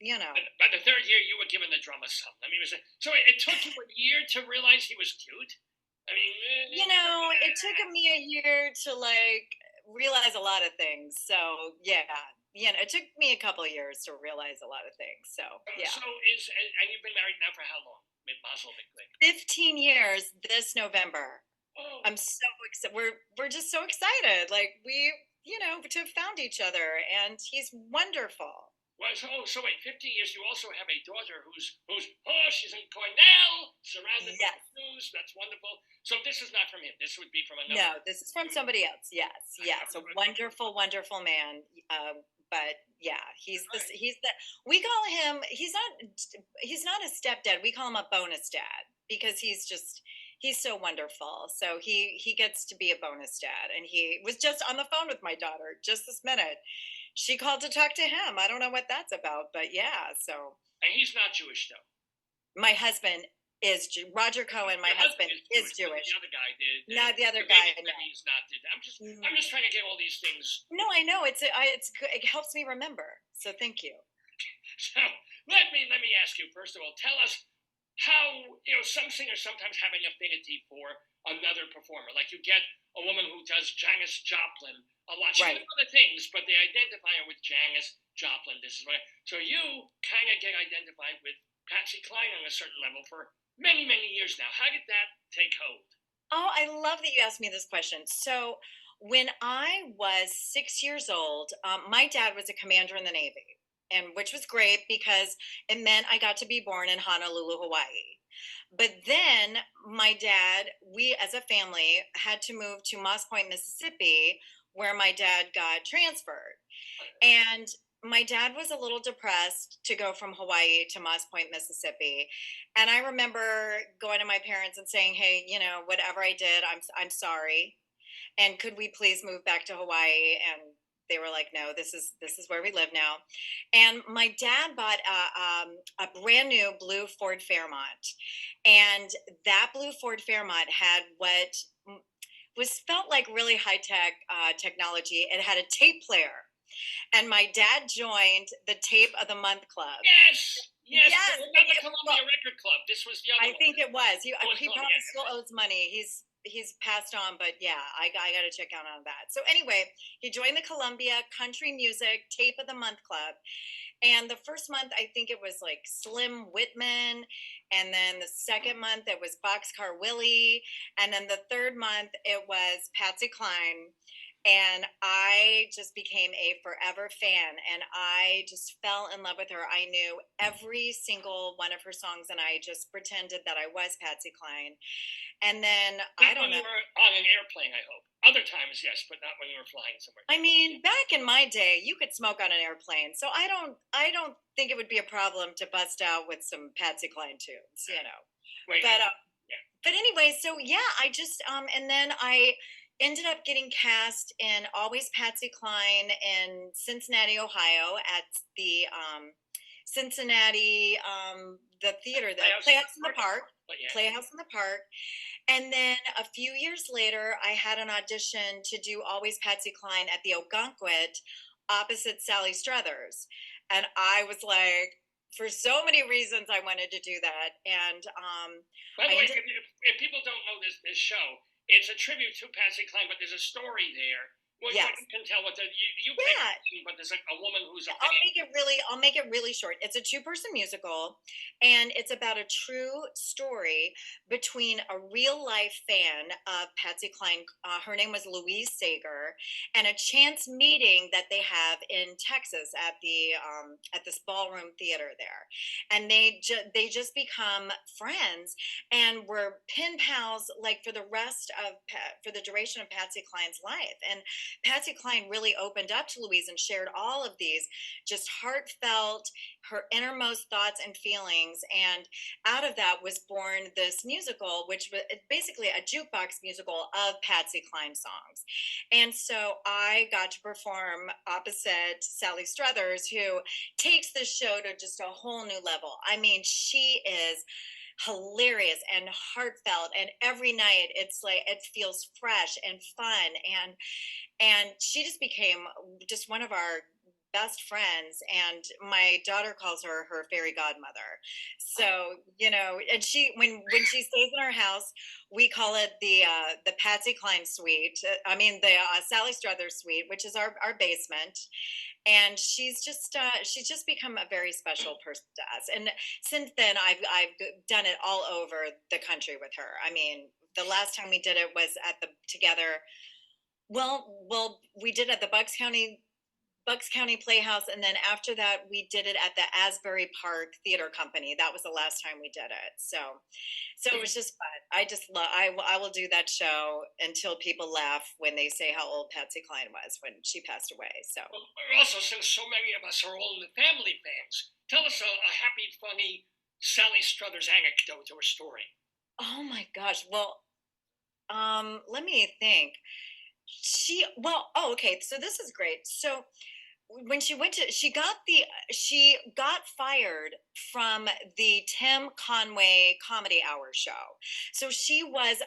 S6: By the third year, you were given the drummer something. I mean, so it took you a year to realize he was cute? I mean,
S7: it took me a year to realize a lot of things. So, yeah. It took me a couple of years to realize a lot of things. So, yeah.
S6: So and you've been married now for how long?
S7: 15 years this November.
S6: Oh.
S7: I'm so excited. We're just so excited. We to have found each other, and he's wonderful.
S6: Well, so wait, 15 years. You also have a daughter who's she's in Cornell, surrounded by Jews. That's wonderful. So this is not from him. This would be from another.
S7: No, this is from somebody else. Yes. A wonderful, wonderful man. But yeah, he's we call him, he's not a stepdad. We call him a bonus dad because he's so wonderful. So he gets to be a bonus dad. And he was just on the phone with my daughter just this minute. She called to talk to him. I don't know what that's about, but yeah. So.
S6: And he's not Jewish though.
S7: My husband is Roger Cohen. My husband is Jewish.
S6: The other guy did.
S7: Not the other guy.
S6: No. He's not. I'm just trying to get all these things.
S7: No, I know it's good. It helps me remember. So thank you.
S6: So let me ask you first of all. Tell us how some singers sometimes have an affinity for another performer. Like you get a woman who does Janis Joplin a lot. She does other things, but they identify her with Janis Joplin. This is what. So you kind of get identified with Patsy Cline on a certain level for many, many years now. How did that take hold?
S7: Oh, I love that you asked me this question. So when I was 6 years old, my dad was a commander in the Navy, and which was great because it meant I got to be born in Honolulu, Hawaii. But then my dad, we as a family had to move to Moss Point, Mississippi, where my dad got transferred. And my dad was a little depressed to go from Hawaii to Moss Point, Mississippi. And I remember going to my parents and saying, hey, whatever I did, I'm sorry. And could we please move back to Hawaii? And they were like, no, this is where we live now. And my dad bought a brand new blue Ford Fairmont. And that blue Ford Fairmont had what felt like really high-tech technology. It had a tape player. And my dad joined the Tape of the Month Club.
S6: Yes. Not the Columbia Record Club. This was the other one.
S7: I think it was. He probably still owes money. He's passed on, but yeah, I got to check out on that. So anyway, he joined the Columbia Country Music Tape of the Month Club. And the first month, I think it was like Slim Whitman. And then the second month, it was Boxcar Willie. And then the third month, it was Patsy Cline. And I just became a forever fan, and I just fell in love with her. I knew every single one of her songs, and I just pretended that I was Patsy Cline. And then I don't know.
S6: When you were on an airplane, I hope. Other times, yes, but not when you were flying somewhere.
S7: I mean, back in my day, you could smoke on an airplane, so I don't think it would be a problem to bust out with some Patsy Cline tunes, But anyway, so yeah, I just and then I ended up getting cast in Always Patsy Cline in Cincinnati, Ohio, at the Cincinnati, the theater, the Playhouse in the Park. Playhouse in the Park. And then a few years later, I had an audition to do Always Patsy Cline at the Ogunquit opposite Sally Struthers. And I was like, for so many reasons, I wanted to do that. And
S6: by the way, if people don't know this show, it's a tribute to Patsy Cline, but there's a story there. Well,
S7: Yes.
S6: you can tell what you
S7: Yeah.
S6: picked, but there's a woman who's a
S7: I'll make it really short. It's a two-person musical, and it's about a true story between a real life fan of Patsy Cline. Her name was Louise Sager, and a chance meeting that they have in Texas at this ballroom theater there, and they just become friends and were pen pals like for the for the duration of Patsy Cline's life. And Patsy Cline really opened up to Louise and shared all of these just heartfelt, her innermost thoughts and feelings. And out of that was born this musical, which was basically a jukebox musical of Patsy Cline songs. And so I got to perform opposite Sally Struthers, who takes the show to just a whole new level. I mean, she is hilarious and heartfelt, and every night it's like it feels fresh and fun, and she just became just one of our best friends, and my daughter calls her her fairy godmother. So and she when she stays in our house, we call it the Patsy Cline suite. I mean the Sally Struthers suite, which is our basement. And she's just become a very special person to us. And since then I've done it all over the country with her. I mean, the last time we did it was at the together we did it at the Bucks County Playhouse, and then after that, we did it at the Asbury Park Theater Company. That was the last time we did it. So it was just fun. I just love. I will do that show until people laugh when they say how old Patsy Cline was when she passed away. So
S6: Also, since so many of us are all in the family fans, tell us a happy, funny Sally Struthers anecdote or story.
S7: oh my gosh. Well, let me think. Okay, so this is great. So when she got fired from the Tim Conway Comedy Hour show. So she was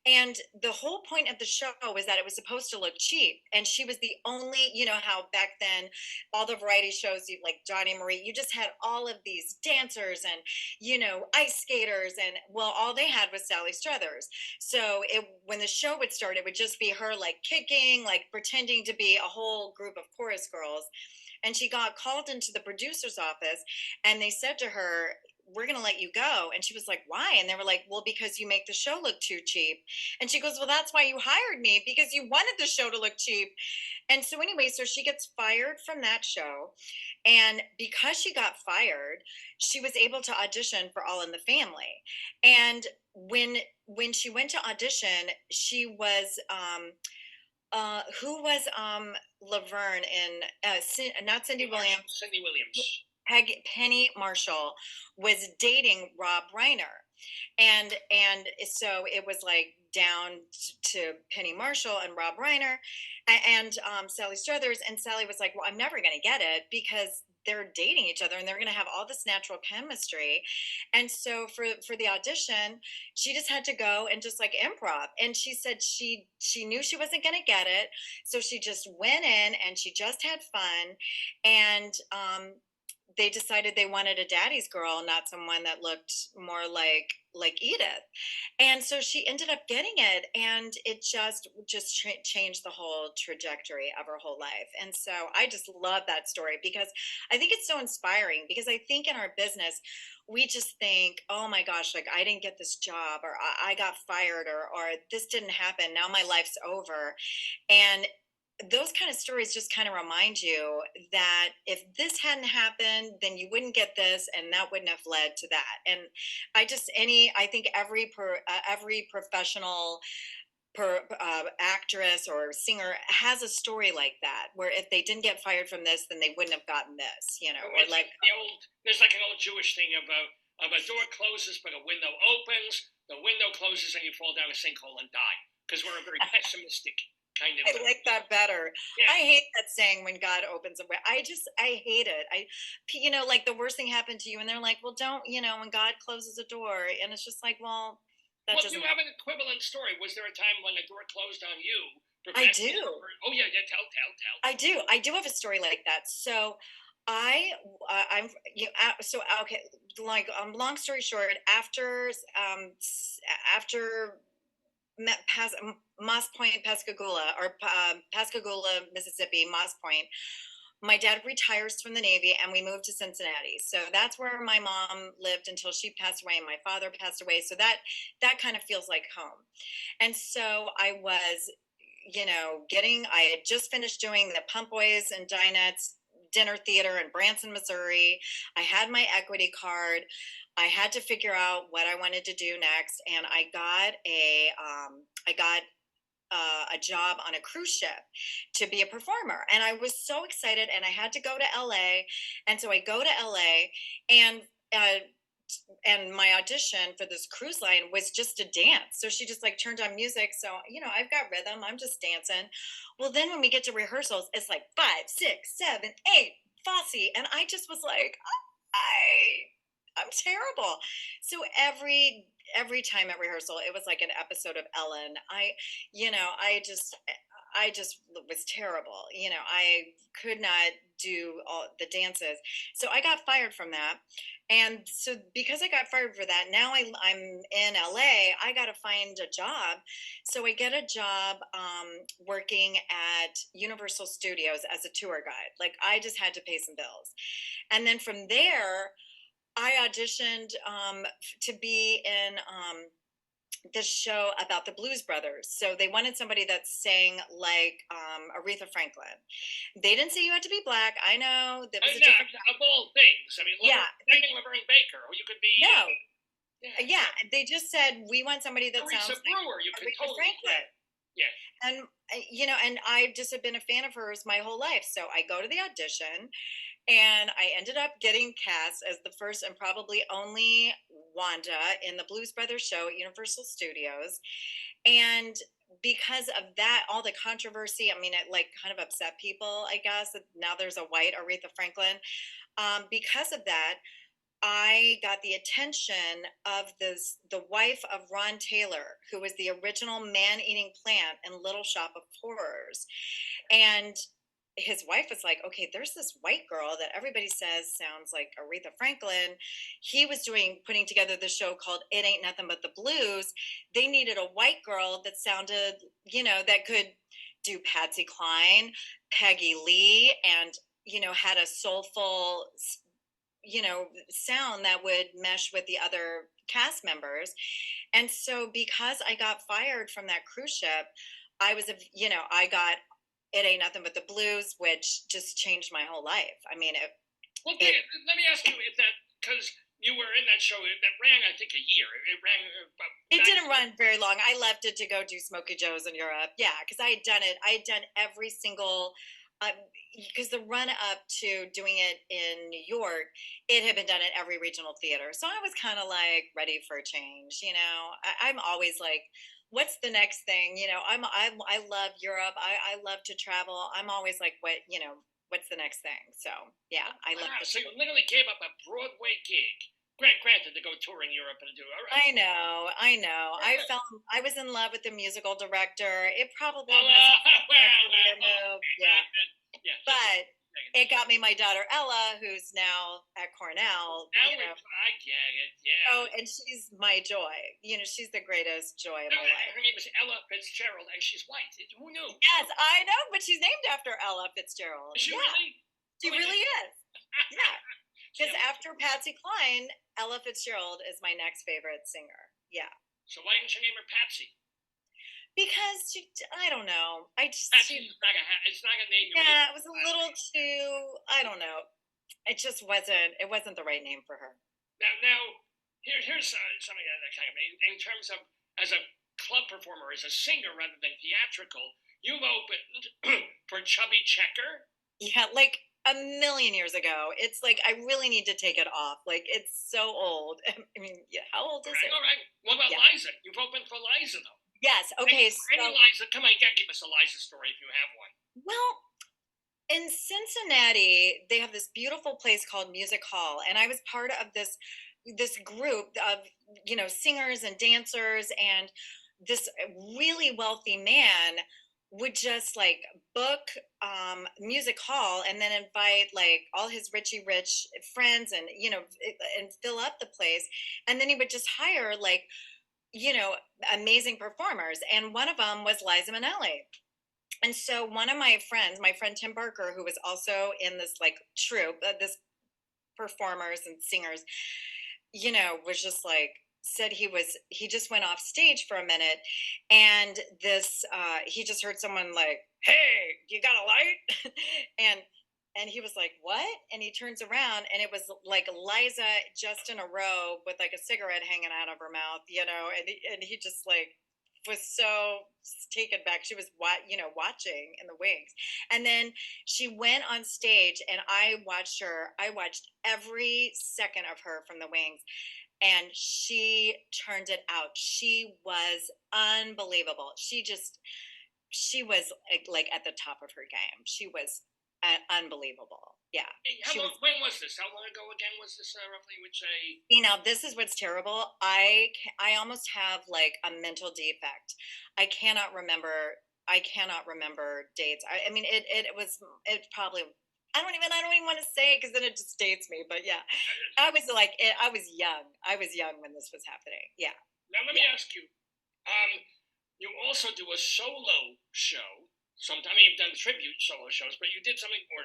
S7: and the whole point of the show was that it was supposed to look cheap, and she was the only, how back then all the variety shows, like Johnny Marie, you just had all of these dancers and ice skaters, and well, all they had was Sally Struthers. So when the show would start, it would just be her like kicking, like pretending to be a whole group of chorus girls. And she got called into the producer's office, and they said to her, "We're going to let you go." And she was like, "Why?" And they were like, "Well, because you make the show look too cheap." And she goes, "Well, that's why you hired me, because you wanted the show to look cheap." And so anyway, so she gets fired from that show. And because she got fired, she was able to audition for All in the Family. And when she went to audition, she was who was Laverne in not Cindy Williams.
S6: Cindy Williams.
S7: Penny Marshall was dating Rob Reiner, and so it was like down to Penny Marshall and Rob Reiner and Sally Struthers, and Sally was like, "Well, I'm never going to get it because they're dating each other and they're going to have all this natural chemistry." And so for the audition, she just had to go and just like improv, and she said she knew she wasn't going to get it, so she just went in and she just had fun. And they decided they wanted a daddy's girl, not someone that looked more like Edith. And so she ended up getting it, and it just changed the whole trajectory of her whole life. And so I just love that story because I think it's so inspiring, because I think in our business we just think, "Oh my gosh, like I didn't get this job, or I got fired, or this didn't happen, now my life's over." And those kind of stories just kind of remind you that if this hadn't happened, then you wouldn't get this, and that wouldn't have led to that. And I think every professional actress or singer has a story like that, where if they didn't get fired from this, then they wouldn't have gotten this, or like
S6: there's like an old Jewish thing of a door closes but a window opens. The window closes and you fall down a sinkhole and die, because we're a very pessimistic kind of.
S7: I like that better.
S6: Yeah.
S7: I hate that saying, "When God opens a way." I hate it. Like the worst thing happened to you, and they're like, "Well, don't, when God closes a door," and it's just like, well, that doesn't.
S6: You have an equivalent story. Was there a time when a door closed on you?
S7: I do.
S6: Oh yeah, tell.
S7: I do have a story like that. So I'm okay, like long story short, after Moss Point, Pascagoula, or Pascagoula, Mississippi, Moss Point. My dad retires from the Navy and we moved to Cincinnati. So that's where my mom lived until she passed away and my father passed away. So that kind of feels like home. And so I was, I had just finished doing the Pump Boys and Dinettes dinner theater in Branson, Missouri. I had my equity card. I had to figure out what I wanted to do next. And I got a job on a cruise ship to be a performer, and I was so excited, and I had to go to LA. And so I go to LA, and my audition for this cruise line was just to dance. So she just like turned on music. So, I've got rhythm, I'm just dancing. Well, then when we get to rehearsals, it's like 5, 6, 7, 8 Fosse, and I just was like, I'm terrible. So every time at rehearsal, it was like an episode of Ellen. I just was terrible. I could not do all the dances. So I got fired from that. And so because I got fired for that, now I'm in LA, I got to find a job. So I get a job working at Universal Studios as a tour guide. Like, I just had to pay some bills. And then from there, I auditioned to be in this show about the Blues Brothers. So they wanted somebody that sang like Aretha Franklin. They didn't say you had to be black. I know that was a different.
S6: Of all things, I mean, Laverne Baker, or you could be.
S7: No. Yeah, they just said we want somebody that
S6: Teresa
S7: sounds
S6: Brewer,
S7: like
S6: you could
S7: Aretha
S6: totally
S7: Franklin.
S6: Yeah.
S7: And and I just have been a fan of hers my whole life. So I go to the audition, and I ended up getting cast as the first and probably only Wanda in the Blues Brothers show at Universal Studios. And because of that, all the controversy, I mean, it like kind of upset people, I guess, that now there's a white Aretha Franklin. Because of that, I got the attention of the wife of Ron Taylor, who was the original man-eating plant in Little Shop of Horrors. And his wife was like, okay, there's this white girl that everybody says sounds like Aretha Franklin. He was putting together the show called It Ain't Nothing But the Blues. They needed a white girl that sounded, that could do Patsy Cline, Peggy Lee, and, had a soulful, sound that would mesh with the other cast members. And so because I got fired from that cruise ship, I got It Ain't Nothing But the Blues, which just changed my whole life. I mean,
S6: let me ask you if that, because you were in that show that ran, I think, a year. It ran.
S7: It didn't run very long. I left it to go do Smokey Joe's in Europe. Yeah, because I had done it. I had done every single. Because the run up to doing it in New York, it had been done at every regional theater. So I was kind of like ready for a change. I'm always like, what's the next thing? I love Europe. I love to travel. I'm always like, what's the next thing? So yeah, I love it.
S6: So you literally gave up a Broadway gig. Granted, to go tour in Europe and do it. All
S7: I
S6: right.
S7: know. I was in love with the musical director. It probably
S6: Well,
S7: wasn't move. Yeah.
S6: Yeah.
S7: But it got me my daughter Ella, who's now at Cornell.
S6: I get it. Yeah.
S7: Oh, and she's my joy. She's the greatest joy of my life.
S6: Her name is Ella Fitzgerald, and she's white. Who knew?
S7: Yes, I know, but she's named after Ella Fitzgerald.
S6: Is she really?
S7: She really is. Yeah. Because after Patsy Cline, Ella Fitzgerald is my next favorite singer. Yeah.
S6: So why didn't you name her Patsy?
S7: Because I don't know.
S6: Patsy's it's not a name.
S7: Yeah, it was a little too. I don't know. It just wasn't. It wasn't the right name for her.
S6: Now, here's something that kind of in terms of as a club performer, as a singer rather than theatrical. You've opened for Chubby Checker.
S7: Yeah, like a million years ago. It's like I really need to take it off. Like it's so old. I mean, how old is it?
S6: All right. What about Liza? You've opened for Liza though.
S7: Yes. Okay.
S6: Any Liza? Come on, you gotta give us a Liza story if you have one.
S7: Well, in Cincinnati, they have this beautiful place called Music Hall, and I was part of this group of singers and dancers, and this really wealthy man would just like book Music Hall and then invite like all his rich friends and and fill up the place, and then he would just hire like you know, amazing performers. And one of them was Liza Minnelli. And so one of my friends, my friend Tim Barker, who was also in this like troupe, this performers and singers, you know, was just like said he just went off stage for a minute, and this he just heard someone like, "Hey, you got a light?" and he was like, "What?" And he turns around, and it was like Liza just in a robe with like a cigarette hanging out of her mouth, you know, and he just like was so taken back. She was watching in the wings, and then she went on stage, and I watched every second of her from the wings, and she turned it out. She was unbelievable. She was like at the top of her game. She was unbelievable. Yeah.
S6: Hey, when was this? How long ago again was this roughly? Which I.
S7: You know, this is what's terrible. I almost have like a mental defect. I cannot remember. I cannot remember dates. I mean, it probably. I don't even want to say it because then it just dates me. But yeah, I was like, I was young. I was young when this was happening. Yeah.
S6: Now let me ask you. You also do a solo show. Sometimes I mean, you've done tribute solo shows, but you did something, or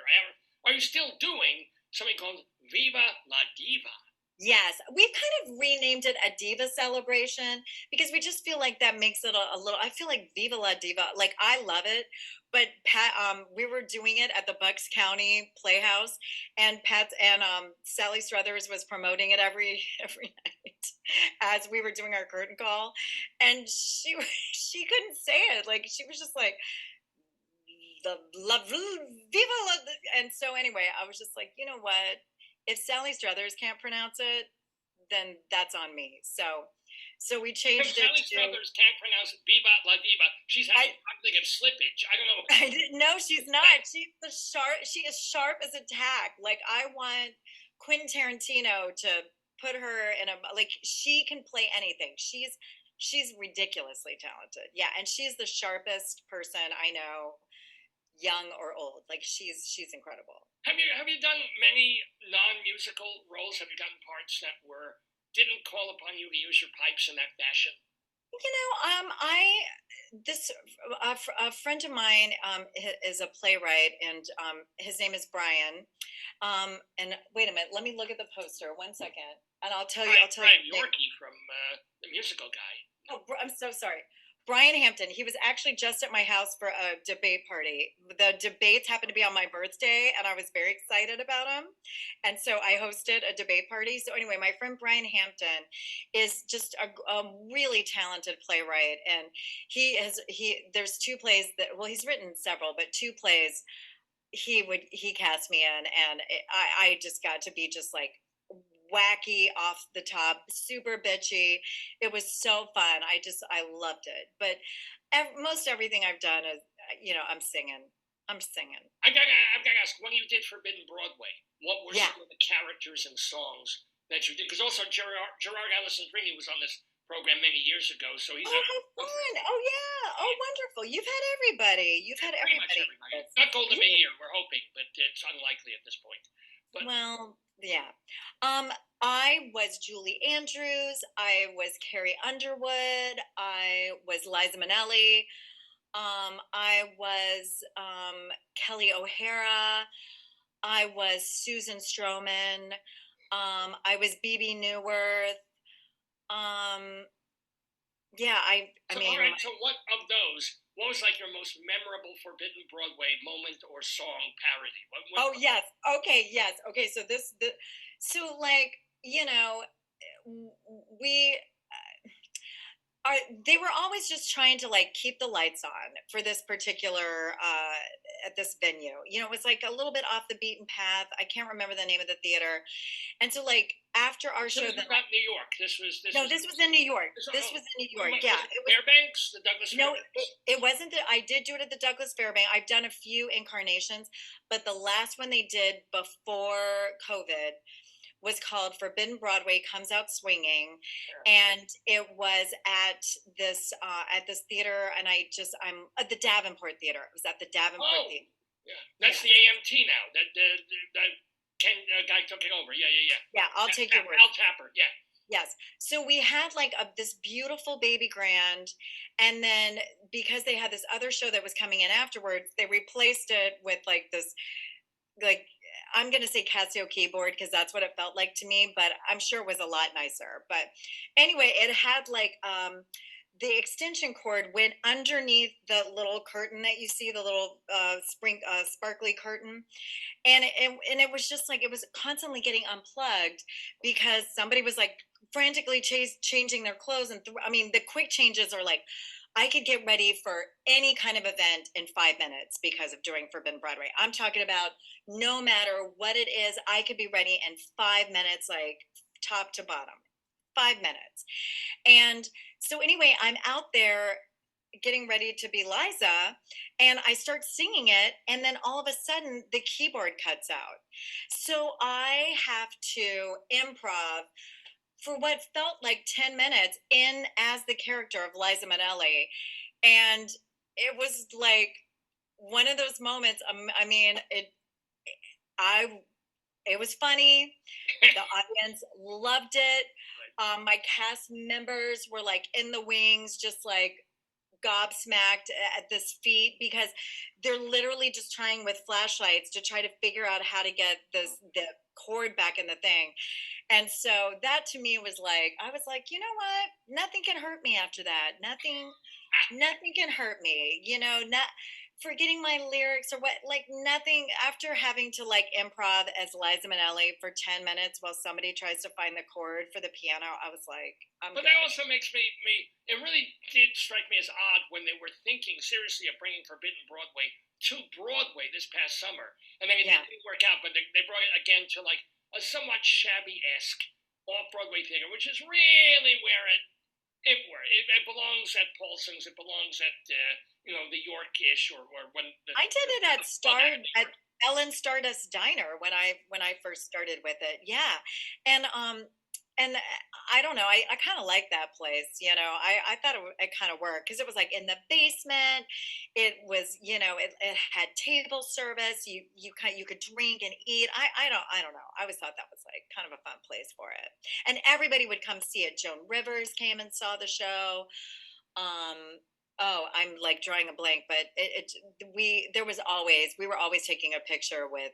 S6: are you still doing something called Viva la Diva?
S7: Yes, we've kind of renamed it a diva celebration because we just feel like that makes it a little. I feel like Viva la Diva, like I love it, but Pat, we were doing it at the Bucks County Playhouse, and Sally Struthers was promoting it every night as we were doing our curtain call, and she she couldn't say it. Like she was just like the love Viva la, and so anyway, I was just like, you know what? If Sally Struthers can't pronounce it, then that's on me. So we changed
S6: If
S7: it
S6: Sally
S7: to.
S6: Struthers can't pronounce Viva la Diva, she's having cognitive slippage. I don't know.
S7: I didn't know she's not. She's the sharp. She is sharp as a tack. Like I want Quentin Tarantino to put her in a like. She can play anything. She's ridiculously talented. Yeah, and she's the sharpest person I know, young or old. Like she's incredible.
S6: Have you done many non-musical roles? Have you gotten parts that didn't call upon you to use your pipes in that fashion?
S7: You know, a friend of mine is a playwright, and his name is Brian. And wait a minute, let me look at the poster. 1 second, and I'll tell you.
S6: Brian Yorkie from the musical guy.
S7: Oh, I'm so sorry. Brian Hampton. He was actually just at my house for a debate party. The debates happened to be on my birthday, and I was very excited about them. And so I hosted a debate party. So anyway, my friend Brian Hampton is just a really talented playwright, and there's two plays that he's written several, but two plays he cast me in, and I just got to be just like wacky off the top, super bitchy. It was so fun. I loved it. But most everything I've done is, I'm singing. I'm singing.
S6: I've got to ask, when you did Forbidden Broadway, what were some of the characters and songs that you did? Because also Gerard Allison Ringy was on this program many years ago, so he's.
S7: Oh, how fun! Oh yeah! Oh, wonderful! You've had everybody. You've had everybody.
S6: Not Golda Meir, we're hoping, but it's unlikely at this point. But,
S7: well, yeah. I was Julie Andrews. I was Carrie Underwood. I was Liza Minnelli. I was Kelly O'Hara. I was Susan Stroman. I was BB Newworth. Yeah, I mean.
S6: All right, so what of those? What was like your most memorable Forbidden Broadway moment or song parody?
S7: Oh yes. Okay. Yes. Okay. So like, we they were always just trying to like keep the lights on for this particular at this venue. It was like a little bit off the beaten path. I can't remember the name of the theater. And so like after our show,
S6: this was not New York. This was
S7: in New York. This was in New York. Yeah,
S6: it was Fairbanks, the Douglas.
S7: No,
S6: Fairbanks?
S7: it wasn't. I did do it at the Douglas Fairbanks. I've done a few incarnations, but the last one they did before COVID was called Forbidden Broadway Comes Out Swinging, and it was at this theater, and I'm at the Davenport Theater. It was at the Davenport Theater.
S6: Yeah, that's the AMT now. That Ken guy took it over. Yeah.
S7: Yeah, I'll take your word.
S6: Al Tapper. Yeah.
S7: Yes. So we had like this beautiful baby grand, and then because they had this other show that was coming in afterwards, they replaced it with like this, like, I'm gonna say Casio keyboard because that's what it felt like to me, but I'm sure it was a lot nicer. But anyway, it had like the extension cord went underneath the little curtain that you see, the little sparkly curtain, and it was just like it was constantly getting unplugged because somebody was like frantically changing their clothes, and I mean the quick changes are like I could get ready for any kind of event in 5 minutes because of doing Forbidden Broadway. I'm talking about no matter what it is, I could be ready in 5 minutes, like top to bottom. 5 minutes. And so anyway, I'm out there getting ready to be Liza, and I start singing it, and then all of a sudden the keyboard cuts out. So I have to improv for what felt like 10 minutes in as the character of Liza Minnelli. And it was like one of those moments. I mean, I it was funny. The audience loved it. My cast members were like in the wings, just like gobsmacked at this feat because they're literally just trying with flashlights to try to figure out how to get the cord back in the thing. And so that to me was like, I was like, you know what? Nothing can hurt me after that. Nothing can hurt me. Not forgetting my lyrics or what, like nothing after having to like improv as Liza Minnelli for 10 minutes while somebody tries to find the chord for the piano. I was like,
S6: But that also makes me, it really did strike me as odd when they were thinking seriously of bringing Forbidden Broadway to Broadway this past summer. And then it didn't work out, but they brought it again to like a somewhat shabby-esque off-Broadway theater, which is really where it belongs at Paulson's. It belongs at the Yorkish or when
S7: I did it at Ellen Stardust Diner when I first started with it. Yeah, and I don't know. I kind of like that place. I thought it kind of worked because it was like in the basement. It was it had table service. You could drink and eat. I don't know. I always thought that was like kind of a fun place for it, and everybody would come see it. Joan Rivers came and saw the show. Oh, I'm like drawing a blank, but we were always taking a picture with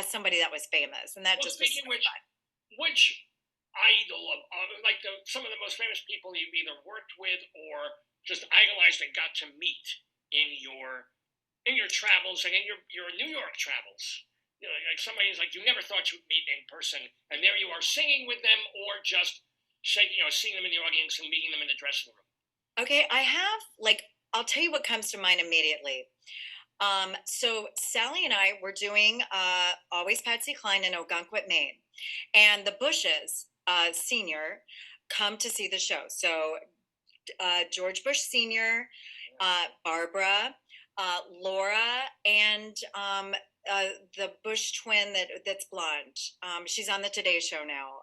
S7: somebody that was famous, and that
S6: well,
S7: just was
S6: speaking
S7: so fun.
S6: which idol of like some of the most famous people you've either worked with or just idolized and got to meet in your travels and in your New York travels? Like somebody who's like you never thought you'd meet in person, and there you are singing with them, or just seeing them in the audience and meeting them in the dressing room.
S7: Okay, I have like I'll tell you what comes to mind immediately. So Sally and I were doing Always Patsy Cline in Ogunquit, Maine, and the Bushes Senior come to see the show. So George Bush Senior, Barbara, Laura, and the Bush twin that's blonde. She's on the Today Show now.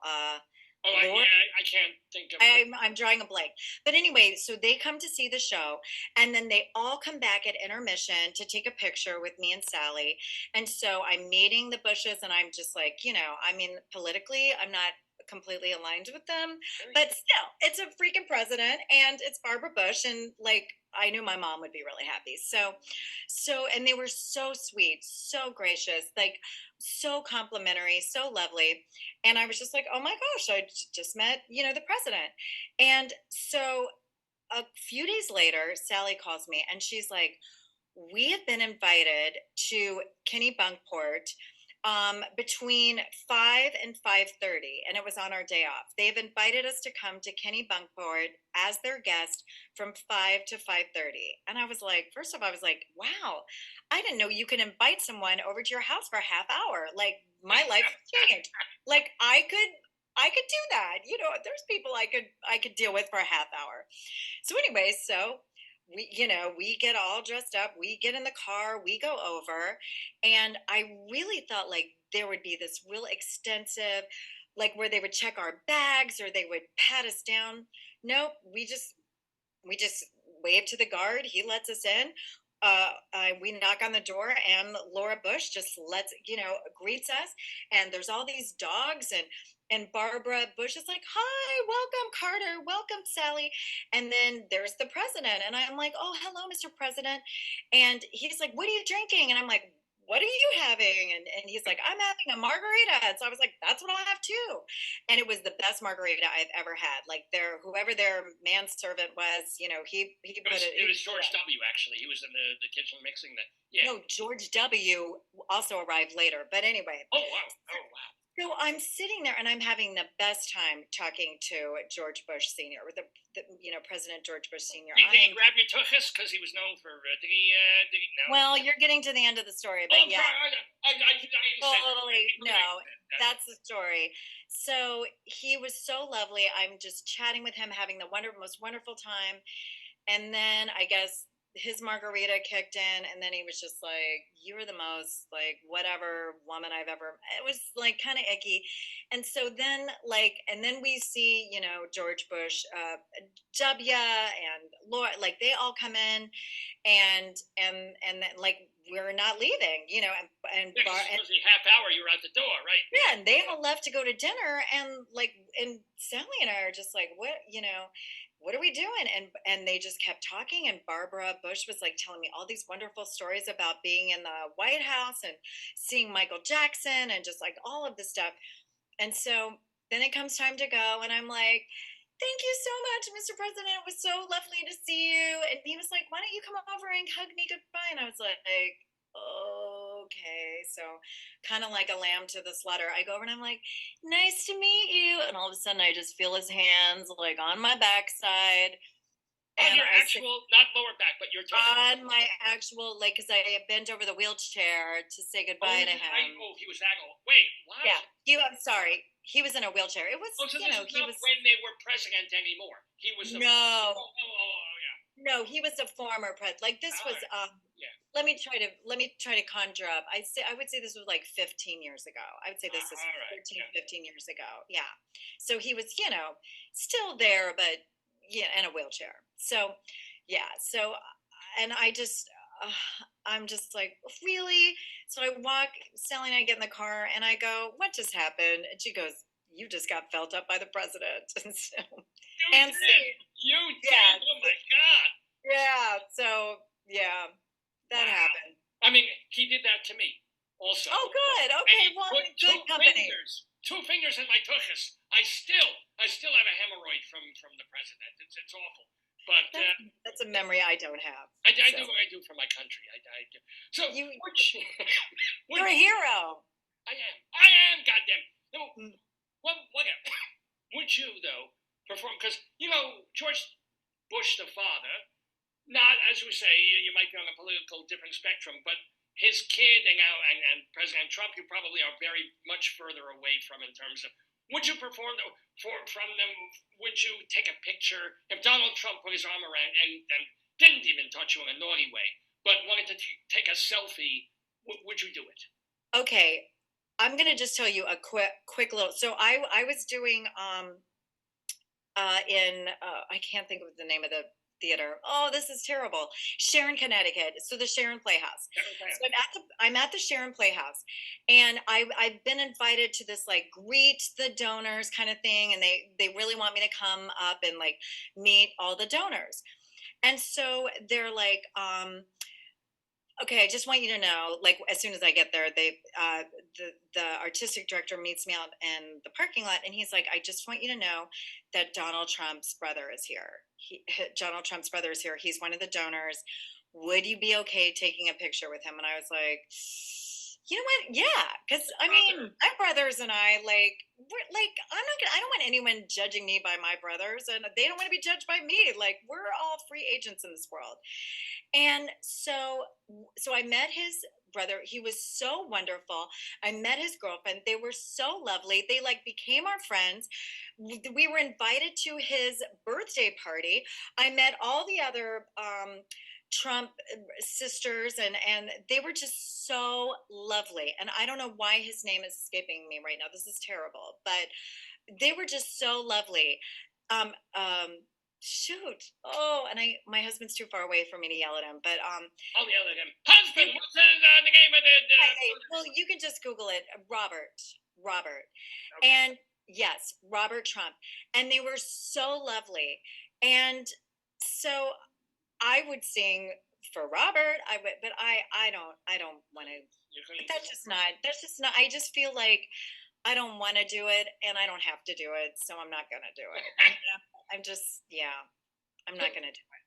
S6: I can't think of.
S7: I'm drawing a blank. But anyway, so they come to see the show, and then they all come back at intermission to take a picture with me and Sally. And so I'm meeting the Bushes, and I'm just like, I mean, politically, I'm not completely aligned with them, but still, it's a freaking president, and it's Barbara Bush, and like, I knew my mom would be really happy. So, and they were so sweet, so gracious, like so complimentary, so lovely. And I was just like, oh my gosh, I just met, the president. And so a few days later, Sally calls me and she's like, we have been invited to Kennebunkport between 5 and 5:30, and it was on our day off. They've invited us to come to Kennebunkport as their guest from 5 to 5:30. And I was like, first off, I was like, wow, I didn't know you could invite someone over to your house for a half hour. Like my life changed. Like I could do that. There's people I could deal with for a half hour. So anyway, so we get all dressed up, we get in the car, we go over, and I really thought like there would be this real extensive, like where they would check our bags or they would pat us down. Nope, we just wave to the guard, he lets us in. we knock on the door, and Laura Bush just greets us, and there's all these dogs, and Barbara Bush is like, "Hi, welcome, Carter, welcome, Sally," and then there's the president, and I'm like, "Oh, hello, Mr. President," and he's like, "What are you drinking?" And I'm like, "What are you having?" And he's like, "I'm having a margarita." And so I was like, "That's what I'll have too." And it was the best margarita I've ever had. Like whoever their manservant was, he put it.
S6: It was George W. Actually, he was in the kitchen mixing the. Yeah.
S7: No, George W. also arrived later. But anyway.
S6: Oh wow! Oh wow!
S7: So I'm sitting there and I'm having the best time talking to George Bush Senior, or the President George Bush Senior.
S6: Did he grab your tuchus because he was known for? Did he? No.
S7: Well, you're getting to the end of the story, but yeah.
S6: Totally.
S7: No, that's the story. So he was so lovely. I'm just chatting with him, having the most wonderful time. And then I guess his margarita kicked in, and then he was just like, "You're the most like whatever woman I've ever." It was like kind of icky. And so then and then we see George Bush, W, and Laura, like they all come in, and then we're not leaving, and
S6: half hour you were at the door, right?
S7: Yeah, and they all left to go to dinner, and Sally and I are just like, what are we doing? And they just kept talking, and Barbara Bush was like telling me all these wonderful stories about being in the White House and seeing Michael Jackson and just like all of this stuff. And so then it comes time to go, and I'm like, "Thank you so much, Mr. President. It was so lovely to see you." And he was like, "Why don't you come over and hug me goodbye?" And I was like, "Okay." So kind of like a lamb to the slaughter, I go over and I'm like, "Nice to meet you." And all of a sudden I just feel his hands like on my backside.
S6: On your actual, not lower back, but your
S7: on my actual, because I bent over the wheelchair to say goodbye to him.
S6: He was that old. Wait, what?
S7: Yeah, I'm sorry. He was in a wheelchair. It was,
S6: so this is not when they were president anymore. He was
S7: no.
S6: Yeah.
S7: No, he was a former president. Like this was.
S6: Yeah.
S7: Let me try to conjure up. I would say this was like 15 years ago. I would say this is 15 years ago. Yeah. So he was, still there, but in a wheelchair. So, yeah. So, and I just, I'm just like, "Really?" So I walk, Sally and I get in the car, and I go, "What just happened?" And she goes, "You just got felt up by the president." And so,
S6: you did. Oh my God.
S7: Yeah. So yeah, that happened.
S6: I mean, he did that to me also.
S7: Oh, good. Okay. Well, good company.
S6: Two fingers in my tuchus. I still have a hemorrhoid from the president. It's awful. But
S7: that's a memory I don't have.
S6: I do what I do for my country. I do. So
S7: you're a hero.
S6: I am. Goddamn. No, whatever. Would you though perform? Because George Bush the father, not as we say, you might be on a political different spectrum, but his kid and President Trump, you probably are very much further away from in terms of. Would you perform from them? Would you take a picture if Donald Trump put his arm around and didn't even touch you in a naughty way, but wanted to take a selfie? Would you do it?
S7: Okay, I'm gonna just tell you a quick little. So I was doing I can't think of the name of the theater. Oh, this is terrible. Sharon, Connecticut. So the Sharon Playhouse. So I'm at the Sharon Playhouse, and I've been invited to this greet the donors kind of thing, and they really want me to come up and meet all the donors. And so they're like, "Okay, I just want you to know, as soon as I get there, the artistic director meets me out in the parking lot, and he's like, 'I just want you to know that Donald Trump's brother is here. Donald Trump's brother is here. He's one of the donors. Would you be okay taking a picture with him?' And I was like, you know what? Yeah, because I mean, my brothers and I, I don't want anyone judging me by my brothers, and they don't want to be judged by me. We're all free agents in this world. And so I met his brother. He was so wonderful. I met his girlfriend. They were so lovely. They became our friends. We were invited to his birthday party. I met all the other Trump sisters, and they were just so lovely. And I don't know why his name is escaping me right now. This is terrible, but they were just so lovely. shoot. Oh, and my husband's too far away for me to yell at him, but
S6: I'll yell at him. Husband, what's the name of
S7: well, you can just Google it. Robert.
S6: Okay.
S7: And yes, Robert Trump. And they were so lovely. And so I would sing for Robert. I would, but I don't want to.
S6: You couldn't-
S7: That's just not. I just feel like I don't want to do it, and I don't have to do it, so I'm not gonna do it. I'm just, yeah, I'm not gonna do it.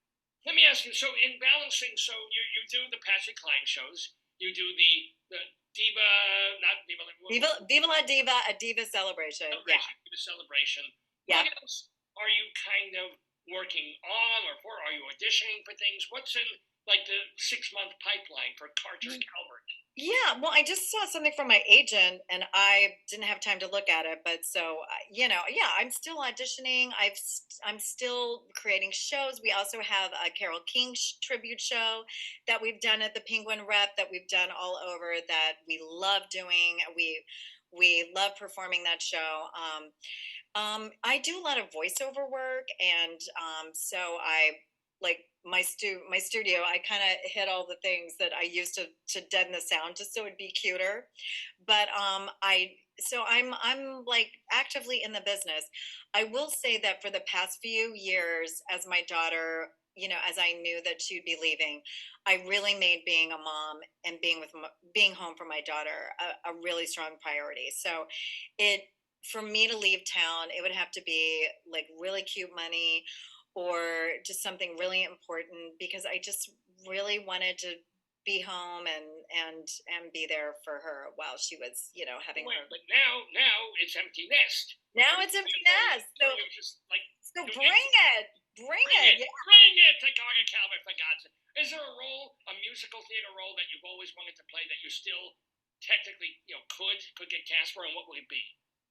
S6: Let me ask you. So in balancing, so you do the Patsy Cline shows. You do the diva, not diva.
S7: Viva la diva, a diva celebration. Yeah,
S6: The celebration.
S7: yeah.
S6: What else are you kind of working on, or for? Are you auditioning for things? What's in like the 6-month pipeline for Carter Calvert?
S7: Yeah, well, I just saw something from my agent, and I didn't have time to look at it. But so, yeah, I'm still auditioning. I'm still creating shows. We also have a Carole King tribute show that we've done at the Penguin Rep, that we've done all over, that we love doing. We love performing that show. I do a lot of voiceover work, and so I like my studio. I kind of hit all the things that I used to deaden the sound, just so it'd be cuter. But I'm like actively in the business. I will say that for the past few years, as my daughter, as I knew that she'd be leaving, I really made being a mom and being home for my daughter a really strong priority. So it for me to leave town, it would have to be like really cute money, or just something really important, because I just really wanted to be home and be there for her while she was, having
S6: Wait,
S7: her.
S6: but now it's empty nest.
S7: Now it's empty nest. So,
S6: You're just like
S7: so
S6: you
S7: bring it. Bring it. Yeah.
S6: Bring it to Carter Calvert, for God's sake. Is there a role, a musical theater role that you've always wanted to play that you still technically, could get cast for, and what would it be?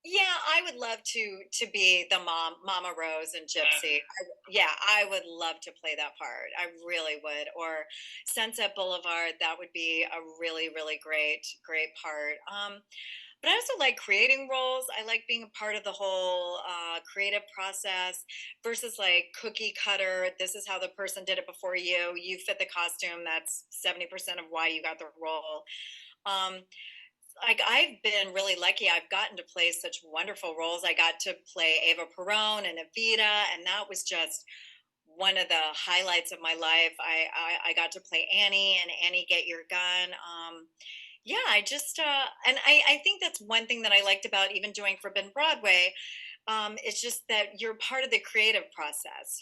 S7: Yeah, I would love to be the Mama Rose and Gypsy. Yeah, I would love to play that part. I really would. Or Sunset Boulevard, that would be a really, really great part. But I also like creating roles. I like being a part of the whole creative process versus like cookie cutter. This is how the person did it before you. You fit the costume. That's 70% of why you got the role. Um, like I've been really lucky. I've gotten to play such wonderful roles. I got to play Ava Perón and Evita, and that was just one of the highlights of my life. I got to play Annie and Annie Get Your Gun. Yeah, I just and I think that's one thing that I liked about even doing Forbidden Broadway. It's just that you're part of the creative process.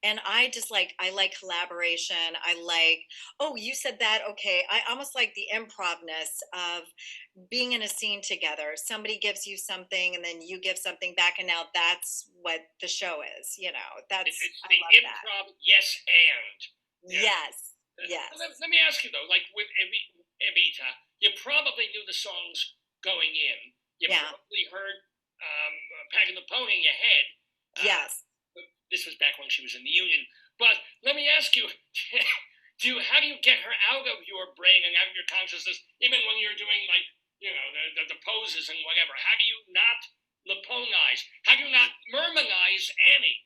S7: And I like collaboration. I like, oh, you said that. Okay. I almost like the improvness of being in a scene together. Somebody gives you something and then you give something back. And now that's what the show is.
S6: It's
S7: I
S6: the
S7: love that.
S6: improv, yes, and. Yeah.
S7: Yes.
S6: Let me ask you though, like with Evita, you probably knew the songs going in. You
S7: Yeah.
S6: probably heard "Packing the Pony" in your head.
S7: Yes.
S6: This was back when she was in the Union. But let me ask you, how do you get her out of your brain and out of your consciousness, even when you're doing like, the poses and whatever? How do you not Laponize? How do you not Mermanize Annie?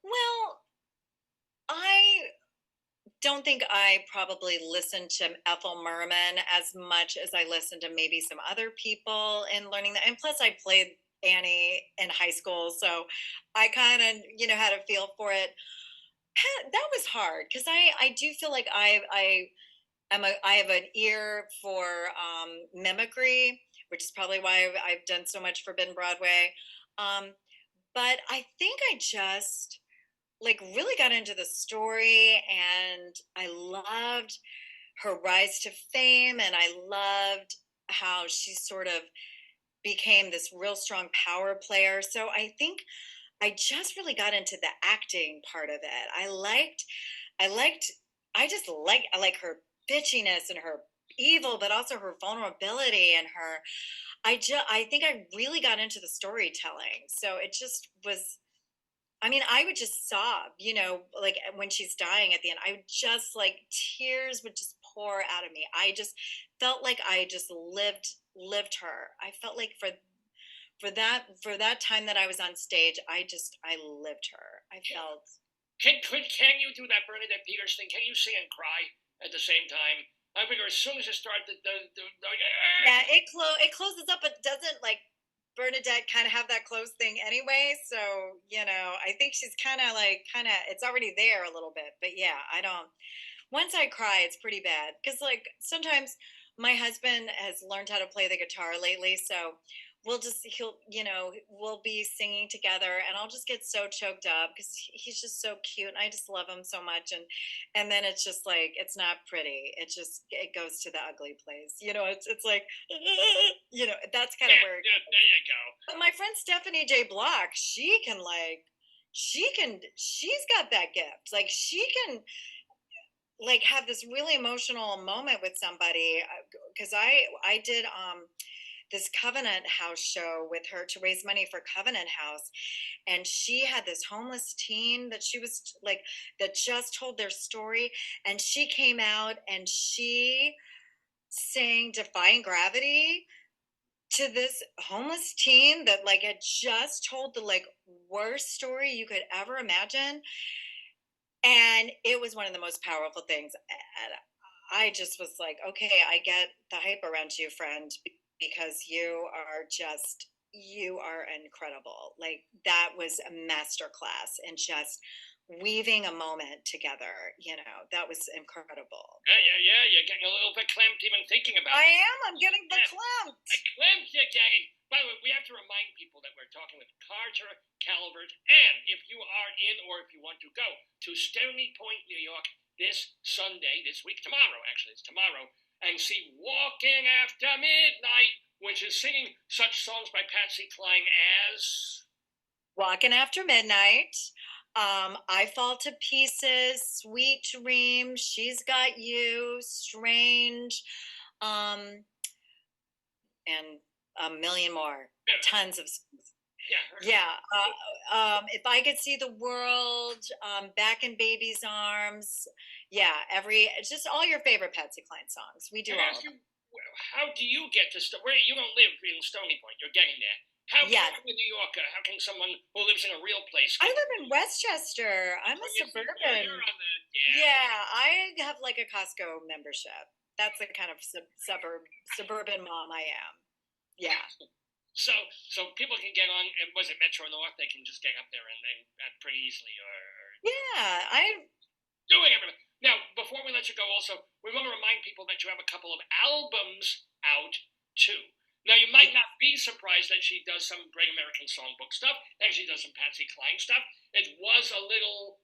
S7: Well, I don't think I probably listened to Ethel Merman as much as I listened to maybe some other people in learning that. And plus, I played Annie in high school, so I kind of had a feel for it. That was hard because I do feel like I have an ear for mimicry, which is probably why I've done so much Forbidden Broadway. But I think I just like really got into the story, and I loved her rise to fame, and I loved how she sort of became this real strong power player. So I think I just really got into the acting part of it. I liked I like her bitchiness and her evil, but also her vulnerability and her I think I really got into the storytelling. So it just was, I mean, I would just sob, like when she's dying at the end. I would just like tears would just pour out of me. I just felt like I just lived her. I felt like for that time that I was on stage, I lived her. I felt.
S6: Can you do that Bernadette Peters thing? Can you sing and cry at the same time? I figure as soon as it starts,
S7: yeah, it closes up, but doesn't like Bernadette kind of have that close thing anyway. So I think she's kind of it's already there a little bit. But yeah, I don't. Once I cry, it's pretty bad because like sometimes my husband has learned how to play the guitar lately, so we'll be singing together and I'll just get so choked up because he's just so cute and I just love him so much, and then it's just like it's not pretty. It goes to the ugly place. It's like that's kind of where
S6: there you go.
S7: But my friend Stephanie J. Block, she's got that gift. Like she can like have this really emotional moment with somebody because I did this Covenant House show with her to raise money for Covenant House, and she had this homeless teen that she was like that just told their story, and she came out and she sang Defying Gravity to this homeless teen that like had just told the like worst story you could ever imagine, and it was one of the most powerful things. And I just was like, okay, I get the hype around you, friend, because you are incredible. Like that was a master class in just weaving a moment together. That was incredible.
S6: Yeah. You're getting a little bit clamped even thinking about it.
S7: I am. I'm getting the clamp.
S6: The clamp you're getting. By the way, we have to remind people that we're talking with Carter Calvert, and if you are in or if you want to go to Stony Point, New York this Sunday, this week, tomorrow, actually, it's tomorrow, and see Walking After Midnight, which is singing such songs by Patsy Cline as
S7: Walking After Midnight, I Fall to Pieces, Sweet Dream, She's Got You, Strange, and a million more, tons of songs. Yeah. If I Could See the World, Back in Baby's Arms. Yeah. Just all your favorite Patsy Cline songs. We do all of them.
S6: How do you get to where you don't live in Stony Point? You're getting there. How can a New Yorker? How can someone who lives in a real place?
S7: I live in Westchester. I'm a suburban. Yeah, I have like a Costco membership. That's the kind of suburban mom I am. Yeah.
S6: So people can get on. Was it Metro North? They can just get up there and pretty easily, or
S7: yeah, I'm
S6: doing everything. Now, before we let you go, also we want to remind people that you have a couple of albums out too. Now, you might not be surprised that she does some Great American Songbook stuff, and she does some Patsy Cline stuff. It was a little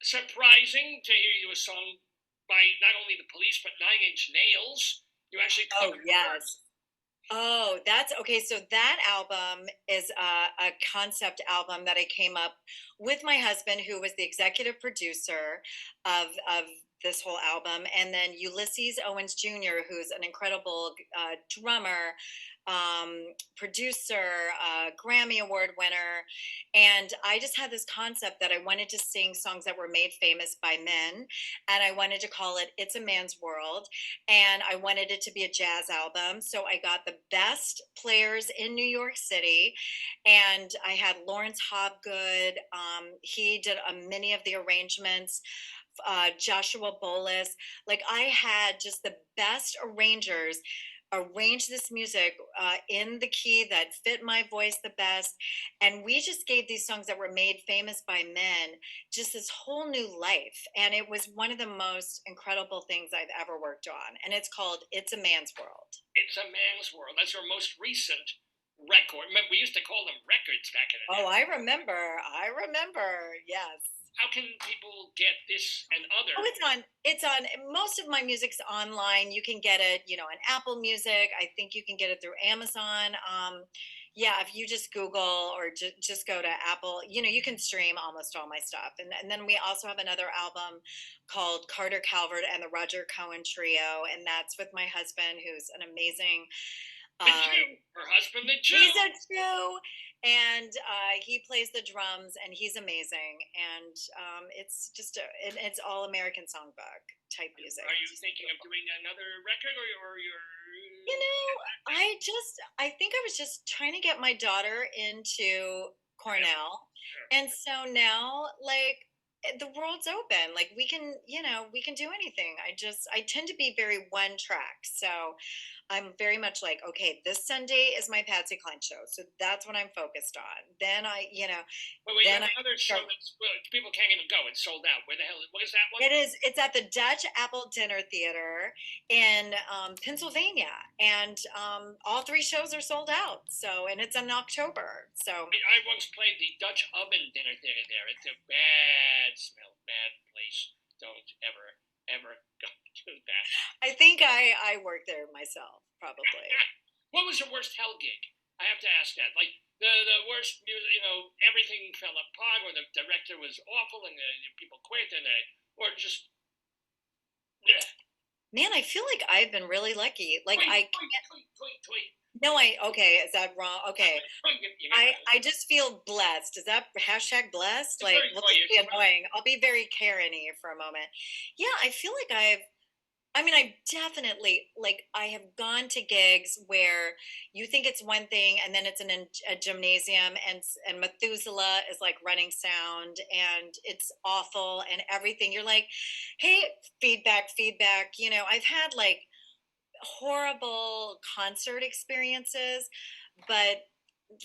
S6: surprising to hear you a song by not only the Police but 9 Inch Nails. You actually covered.
S7: Oh yes. Oh, that's okay. So that album is a concept album that I came up with my husband, who was the executive producer of this whole album, and then Ulysses Owens Jr., who's an incredible drummer, producer, Grammy Award winner. And I just had this concept that I wanted to sing songs that were made famous by men, and I wanted to call it It's a Man's World, and I wanted it to be a jazz album. So I got the best players in New York City, and I had Lawrence Hobgood. He did many of the arrangements. Joshua Bolis. Like I had just the best arrangers arrange this music in the key that fit my voice the best, and we just gave these songs that were made famous by men just this whole new life, and it was one of the most incredible things I've ever worked on, and it's called It's a Man's World.
S6: It's a Man's World. That's your most recent record. Remember, we used to call them records back in the day.
S7: Oh, I remember. Yes.
S6: How can people get this and other?
S7: Oh, it's on most of my music's online. You can get it, on Apple Music. I think you can get it through Amazon. Yeah, if you just Google or just go to Apple, you can stream almost all my stuff. And then we also have another album called Carter Calvert and the Roger Cohen Trio, and that's with my husband, who's an amazing
S6: the Jew. Her husband, the Jew.
S7: He's a Jew. and he plays the drums, and he's amazing. And it's just it's all American songbook type music.
S6: Are you thinking of doing another record, or you're?
S7: You know, I think I was just trying to get my daughter into Cornell. And so now, like, the world's open. Like, we can, we can do anything. I tend to be very one track. So I'm very much like, okay, this Sunday is my Patsy Cline show. So that's what I'm focused on. Then
S6: Well, you
S7: then
S6: have another show that's, well, people can't even go. It's sold out. Where the hell? What is that one?
S7: it is. It's at the Dutch Apple Dinner Theater in Pennsylvania, and all three shows are sold out. So, and it's in October. So
S6: I once played the Dutch Oven Dinner Theater there. It's a bad smell, bad place. Don't ever go to that.
S7: I think I work there myself, probably.
S6: What was your worst hell gig? I have to ask that. Like the worst music, everything fell apart, or the director was awful, and the people quit, or just. Yeah.
S7: Man, I feel like I've been really lucky. Like
S6: Tweet.
S7: No, okay, is that wrong? Okay. I just feel blessed. Is that hashtag blessed? Like,
S6: very
S7: will this be
S6: joyous.
S7: annoying? I'll be very Karen-y for a moment. Yeah, I feel like I definitely, like, I have gone to gigs where you think it's one thing, and then it's in a gymnasium, and Methuselah is like running sound, and it's awful and everything. You're like, hey, feedback. I've had like horrible concert experiences, but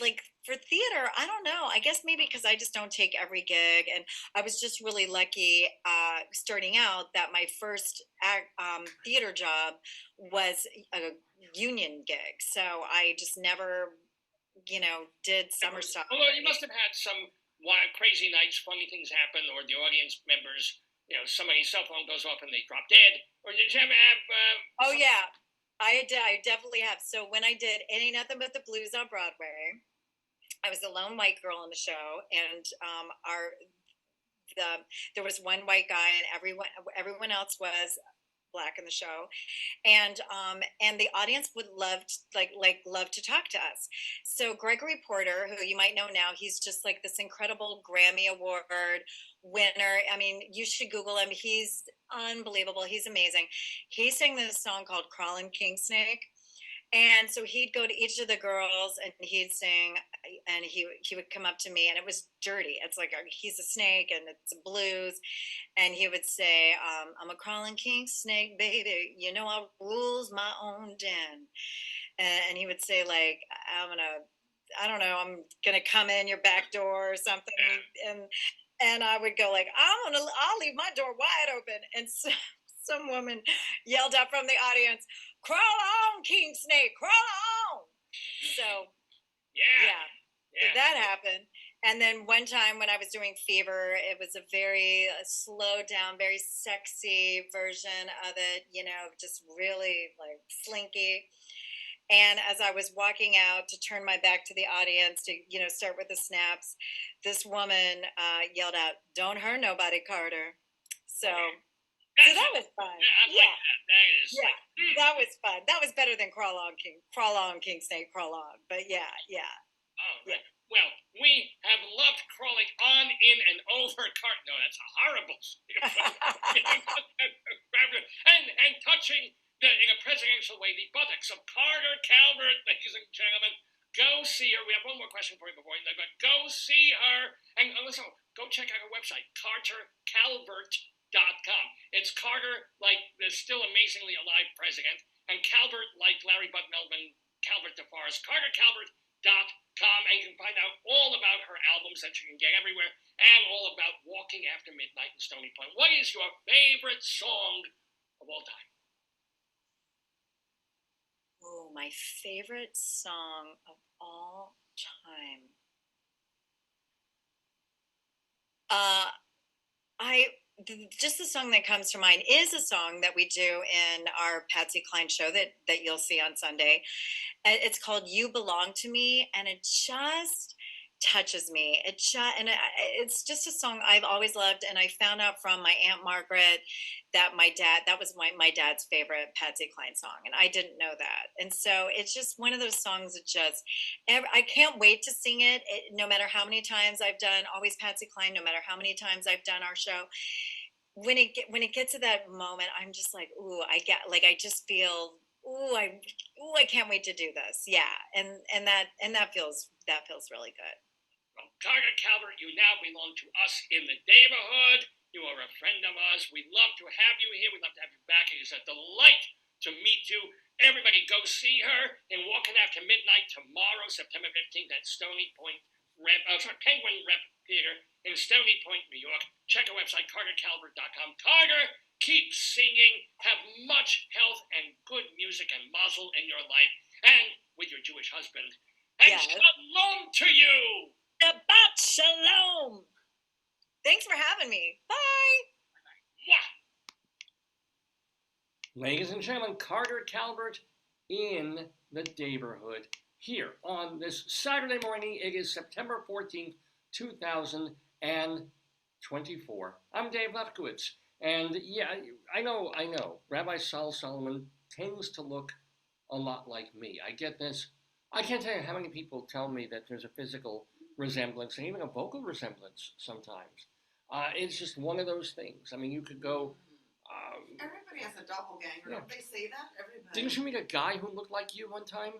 S7: like for theater, I don't know. I guess maybe because I just don't take every gig, and I was just really lucky starting out that my first theater job was a union gig, so I just never, did summer stuff.
S6: Although you must have had some wild, crazy nights, funny things happen, or the audience members, somebody's cell phone goes off and they drop dead. Or did you ever have?
S7: Oh yeah, I definitely have. So when I did Ain't Nothing But the Blues on Broadway, I was the lone white girl on the show, and there was one white guy, and everyone else was black in the show, and the audience would love to talk to us. So Gregory Porter, who you might know now, he's just like this incredible Grammy Award winner. I mean, you should Google him. He's unbelievable. He's amazing. He sang this song called Crawling King Snake. And so he'd go to each of the girls and he'd sing, and he would come up to me, and it was dirty. It's like he's a snake and it's a blues, and he would say, I'm a crawling king snake, baby. I rules my own den. And he would say, like, I'm gonna come in your back door or something, and I would go like, I'll leave my door wide open, and so, some woman yelled up from the audience, "Crawl on, King Snake, crawl on!" So, yeah. So that happened. And then one time when I was doing Fever, it was a very slowed down, very sexy version of it, just really like slinky. And as I was walking out to turn my back to the audience to, start with the snaps, this woman yelled out, "Don't hurt nobody, Carter." So that was fun.
S6: Yeah, I like that. That is.
S7: Yeah, that was fun. That was better than crawl on, King Snake, crawl on. But yeah.
S6: Oh, right. Well, we have loved crawling on, in, and over cart. No, that's a horrible. and touching in a presidential way the buttocks of Carter Calvert, ladies and gentlemen. Go see her. We have one more question for you before you leave, but go see her. And listen, go check out her website, CarterCalvert.com. It's Carter, like the still amazingly alive president, and Calvert, like Larry Bud Melvin, Calvert DeForest. CarterCalvert.com, and you can find out all about her albums that you can get everywhere, and all about Walking After Midnight in Stony Point. What is your favorite song of all time?
S7: Oh, my favorite song of all time. Just the song that comes to mind is a song that we do in our Patsy Cline show that you'll see on Sunday. It's called "You Belong to Me," and it just touches me. It's just a song I've always loved. And I found out from my Aunt Margaret that that was my dad's favorite Patsy Cline song. And I didn't know that. And so it's just one of those songs that I can't wait to sing it. No matter how many times I've done Always Patsy Cline, no matter how many times I've done our show, when it gets to that moment, I'm just like, ooh, I just feel, I can't wait to do this. Yeah. And that feels really good.
S6: Well, Carter Calvert, you now belong to us in the Daverhood. You are a friend of ours. We'd love to have you here. We'd love to have you back. It is a delight to meet you. Everybody go see her in Walking After Midnight tomorrow, September 15th at Penguin Rep Theater in Stony Point, New York. Check our website, cartercalvert.com. Carter, keep singing. Have much health and good music and mazel in your life and with your Jewish husband. And
S7: Yes.
S6: Shalom to you.
S7: Shabbat Shalom. Thanks for having me. Bye.
S6: Yeah.
S1: Ladies and gentlemen, Carter Calvert in the Daverhood here on this Saturday morning. It is September 14th, 2024. I'm Dave Lefkowitz. And yeah, I know, Rabbi Saul Solomon tends to look a lot like me. I get this. I can't tell you how many people tell me that there's a physical resemblance and even a vocal resemblance sometimes. It's just one of those things. I mean, you could go...
S2: Everybody has a doppelganger.
S1: Yeah.
S2: Don't they say that? Everybody.
S1: Didn't you meet a guy who looked like you one time?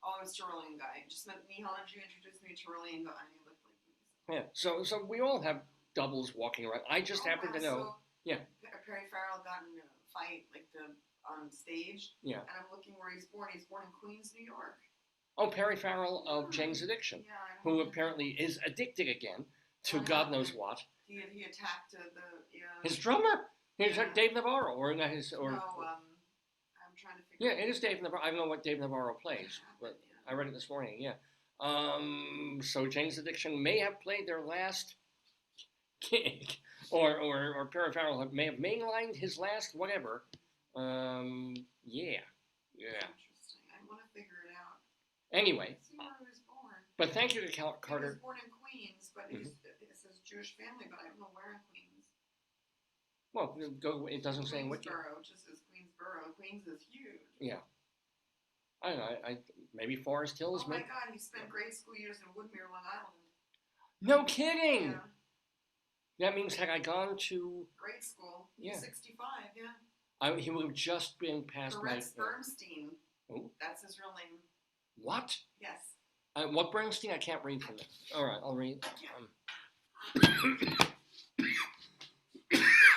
S2: Oh, it was Tyrolean guy. Just met me, Holland. You introduced me to Tyrolean guy. He looked like me.
S1: Yeah. So we all have doubles walking around. I just happen to know.
S2: So
S1: Yeah.
S2: Perry Farrell got in a fight on stage.
S1: Yeah.
S2: And I'm looking where he's born. He's born in Queens, New York.
S1: Oh, Perry Farrell of Jane's Addiction,
S2: Yeah, I
S1: who
S2: don't know.
S1: apparently is addicted again to
S2: What
S1: God knows
S2: happened?
S1: what.
S2: He attacked
S1: His drummer. He
S2: Yeah.
S1: attacked Dave Navarro, or not his, or
S2: No, I'm trying to figure.
S1: yeah, it is Dave Navarro. I don't know what Dave Navarro plays, but
S2: Yeah.
S1: I read it this morning. Yeah. So Jane's Addiction may have played their last gig, or Perry Farrell may have mainlined his last whatever. Yeah.
S2: Interesting. I want to figure it out.
S1: Anyway,
S2: See where he was born.
S1: but thank you to
S2: He
S1: Carter.
S2: was born in Queens, but it says Jewish family, but I don't know where in Queens.
S1: Well, it doesn't say in what year.
S2: Queensboro, it just says Queensboro. Queens is huge.
S1: Yeah. I don't know. I maybe Forest Hills.
S2: Oh my God, he spent grade school years in Woodmere, Long Island.
S1: No kidding.
S2: Yeah,
S1: That means had I gone to,
S2: grade school.
S1: Yeah.
S2: 65, yeah.
S1: he would have just been past my.
S2: Correct Bernstein.
S1: Oh.
S2: That's his real name.
S1: What?
S2: Yes.
S1: What Bernstein? I can't read from it. All right, I'll read.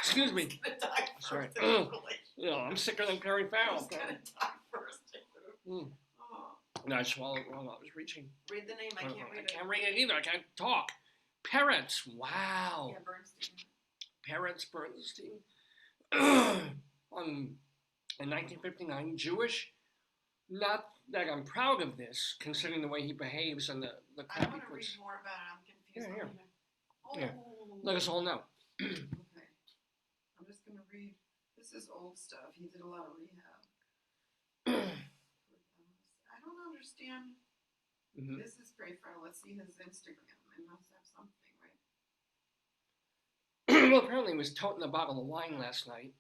S1: Excuse me.
S2: He's gonna die first.
S1: Sorry.
S2: in his relationship.
S1: I'm sicker than Perry Farrell.
S2: He's gonna die first.
S1: Mm.
S2: Oh.
S1: No, I swallowed it wrong. I was reaching.
S2: Read the name. I can't read it.
S1: I can't read it either. I can't talk. Parrots. Wow.
S2: Yeah, Bernstein.
S1: Parrots Bernstein. In 1959, Jewish. Not that I'm proud of this, considering the way he behaves and the
S2: I
S1: crap he
S2: want to read
S1: puts.
S2: more about it. I'm confused.
S1: Yeah,
S2: Oh.
S1: Yeah. Let us all know.
S2: Okay. I'm just going to read. This is old stuff. He did a lot of rehab. I don't understand.
S1: Mhm.
S2: This is great for. Let's see his Instagram. It must have something, right?
S1: Well, apparently he was toting a bottle of wine last night.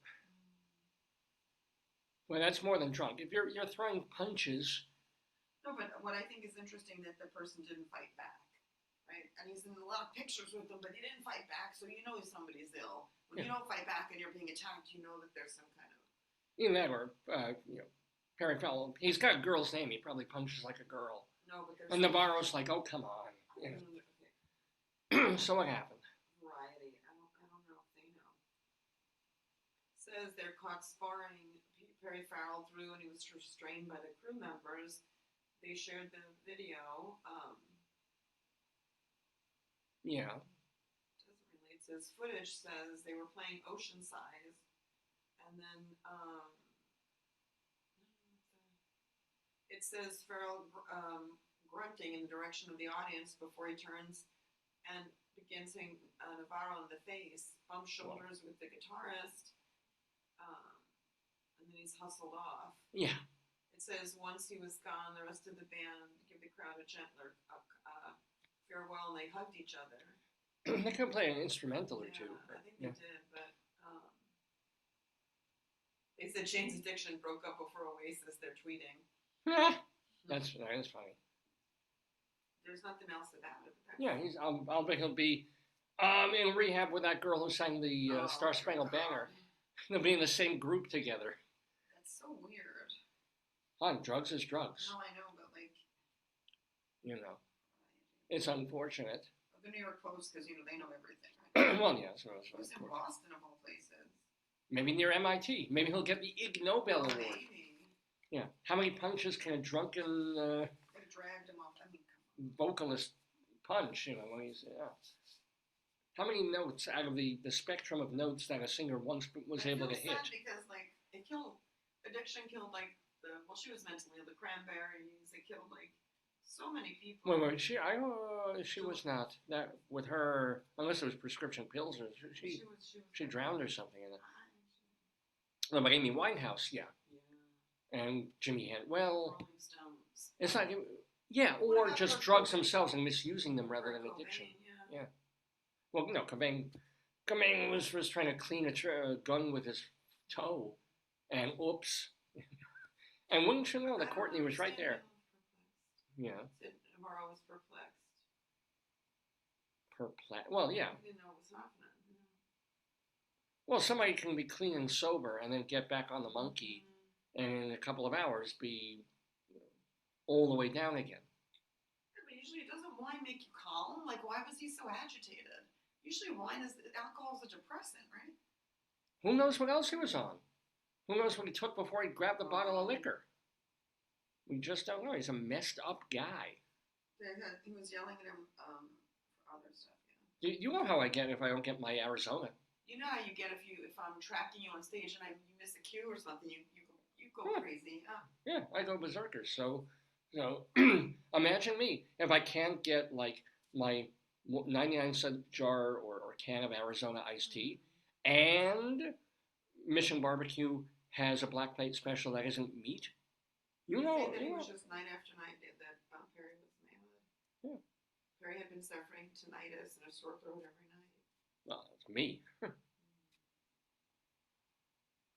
S1: Well, that's more than drunk. If you're throwing punches.
S2: No, but what I think is interesting that the person didn't fight back, right? And he's in a lot of pictures with them, but he didn't fight back, so you know somebody's ill. When you don't fight back and you're being attacked, you know that there's some kind of.
S1: Even that, or Perry Farrell. He's got a girl's name. He probably punches like a girl.
S2: No, but there's.
S1: And Navarro's like, oh, come on.
S2: Okay.
S1: So what happened?
S2: Variety. I don't know if they know. Says they're caught sparring. Perry Farrell threw and he was restrained by the crew members. They shared the video.
S1: Yeah.
S2: Doesn't relate. Says footage says they were playing Oceanside, and then it says Farrell grunting in the direction of the audience before he turns and begins hitting Navarro in the face, bumps shoulders with the guitarist, and then he's hustled off.
S1: Yeah.
S2: It says once he was gone, the rest of the band give the crowd a gentler farewell and they hugged each other.
S1: They could play an instrumental or
S2: Yeah,
S1: two.
S2: I think they did, but they said Jane's Addiction broke up before Oasis. They're tweeting.
S1: That is funny.
S2: There's nothing else about it. But
S1: Yeah, I'll bet he'll be in rehab with that girl who sang the Star Spangled Banner. They'll be in the same group together.
S2: That's so weird.
S1: Drugs is drugs.
S2: No, I know, but like,
S1: It's unfortunate.
S2: the New York Post, because they know everything, right?
S1: Well, yeah, so
S2: It was in Boston of all places.
S1: maybe near MIT. Maybe he'll get the IgNobel Award.
S2: Maybe.
S1: Yeah. How many punches can a drunken
S2: They dragged him off. I mean, come
S1: vocalist punch? When he's How many notes out of the spectrum of notes that a singer once was able to hit?
S2: Sad because like addiction killed like she was mentally ill. The Cranberries. It killed like so many people.
S1: Wait, she was not. That with her, unless it was prescription pills, or she drowned or something in it. No, but Amy Winehouse, yeah. And Jimi Hendrix. Well,
S2: Rolling Stones.
S1: it's not. Yeah,
S2: What
S1: or
S2: about
S1: just
S2: Kurt
S1: drugs
S2: Cobain?
S1: themselves and misusing them rather than
S2: Kurt
S1: addiction.
S2: Cobain,
S1: Yeah. Well, no, Cobain was trying to clean a gun with his toe, and oops. And wouldn't you know that Courtney was right there? Yeah.
S2: Tomorrow was perplexed.
S1: Well, yeah.
S2: I didn't know it was happening.
S1: Well, somebody can be clean and sober and then get back on the monkey, and in a couple of hours be all the way down again.
S2: Yeah, but usually doesn't wine make you calm? Like, why was he so agitated? Usually alcohol's a depressant, right?
S1: Who knows what else he was on? Who knows what he took before he grabbed the bottle of liquor? We just don't know. He's a messed up guy.
S2: He was yelling at him for other stuff, yeah.
S1: You know how I get if I don't get my Arizona.
S2: You know how you get if I'm tracking you on stage and you miss a cue or something, you go
S1: Yeah.
S2: crazy.
S1: Yeah, I go berserker. So, imagine me if I can't get like my 99-cent jar or can of Arizona iced tea, and Mission Barbecue has a black plate special that isn't meat.
S2: It was just night after night that Perry was mad.
S1: Yeah.
S2: Perry had been suffering tinnitus and a sore throat every night.
S1: Well, it's me.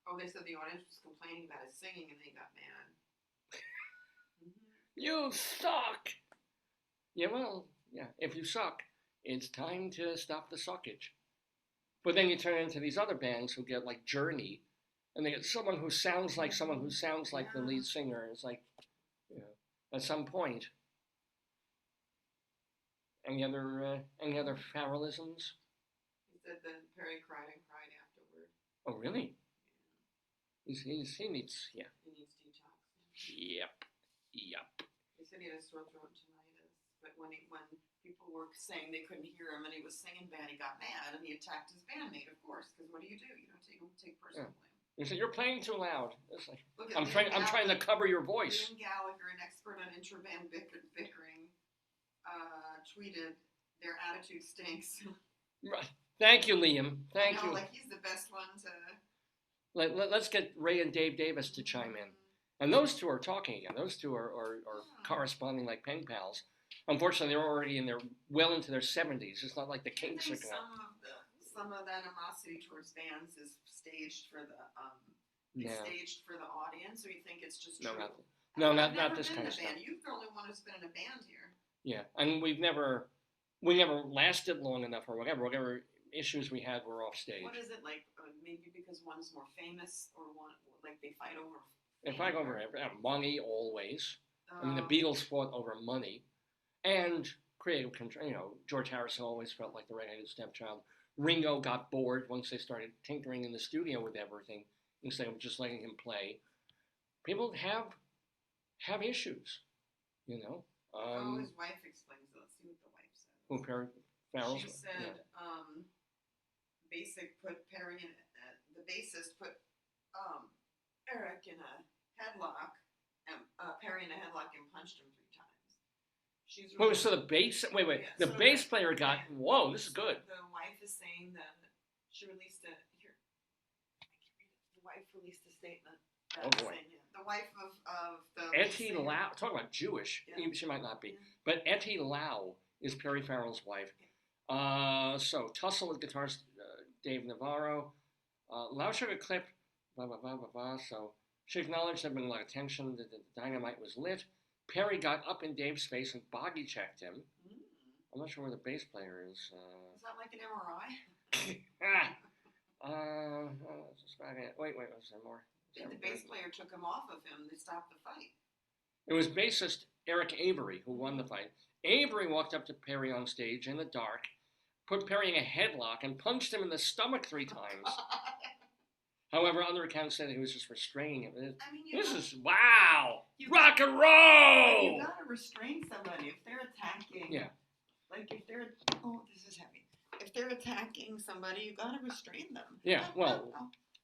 S2: Oh, they said the audience was complaining about his singing and they got mad.
S1: You suck! Yeah, well, yeah, if you suck, it's time to stop the suckage. But then you turn into these other bands who get like Journey, and they get someone who sounds like someone who sounds like the lead singer. It's like, at some point. Any other Farrellisms?
S2: He said that Perry cried and cried afterward.
S1: Oh, really? He needs,
S2: He needs detox.
S1: Yep.
S2: They said he had a sore throat tinnitus, but when people were saying they couldn't hear him and he was singing bad, he got mad and he attacked his bandmate, of course, because what do? You don't take personal blame.
S1: He said, "You're playing too loud." It's like,
S2: Look
S1: I'm trying to cover your voice.
S2: Liam Gallagher, an expert on intra-band bickering, tweeted, "Their attitude stinks."
S1: Right. Thank you, Liam. Thank you.
S2: Like he's the best one to.
S1: Let's get Ray and Dave Davis to chime in. And those two are talking again. Those two are corresponding like pen pals. Unfortunately, they're already well into their 70s. It's not like the Kinks are going.
S2: Some of the animosity towards bands is staged for the staged for the audience, or you think it's just true?
S1: Not this kind of stuff.
S2: You're the only one who's been in a band here.
S1: Yeah, and we never lasted long enough, or whatever issues we had were off stage.
S2: What is it like? Maybe because one's more famous, or one like they fight over.
S1: They fight over money always. I mean, the Beatles fought over money, and creative control. George Harrison always felt like the redheaded stepchild. Ringo got bored once they started tinkering in the studio with everything instead of just letting him play. People have issues,
S2: His wife explains it. Let's see what the wife said.
S1: Who Farrell?
S2: She said, the bassist put Eric in a headlock, and Perry in a headlock and punched him 3 times. She's really,
S1: So the bass. Wait.
S2: Yeah,
S1: The
S2: so
S1: bass player got. Whoa, this is good.
S2: The wife is saying that she released a. Here, I can read it. The wife released a statement.
S1: Oh, boy.
S2: Saying, the wife of the.
S1: Etty Lau. Talk about Jewish.
S2: Yeah.
S1: She might not be,
S2: Yeah.
S1: but Etty Lau is Perry Farrell's wife. So Tussle with guitarist Dave Navarro. Loud Sugar Clip, blah, blah, blah, blah, blah. So she acknowledged there had been a lot of tension, that the dynamite was lit. Perry got up in Dave's face and body checked him. I'm not sure where the bass player is.
S2: Is that like an MRI?
S1: Wait, was there more?
S2: The bass player took him off of him. They stopped the fight.
S1: It was bassist Eric Avery who won the fight. Avery walked up to Perry on stage in the dark, put Perry in a headlock, and punched him in the stomach 3 times. However, other accounts say that he was just restraining him. This is, wow! Rock and roll!
S2: You gotta restrain somebody if they're attacking.
S1: Yeah.
S2: Like if they're, this is heavy. If they're attacking somebody, you gotta restrain them.
S1: Yeah, well,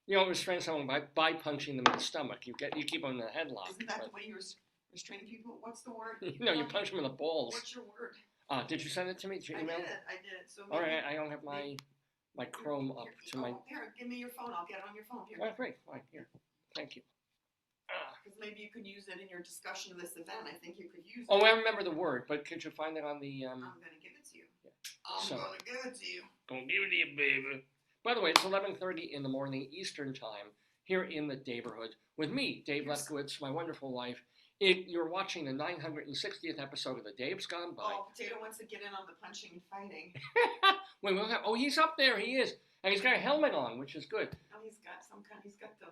S1: you don't restrain someone by punching them in the stomach. You keep them in the headlock.
S2: Isn't that the way you restrain people? What's the word?
S1: No, you punch them in the balls.
S2: What's your word?
S1: Did you send it to me? Did you email?
S2: I did. So
S1: all right, I don't have my Chrome up to my.
S2: Here, give me your phone. I'll get it on your phone. Here.
S1: Oh, great. Fine. Here. Thank you.
S2: Because maybe you could use it in your discussion of this event. I think you could use it.
S1: Oh, I remember the word, but could you find it on the?
S2: I'm gonna give it to you.
S1: Yeah.
S2: I'm gonna give it to you.
S6: Gonna give it to you, baby.
S1: By the way, it's 11:30 in the morning Eastern Time here in the Daverhood with me, Dave Lefkowitz, my wonderful wife. You're watching the 960th episode of the Dave's Gone By.
S2: Oh, Potato wants to get in on the punching and fighting.
S1: Wait, he's up there. He is, and he's got a helmet on, which is good.
S2: Oh, he's got the.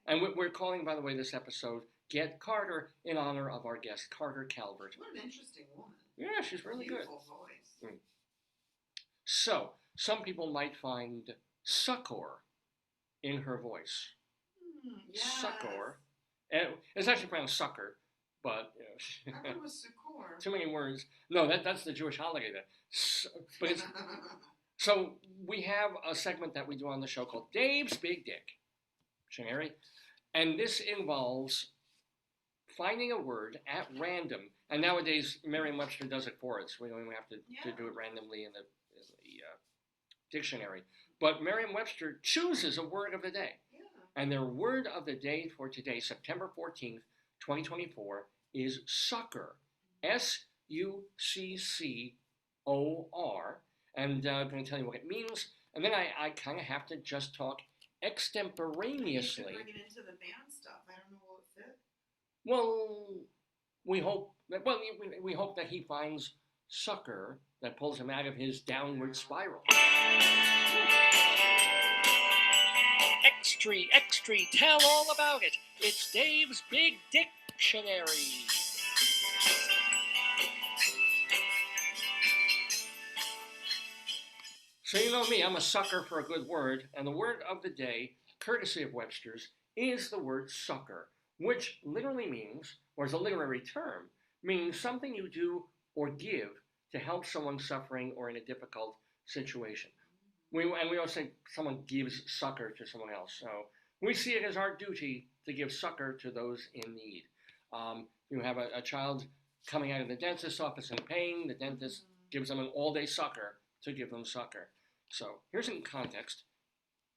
S1: And we're calling, by the way, this episode "Get Carter" in honor of our guest, Carter Calvert.
S2: What an interesting woman.
S1: Yeah, she's really
S2: Beautiful
S1: good.
S2: Voice.
S1: So, some people might find succor in her voice.
S2: Yes.
S1: Succor. It's actually pronounced sucker, but
S2: I thought it was succor.
S1: too many words. No, that's the Jewish holiday. But it's, so we have a segment that we do on the show called Dave's Big Dictionary, and this involves finding a word at random. And nowadays, Merriam-Webster does it for us. We don't even have to do it randomly in the dictionary. But Merriam-Webster chooses a word of the day. And their word of the day for today, September 14th, 2024, is succor. S-U-C-C-O-R. And I'm going to tell you what it means. And then I kind of have to just talk extemporaneously.
S2: You should bring it into the band stuff. I don't know will it fit.
S1: Well, we hope that he finds succor that pulls him out of his downward spiral. Extra, tell all about it. It's Dave's Big Dictionary. So you know me, I'm a sucker for a good word, and the word of the day, courtesy of Webster's, is the word succor, which literally means, or is a literary term, means something you do or give to help someone suffering or in a difficult situation. We always say someone gives succor to someone else. So we see it as our duty to give succor to those in need. You have a child coming out of the dentist's office in pain. The dentist gives them an all-day succor to give them succor. So here's in context.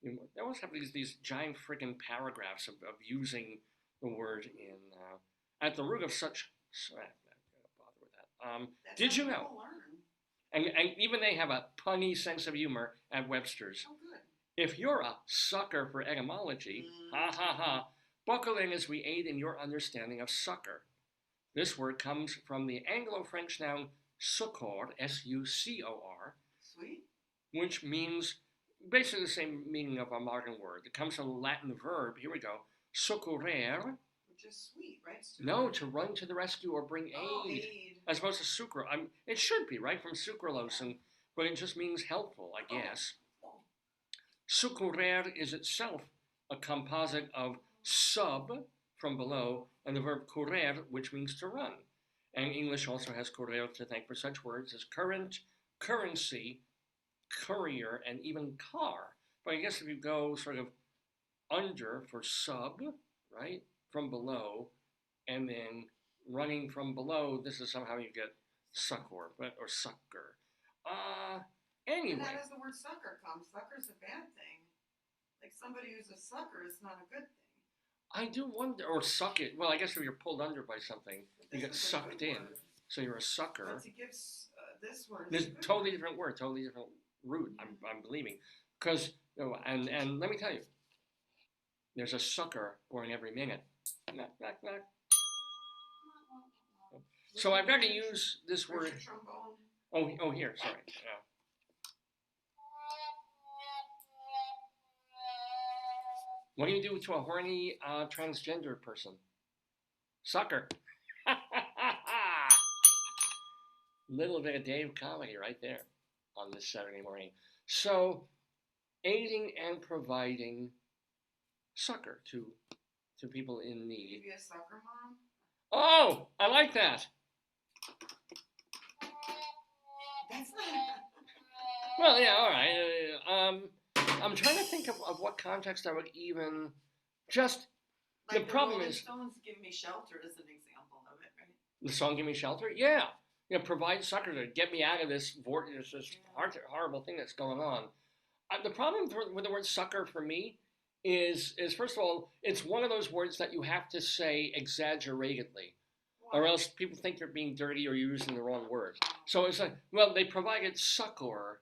S1: They always have these giant freaking paragraphs of using the word in at the root of such. I'm not gonna bother with that. Did you know? And even they have a punny sense of humor at Webster's.
S2: Oh, good.
S1: If you're a sucker for etymology, ha ha ha, buckle in as we aid in your understanding of succor. This word comes from the Anglo-French noun succor, S-U-C-O-R,
S2: Sweet.
S1: which means basically the same meaning of a modern word. It comes from the Latin verb, here we go, succorrere.
S2: Which is sweet, right?
S1: No, to run to the rescue or bring aid.
S2: Oh, aid.
S1: As opposed to sucre. It should be, right, from sucralose, but it just means helpful, I guess. Succorrere is itself a composite of sub, from below, and the verb correre, which means to run. And English also has correre to thank for such words as current, currency, courier, and even car. But I guess if you go sort of under for sub, right, from below, and then running from below, this is somehow you get succor, or succor. Anyway.
S2: And how does the word sucker come? Sucker's a bad thing. Like somebody who's a sucker is not a good thing.
S1: I do wonder, or suck it. Well, I guess if you're pulled under by something, you get sucked in. So you're a sucker.
S2: But to give this word.
S1: There's
S2: is a good
S1: totally
S2: word.
S1: different word, totally different root. I'm believing, because and let me tell you, there's a sucker born every minute. Knock, knock, knock. So I've got to use this
S2: Where's
S1: word.
S2: your trombone?
S1: Oh, here. Sorry. What do you do to a horny transgender person? Sucker. Little bit of Dave comedy right there on this Saturday morning. So, aiding and providing succor to people in need.
S2: Give you a sucker mom?
S1: Oh, I like that.
S2: That's not.
S1: Well, yeah, all right. I'm trying to think of what context I would even just.
S2: Like
S1: the problem
S2: Rolling
S1: is
S2: Stones Give Me Shelter is an example of it, right?
S1: the song "Give Me Shelter." Yeah, provide succor to get me out of this horrible thing that's going on. The problem with the word succor for me is first of all, it's one of those words that you have to say exaggeratedly,
S2: Why?
S1: or else people think you're being dirty or you're using the wrong word. So it's like, well, they provided succor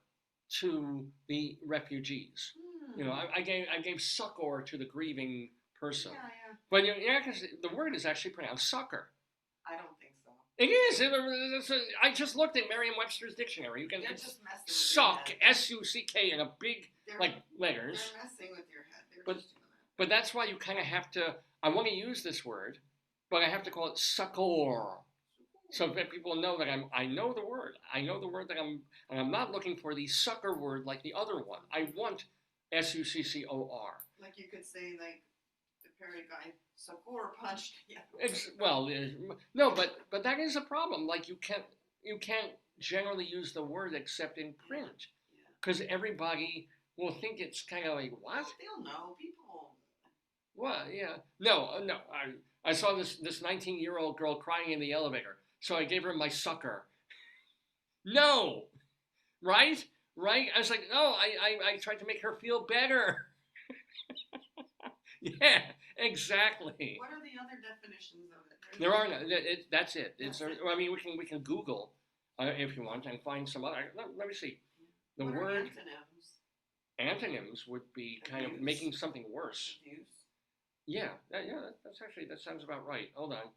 S1: to the refugees. I gave succor to the grieving person.
S2: Yeah.
S1: But the word is actually pronounced succor.
S2: I don't think so.
S1: It is. I just looked at Merriam-Webster's dictionary. You can
S2: They're just messing with
S1: suck,
S2: your head.
S1: S-U-C-K, in a big letters.
S2: They're messing with your head. They're
S1: But-
S2: just doing that.
S1: But that's why you kind of have to. I want to use this word, but I have to call it succor, so that people know that I know the word. I know the word and I'm not looking for the sucker word like the other one. I want S-U-C-C-O-R.
S2: Like you could say, like the parody guy, succor punched. Yeah.
S1: No, but that is a problem. Like you can't generally use the word except in print, because everybody will think it's kind of like, what?
S2: They'll know. People.
S1: What? Yeah. No. I saw this 19-year-old girl crying in the elevator, so I gave her my succor. No, right? I was like, no. I tried to make her feel better. Yeah, exactly.
S2: What are the other definitions of it?
S1: There are no. That's it.
S2: That's it.
S1: I mean, we can Google if you want and find some other. Let me see. The
S2: What are
S1: word
S2: antonyms?
S1: would be kind of
S2: Abuse.
S1: making something worse.
S2: Abuse.
S1: Yeah, that sounds about right. Hold on.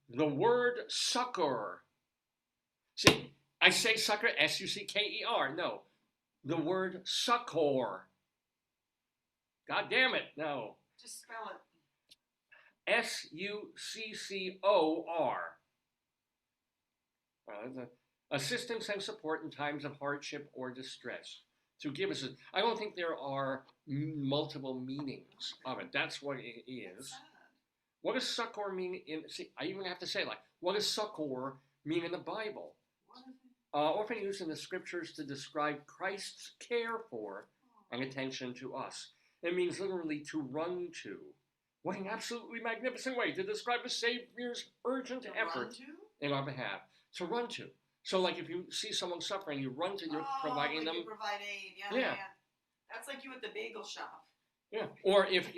S1: The word succor. See, I say succor, S-U-C-K-E-R. No, the word succor. God damn it, no.
S2: Just spell it.
S1: S-U-C-C-O-R. Assistance and support in times of hardship or distress. To give us I don't think there are multiple meanings of it. That's what it is.
S2: Sad.
S1: What does succor mean I even have to say, like, what does succor mean in the Bible?
S2: What is it?
S1: Often used in the scriptures to describe Christ's care for and attention to us. It means literally to run to. What an absolutely magnificent way to describe a Savior's urgent
S2: To
S1: effort
S2: run to?
S1: in our behalf. To run to. So, like, if you see someone suffering, you run to, you're providing
S2: like
S1: them.
S2: You provide aid.
S1: Yeah.
S2: Yeah. That's like you at the bagel shop.
S1: Yeah. Or if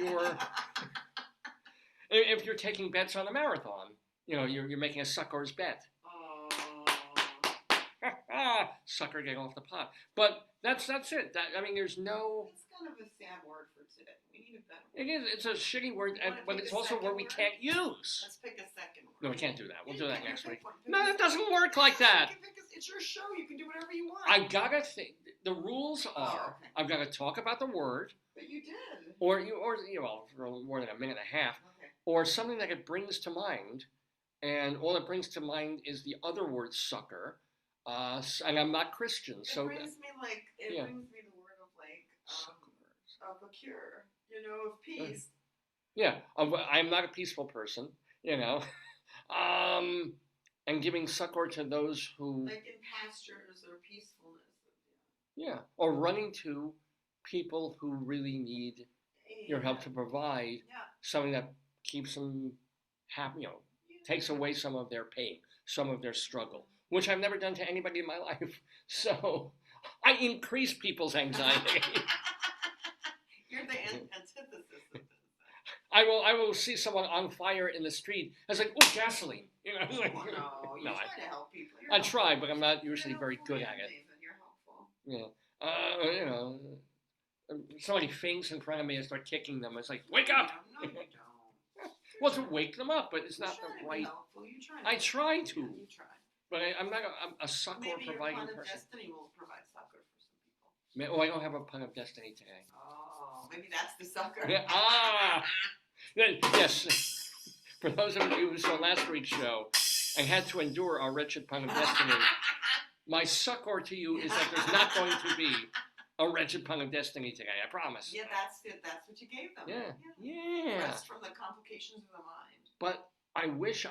S1: you're taking bets on a marathon, you're making a succor's bet. Sucker getting off the pot. But that's it. There's no.
S2: It's kind of a sad word for today. We need a better word.
S1: It is. It's a shitty word,
S2: You wanna
S1: but
S2: pick
S1: it's
S2: a
S1: also a
S2: second
S1: word we
S2: word?
S1: can't use.
S2: Let's pick a second word.
S1: No, we can't do that. We'll do that next week.
S2: Pick
S1: No,
S2: a
S1: it doesn't work like that.
S2: It's your show. You can do whatever you want.
S1: I gotta think. The rules are:
S2: okay.
S1: I've got to talk about the word,
S2: But you did.
S1: or for more than a minute and a half,
S2: Okay.
S1: or something that it brings to mind, and all it brings to mind is the other word "sucker," and I'm not Christian,
S2: It
S1: so
S2: brings me like
S1: yeah.
S2: brings me the word of like of a cure. Of peace.
S1: Yeah, I'm not a peaceful person, and giving succor to those who,
S2: Like in pastures or peacefulness.
S1: or running to people who really need your help to provide
S2: Yeah.
S1: something that keeps them happy, takes away some of their pain, some of their struggle, which I've never done to anybody in my life. So I increase people's anxiety.
S2: You're the antithesis of this.
S1: I will see someone on fire in the street. I was like, oh, gasoline. You know, it's like,
S2: Oh, no, you
S1: no,
S2: try to help people. You're
S1: I
S2: helpful.
S1: try, but I'm not usually
S2: You're
S1: very
S2: helpful,
S1: good
S2: yeah,
S1: at it.
S2: Nathan, you're helpful.
S1: Yeah. You know, somebody faints in front of me and start kicking them. It's like, wake up!
S2: No, you don't.
S1: Well, to wake them up, but it's
S2: You
S1: not
S2: try
S1: the
S2: to be
S1: right.
S2: helpful. You try.
S1: I try to.
S2: Yeah, you try.
S1: But I'm not a succor
S2: Maybe your
S1: providing
S2: pun of
S1: person.
S2: destiny will provide succor for some people.
S1: Oh, I don't have a pun of destiny today.
S2: Oh, maybe that's the succor.
S1: Yeah, yes. For those of you who saw last week's show and had to endure our wretched pun of destiny, my succor to you is that there's not going to be a wretched pun of destiny today. I promise.
S2: Yeah, that's it. That's what you gave them.
S1: Yeah.
S2: Rest from the complications of the mind.
S1: But I wish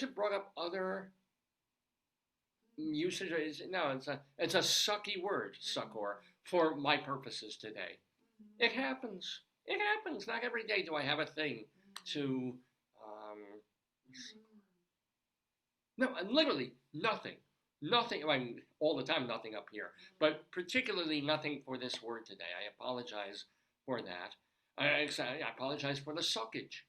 S1: it brought up other usage. No, it's a sucky word, succor, for my purposes today. It happens. It happens. Not every day do I have a thing to. No, literally nothing. Nothing. I mean, all the time, nothing up here, but particularly nothing for this word today. I apologize for that. I apologize for the suckage,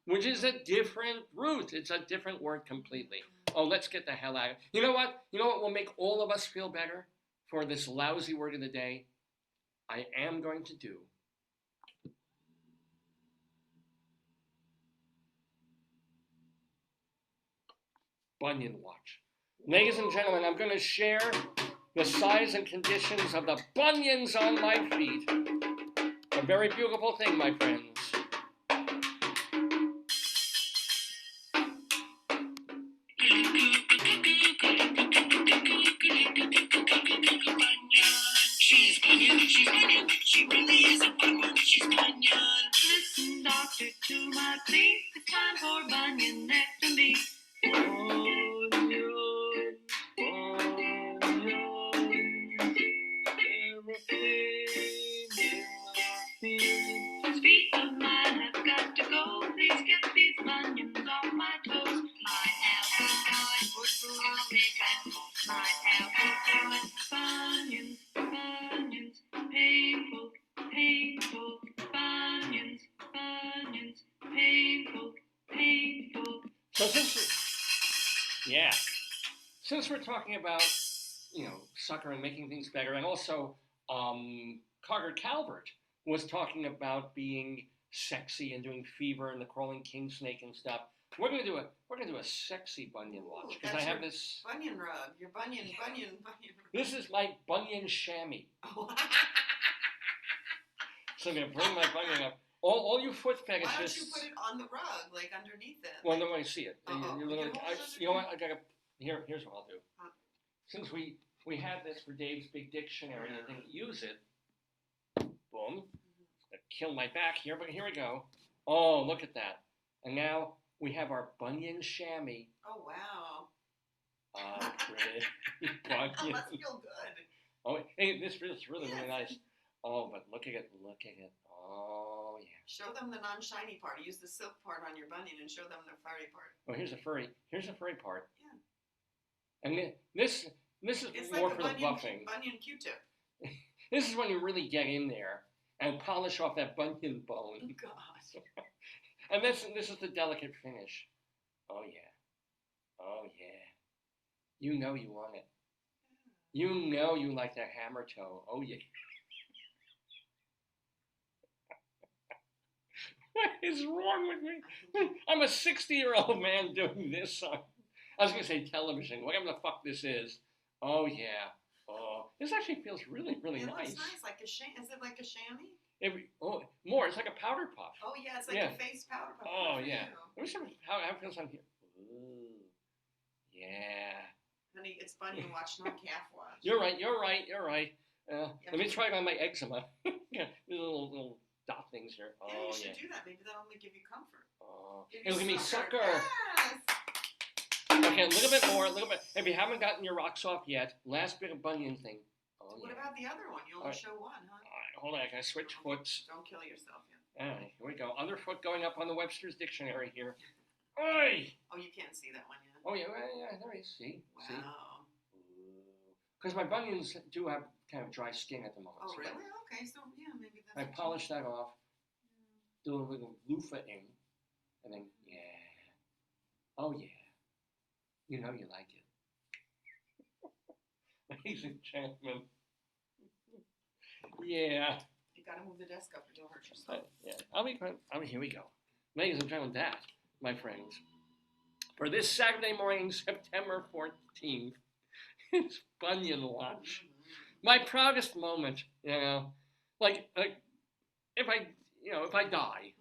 S1: which is a different root. It's a different word completely. Oh, let's get the hell out of it. You know what? You know what will make all of us feel better for this lousy word of the day? I am going to do Bunion Watch. Ladies and gentlemen, I'm going to share the size and conditions of the bunions on my feet. A very beautiful thing, my friends.
S5: She's Bunyan, she really is a Bunyan, she's Bunyan. Listen, doctor, to my plea, it's time for bunionectomy. These feet of mine have got to go, please get these bunions off my toes. My alkaloid would love me back. My alkaloid bunions, bunions, painful, painful, bunions, bunions, painful, painful.
S1: So since we're talking about, succor and making things better, and also Carter Calvert was talking about being sexy and doing fever and the crawling king snake and stuff. We're gonna do a sexy bunion watch because I have this
S2: Bunion rug. Your bunion.
S1: This is my bunion chamois.
S2: Oh.
S1: So I'm gonna bring my bunion up. All you foot fetishists.
S2: Why don't you put it on the rug, like underneath it?
S1: Well, nobody see it.
S2: Uh-oh.
S1: You know what? I gotta. Here's what I'll do. Since we had this for Dave's big dictionary and I didn't use it. Boom. Gonna kill my back here, but here we go. Oh, look at that. And now we have our bunion chamois.
S2: Oh wow.
S1: Pretty
S2: That
S1: bunion.
S2: must feel good.
S1: Oh, hey, this is really
S2: Yes.
S1: nice. Oh, but look at it. Oh, yeah.
S2: Show them the non-shiny part. Use the silk part on your bunion and show them the furry part.
S1: Oh, here's the furry part.
S2: Yeah.
S1: And this is
S2: It's
S1: more
S2: like
S1: for
S2: a
S1: the buffing.
S2: bunion Q-tip.
S1: This is when you really get in there and polish off that bunion bone.
S2: Oh gosh.
S1: And this is the delicate finish. Oh yeah. Oh yeah. You know you want it. You know you like that hammer toe. Oh yeah. What is wrong with me? I'm a 60-year-old man doing this on, I was going to say television, whatever the fuck this is. Oh, yeah. Oh, this actually feels really, really nice.
S2: It's nice. Like is it like a chamois?
S1: More. It's like a powder puff.
S2: Oh, yeah. It's like a face powder puff.
S1: Oh,
S2: Good for
S1: yeah.
S2: you.
S1: Let me see how it feels on here. Ooh. Yeah.
S2: Honey, it's bunion watch, not calf watch.
S1: You're right. Let me try it on my eczema. Yeah, these little dot things here.
S2: Yeah,
S1: Oh,
S2: you should do that. Maybe that'll only give you comfort.
S1: Oh.
S2: Give
S1: It'll give me succor.
S2: Yes.
S1: Okay, a little bit more, If you haven't gotten your rocks off yet, last bit of bunion thing. Oh,
S2: What
S1: yeah.
S2: about the other one? You only
S1: Alright.
S2: show one, huh?
S1: All right, hold on, I gotta switch foots.
S2: Don't kill yourself yet.
S1: All right, here we go. Other foot going up on the Webster's Dictionary here. Oi!
S2: Oh, you can't see that one yet.
S1: Oh, yeah, there he is. See?
S2: Wow.
S1: Because my bunions do have kind of dry skin at the moment.
S2: Oh,
S1: so
S2: really? Okay, so yeah, maybe that's.
S1: I
S2: what you
S1: polished
S2: need.
S1: that off. do a little loofah-ing, and then, yeah. Oh, yeah. You know you like it. Ladies and gentlemen. Yeah.
S2: You gotta move the desk up or you'll hurt yourself.
S1: Yeah. Here we go. Ladies and gentlemen, that, my friends, for this Saturday morning, September 14th, is Bunyan Watch. My proudest moment, like if I die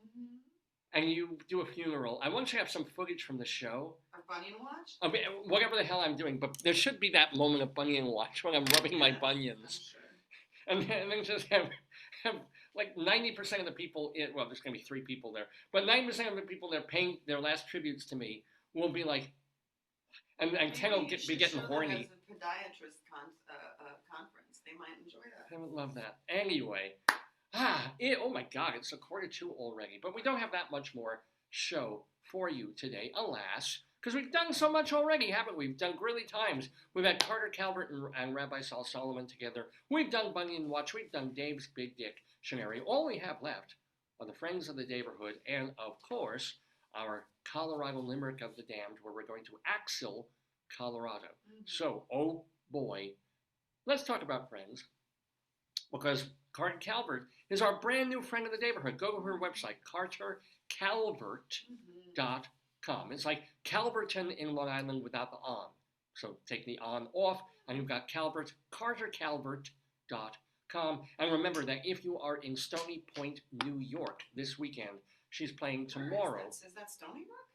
S1: and you do a funeral, I want you to have some footage from the show.
S2: A Bunyan Watch?
S1: I mean, whatever the hell I'm doing, but there should be that moment of Bunyan Watch when I'm rubbing my bunions.
S2: I'm sure.
S1: And then just have like 90% of the people, well, there's going to be 3 people there, but 90% of the people that are paying their last tributes to me will be like, and 10 will be getting horny.
S2: As a podiatrist conference, they might enjoy that.
S1: I would love that. Anyway, oh my God, it's a 1:45 already, but we don't have that much more show for you today, alas, because we've done so much already, haven't we? We've done Greeley Times. We've had Carter Calvert and Rabbi Saul Solomon together. We've done Bunyan Watch. We've done Dave's Big Dictionary. All we have left are the Friends of the Daverhood and, of course, our Colorado Limerick of the Damned, where we're going to Axial, Colorado. So, oh boy, let's talk about Friends, because Carter Calvert is our brand new friend of the Daverhood. Go to her website, cartercalvert.com. It's like Calverton in Long Island without the on. So take the on off, and you've got Calvert, cartercalvert.com. And remember that if you are in Stony Point, New York this weekend, she's playing tomorrow.
S2: Is that Stony Brook?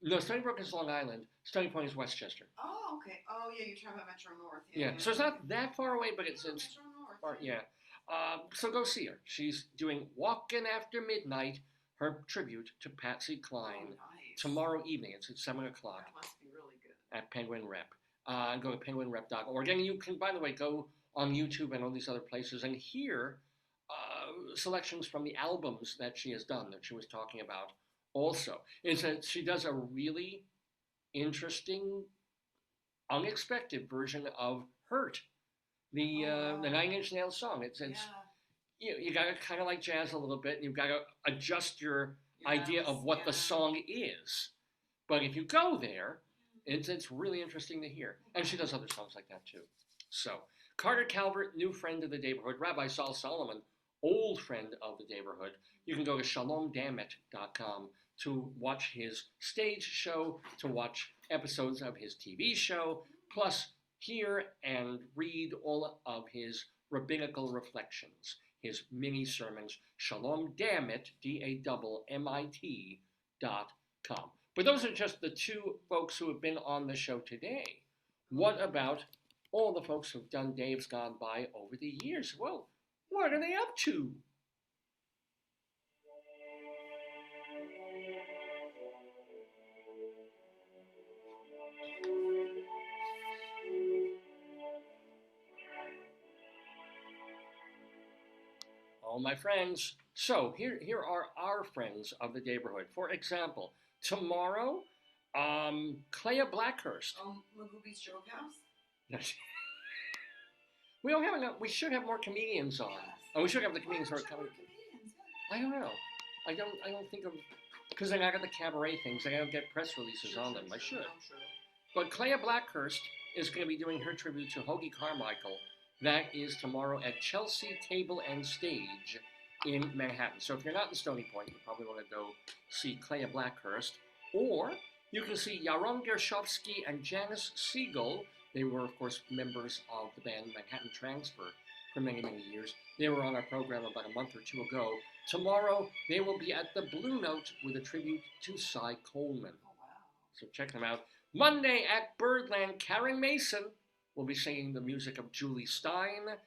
S1: No, Stony Brook is Long Island. Stony Point is Westchester.
S2: Oh, okay. Oh, yeah, you're talking about Metro North.
S1: Yeah, so it's not that far away, but it's
S2: Metro North.
S1: far, yeah. So go see her. She's doing Walkin' After Midnight, her tribute to Patsy Cline,
S2: nice.
S1: Tomorrow evening. It's at 7 o'clock.
S2: That must be really good.
S1: At Penguin Rep. Go to penguinrep.org. And you can, by the way, go on YouTube and all these other places and hear selections from the albums that she has done that she was talking about also. She does a really interesting, unexpected version of Hurt, the 9 Inch Nails song. You got to kind of like jazz a little bit, and you've got to adjust your idea of what the song is. But if you go there, it's really interesting to hear. And she does other songs like that too. So, Carter Calvert, new friend of the Daverhood. Rabbi Saul Solomon, old friend of the Daverhood. You can go to shalomdammit.com to watch his stage show, to watch episodes of his TV show, plus hear and read all of his rabbinical reflections, his mini sermons, shalomdammit, DAMMIT.com. But those are just the 2 folks who have been on the show today. What about all the folks who've done Dave's Gone By over the years? Well, what are they up to? Oh, my friends. So here are our friends of the Daverhood. For example, tomorrow, Clea Blackhurst.
S2: Magooby's Joke House?
S1: We don't have enough. We should have more comedians on.
S2: Yes.
S1: And we should have the comedians who are coming.
S2: Comedians,
S1: I don't know. I don't think of, because I got the cabaret things. I gotta get press releases on them. I should. But Clea Blackhurst is going to be doing her tribute to Hoagie Carmichael. That is tomorrow at Chelsea Table and Stage in Manhattan. So if you're not in Stony Point, you probably want to go see Clea Blackhurst. Or you can see Yaron Gershovsky and Janice Siegel. They were, of course, members of the band Manhattan Transfer for many, many years. They were on our program about a month or 2 ago. Tomorrow, they will be at the Blue Note with a tribute to Cy Coleman.
S2: Oh, wow.
S1: So check them out. Monday at Birdland, Karen Mason will be singing the music of Julie Stein.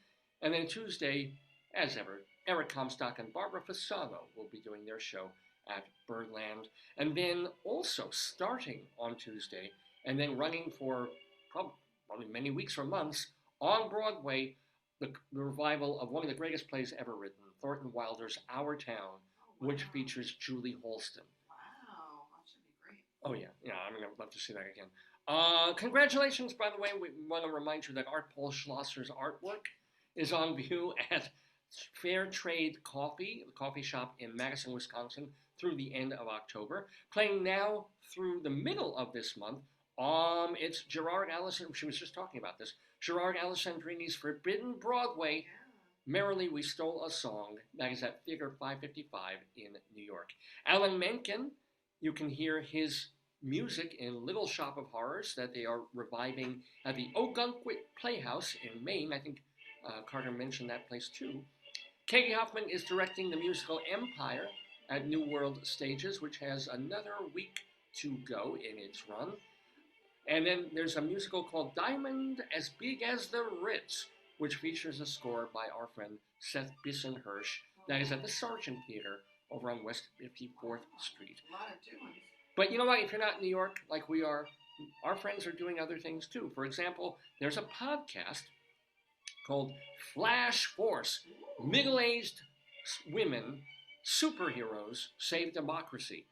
S1: And then Tuesday, as ever, Eric Comstock and Barbara Fasano will be doing their show at Birdland. And then also starting on Tuesday, and then running for probably many weeks or months, on Broadway, the revival of one of the greatest plays ever written, Thornton Wilder's Our Town, which features Julie Holston.
S2: Wow, that should be great.
S1: Oh, yeah, I mean, I would love to see that again. Congratulations, by the way. We want to remind you that Art Paul Schlosser's artwork is on view at Fair Trade Coffee, the coffee shop in Madison, Wisconsin, through the end of October. Playing now through the middle of this month, it's Gerard Allison, she was just talking about this, Gerard Alessandrini's Forbidden Broadway, Merrily We Stole a Song. That is at Theater 555 in New York. Alan Menken, you can hear his music in Little Shop of Horrors that they are reviving at the Ogunquit Playhouse in Maine. I think Carter mentioned that place too. Katie Hoffman is directing the musical Empire at New World Stages, which has another week to go in its run. And then there's a musical called Diamond as Big as the Ritz, which features a score by our friend Seth Bisson-Hirsch. That is at the Sargent Theater over on West 54th Street.
S2: A lot of doings.
S1: But you know what? If you're not in New York like we are, our friends are doing other things too. For example, there's a podcast called Flash Force, Middle-Aged Women Superheroes Save Democracy.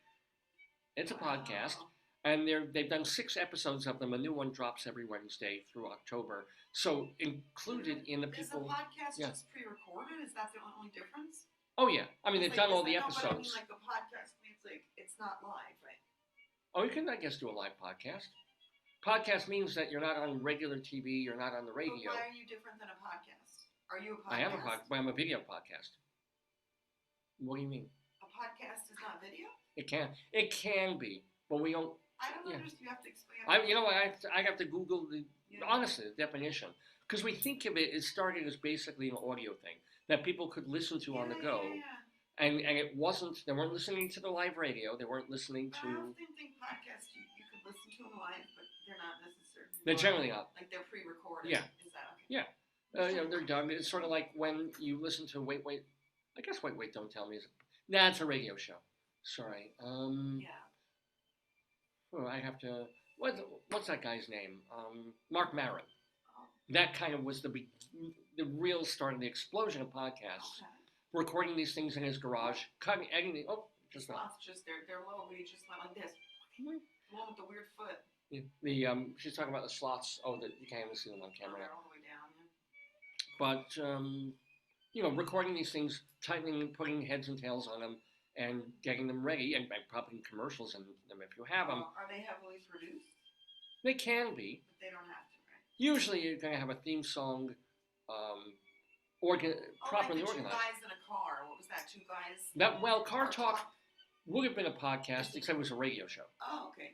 S1: It's a podcast, and they've done 6 episodes of them. A new one drops every Wednesday through October. So included in the people...
S2: Is the podcast
S1: yeah.
S2: just pre-recorded? Is that the only difference?
S1: Oh, yeah. I mean, they've done all the
S2: No, but I mean,
S1: episodes.
S2: like a podcast means like it's not live, right?
S1: Oh, you can, I guess, do a live podcast. Podcast means that you're not on regular TV, you're not on the radio.
S2: But why are you different than a podcast? Are you a podcast?
S1: I am I'm a video podcast. What do you mean?
S2: A podcast is not video?
S1: It can be, but we don't.
S2: I don't
S1: Yeah.
S2: understand. You have to explain.
S1: You know what? I have to Google honestly the definition, because we think of it. It started as basically an audio thing that people could listen to on the go, and it wasn't. They weren't listening to the live radio. They weren't listening
S2: I
S1: to.
S2: often think podcasts you could listen to them live, but they're not necessarily.
S1: They're generally not.
S2: Like they're pre-recorded.
S1: Yeah.
S2: Is that okay?
S1: Yeah. They're done. It's sort of like when you listen to Wait, I guess Wait, Don't Tell Me is. Nah, it's a radio show. Sorry.
S2: Yeah.
S1: Oh, I have to. What's that guy's name? Mark Maron.
S2: Oh,
S1: That kind of was the real start of the explosion of podcasts.
S2: okay.
S1: Recording these things in his garage, cutting, editing. Oh, just not.
S2: Sloths just they're low, but he just went like this. The one with the weird foot.
S1: Yeah, she's talking about the slots. Oh, that you can't even see them on camera
S2: They're
S1: now.
S2: all the way down. Yeah.
S1: But recording these things, tightening, putting heads and tails on them, and getting them ready, and popping commercials in them if you have them.
S2: Are they heavily produced?
S1: They can be.
S2: But they don't have to, right?
S1: Usually, you're going to have a theme song, properly
S2: like the
S1: organized.
S2: 2 guys in a car. What was that? 2 guys.
S1: Car Talk would have been a podcast, except it was a radio show.
S2: Oh, okay.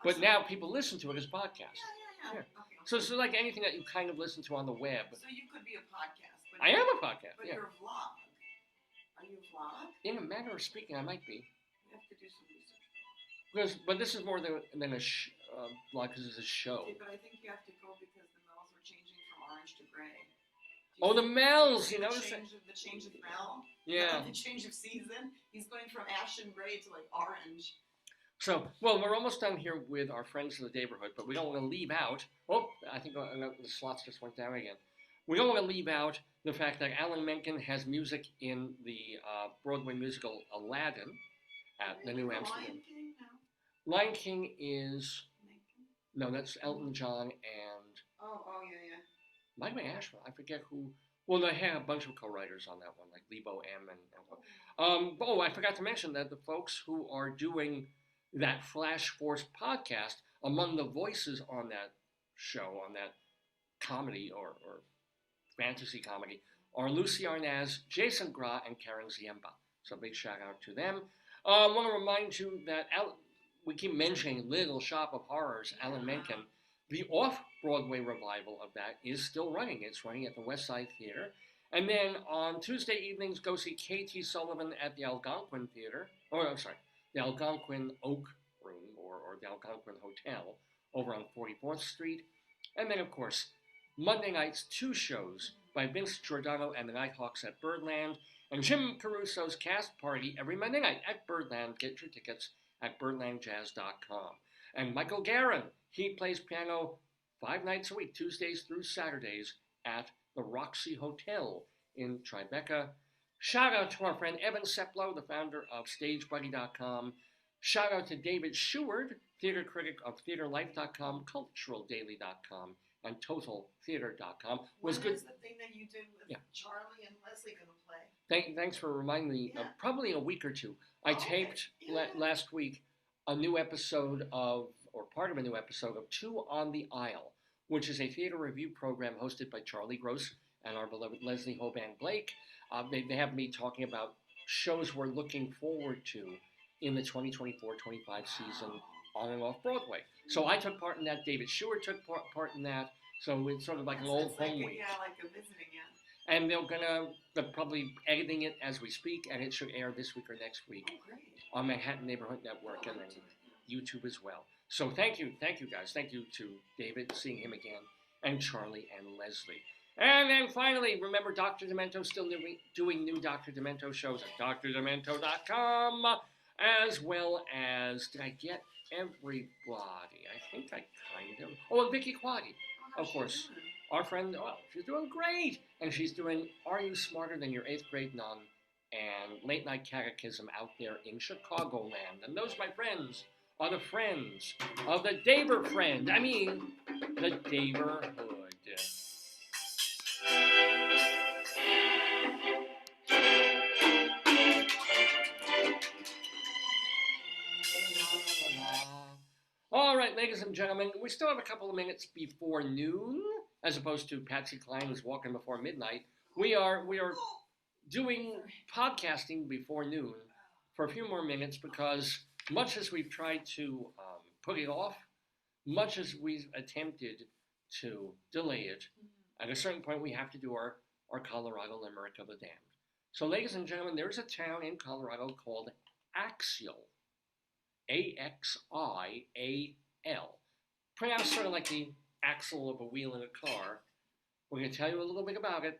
S1: But now people listen to it as a podcast.
S2: Yeah.
S1: Yeah.
S2: Okay.
S1: So it's like anything that you kind of listen to on the web.
S2: So you could be a podcast. But
S1: I am a podcast,
S2: But
S1: yeah.
S2: you're a vlog. Are you a vlog?
S1: In a manner of speaking, I might be.
S2: You have to do some research.
S1: But this is more than a blog, because it's a show.
S2: Okay, but I think you have to go because the mells were changing from orange to gray.
S1: Oh, the mells! You
S2: The
S1: notice that?
S2: change of smell?
S1: Yeah.
S2: The change of season? He's going from ashen gray to like orange.
S1: So, well, we're almost done here with our friends in the Daverhood, but we don't want to leave out. Oh, I think the slots just went down again. We don't want to leave out the fact that Alan Menken has music in the Broadway musical Aladdin at the New Amsterdam.
S2: Lion King now?
S1: Lion King is
S2: Menken?
S1: no, that's Elton John and
S2: Oh, yeah.
S1: might be Asheville. I forget who. Well, they had a bunch of co-writers on that one, like Lebo M. Oh, I forgot to mention that the folks who are doing that Flash Force podcast, among the voices on that show, on that comedy or fantasy comedy, are Lucy Arnaz, Jason Gra, and Karen Ziemba. So big shout out to them. I want to remind you that we keep mentioning Little Shop of Horrors, Alan Menken. The off-Broadway revival of that is still running. It's running at the West Side Theater. And then on Tuesday evenings, go see K.T. Sullivan at the Algonquin Theater. The Algonquin Oak Room, or the Algonquin Hotel, over on 44th Street. And then, of course, Monday nights, 2 shows by Vince Giordano and the Nighthawks at Birdland, and Jim Caruso's cast party every Monday night at Birdland. Get your tickets at birdlandjazz.com. And Michael Guerin, he plays piano 5 nights a week, Tuesdays through Saturdays, at the Roxy Hotel in Tribeca. Shout out to our friend Evan Seplow, the founder of StageBuddy.com. Shout out to David Sheward, theater critic of TheaterLife.com, CulturalDaily.com, on totaltheater.com.
S2: When
S1: Was good.
S2: is the thing that you did with
S1: Yeah.
S2: Charlie and Leslie going to play?
S1: Thanks for reminding me.
S2: Yeah.
S1: Probably a week or two. I
S2: Okay.
S1: taped
S2: Yeah.
S1: last week a new episode of, or part of a new episode of Two on the Aisle, which is a theater review program hosted by Charlie Gross and our beloved Leslie Hoban Blake. They have me talking about shows we're looking forward to in the 2024-25 season on and off Broadway. So I took part in that. David Stewart took part in that. So it's sort of like an old
S2: It's like
S1: home
S2: a-
S1: week.
S2: Yeah, like a visiting, yeah.
S1: And they're probably editing it as we speak, and it should air this week or next week
S2: Oh, great.
S1: on Manhattan Neighborhood Network and then YouTube as well. So thank you guys. Thank you to David, seeing him again, and Charlie and Leslie. And then finally, remember Dr. Demento's still doing new Dr. Demento shows at drdemento.com, as well as, did I get everybody? I think I kind of. Oh, and Vicky Quaddy, of course. Our friend, she's doing great. And she's doing Are You Smarter Than Your 8th Grade Nun and Late Night Catechism out there in Chicagoland. And those, my friends, are the friends of the the Daverhood. All right, ladies and gentlemen, we still have a couple of minutes before noon, as opposed to Patsy Cline who's walking before midnight. We are doing podcasting before noon for a few more minutes because much as we've tried to put it off, much as we've attempted to delay it, at a certain point we have to do our Colorado Limerick of the Damned. So, ladies and gentlemen, there's a town in Colorado called Axial. A-X-I-A-L. Pronounced sort of like the axle of a wheel in a car. We're going to tell you a little bit about it,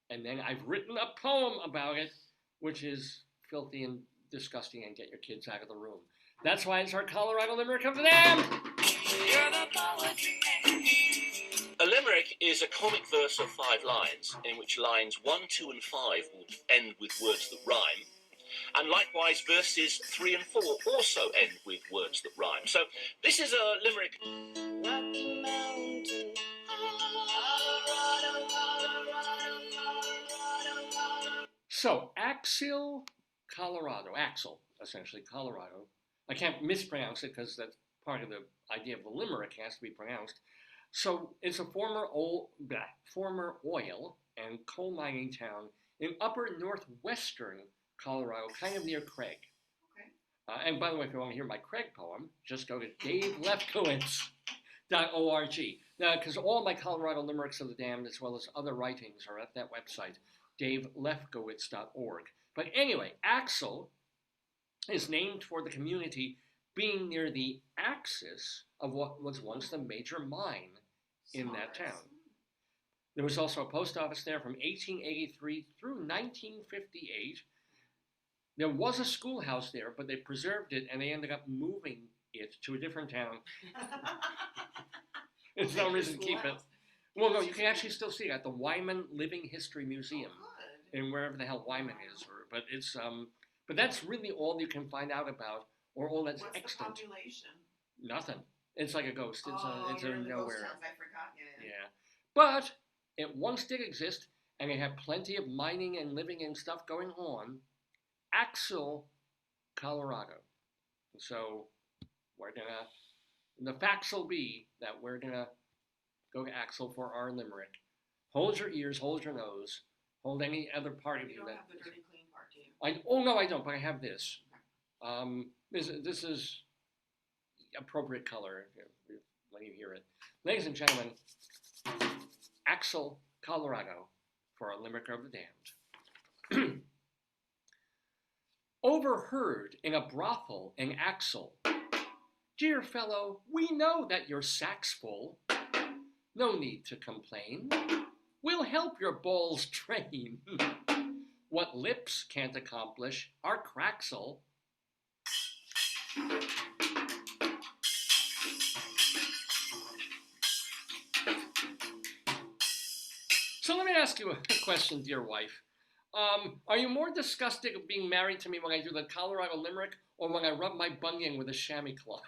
S1: and then I've written a poem about it, which is filthy and disgusting and get your kids out of the room. That's why it's our Colorado Limerick of the Damned!
S8: A limerick is a comic verse of 5 lines, in which lines 1, 2, and 5 will end with words that rhyme. And likewise, verses 3 and 4 also end with words that rhyme. So this is a limerick. Rocky Mountain, Colorado, Colorado, Colorado.
S1: So, Axial, Colorado. Axel, essentially, Colorado. I can't mispronounce it because that's part of the idea of the limerick has to be pronounced. So, it's a former oil and coal mining town in upper northwestern Colorado, kind of near Craig.
S2: Okay.
S1: And by the way, if you want to hear my Craig poem, just go to davelefkowitz.org. Because all my Colorado Limericks of the Damned, as well as other writings, are at that website, davelefkowitz.org. But anyway, Axial is named for the community being near the axis of what was once the major mine in that town. There was also a post office there from 1883 through 1958. There was a schoolhouse there, but they preserved it, and they ended up moving it to a different town. There's no reason to keep it. Well, no, you can actually still see it at the Wyman Living History Museum, in wherever the hell Wyman is. But it's but that's really all you can find out about, or all that's
S2: What's
S1: extant.
S2: the population?
S1: Nothing. It's like a ghost. It's
S2: you're in the ghost
S1: nowhere.
S2: towns. I forgot. Yeah.
S1: Yeah, but it once did exist, and it had plenty of mining and living and stuff going on. Axial, Colorado. So the facts will be that we're gonna go to Axial for our limerick. Hold your ears, hold your nose, hold any other part of
S2: You
S1: you
S2: don't
S1: that.
S2: have the dirty clean part, do you?
S1: No, I don't, but I have this. This is appropriate color when you hear it. Ladies and gentlemen, Axial, Colorado, for our limerick of the Damned. Overheard in a brothel in Axial. Dear fellow, we know that your sack's full. No need to complain. We'll help your balls train. What lips can't accomplish, our cracks'll. So let me ask you a question, dear wife. Are you more disgusted of being married to me when I do the Colorado Limerick or when I rub my bunion with a chamois cloth?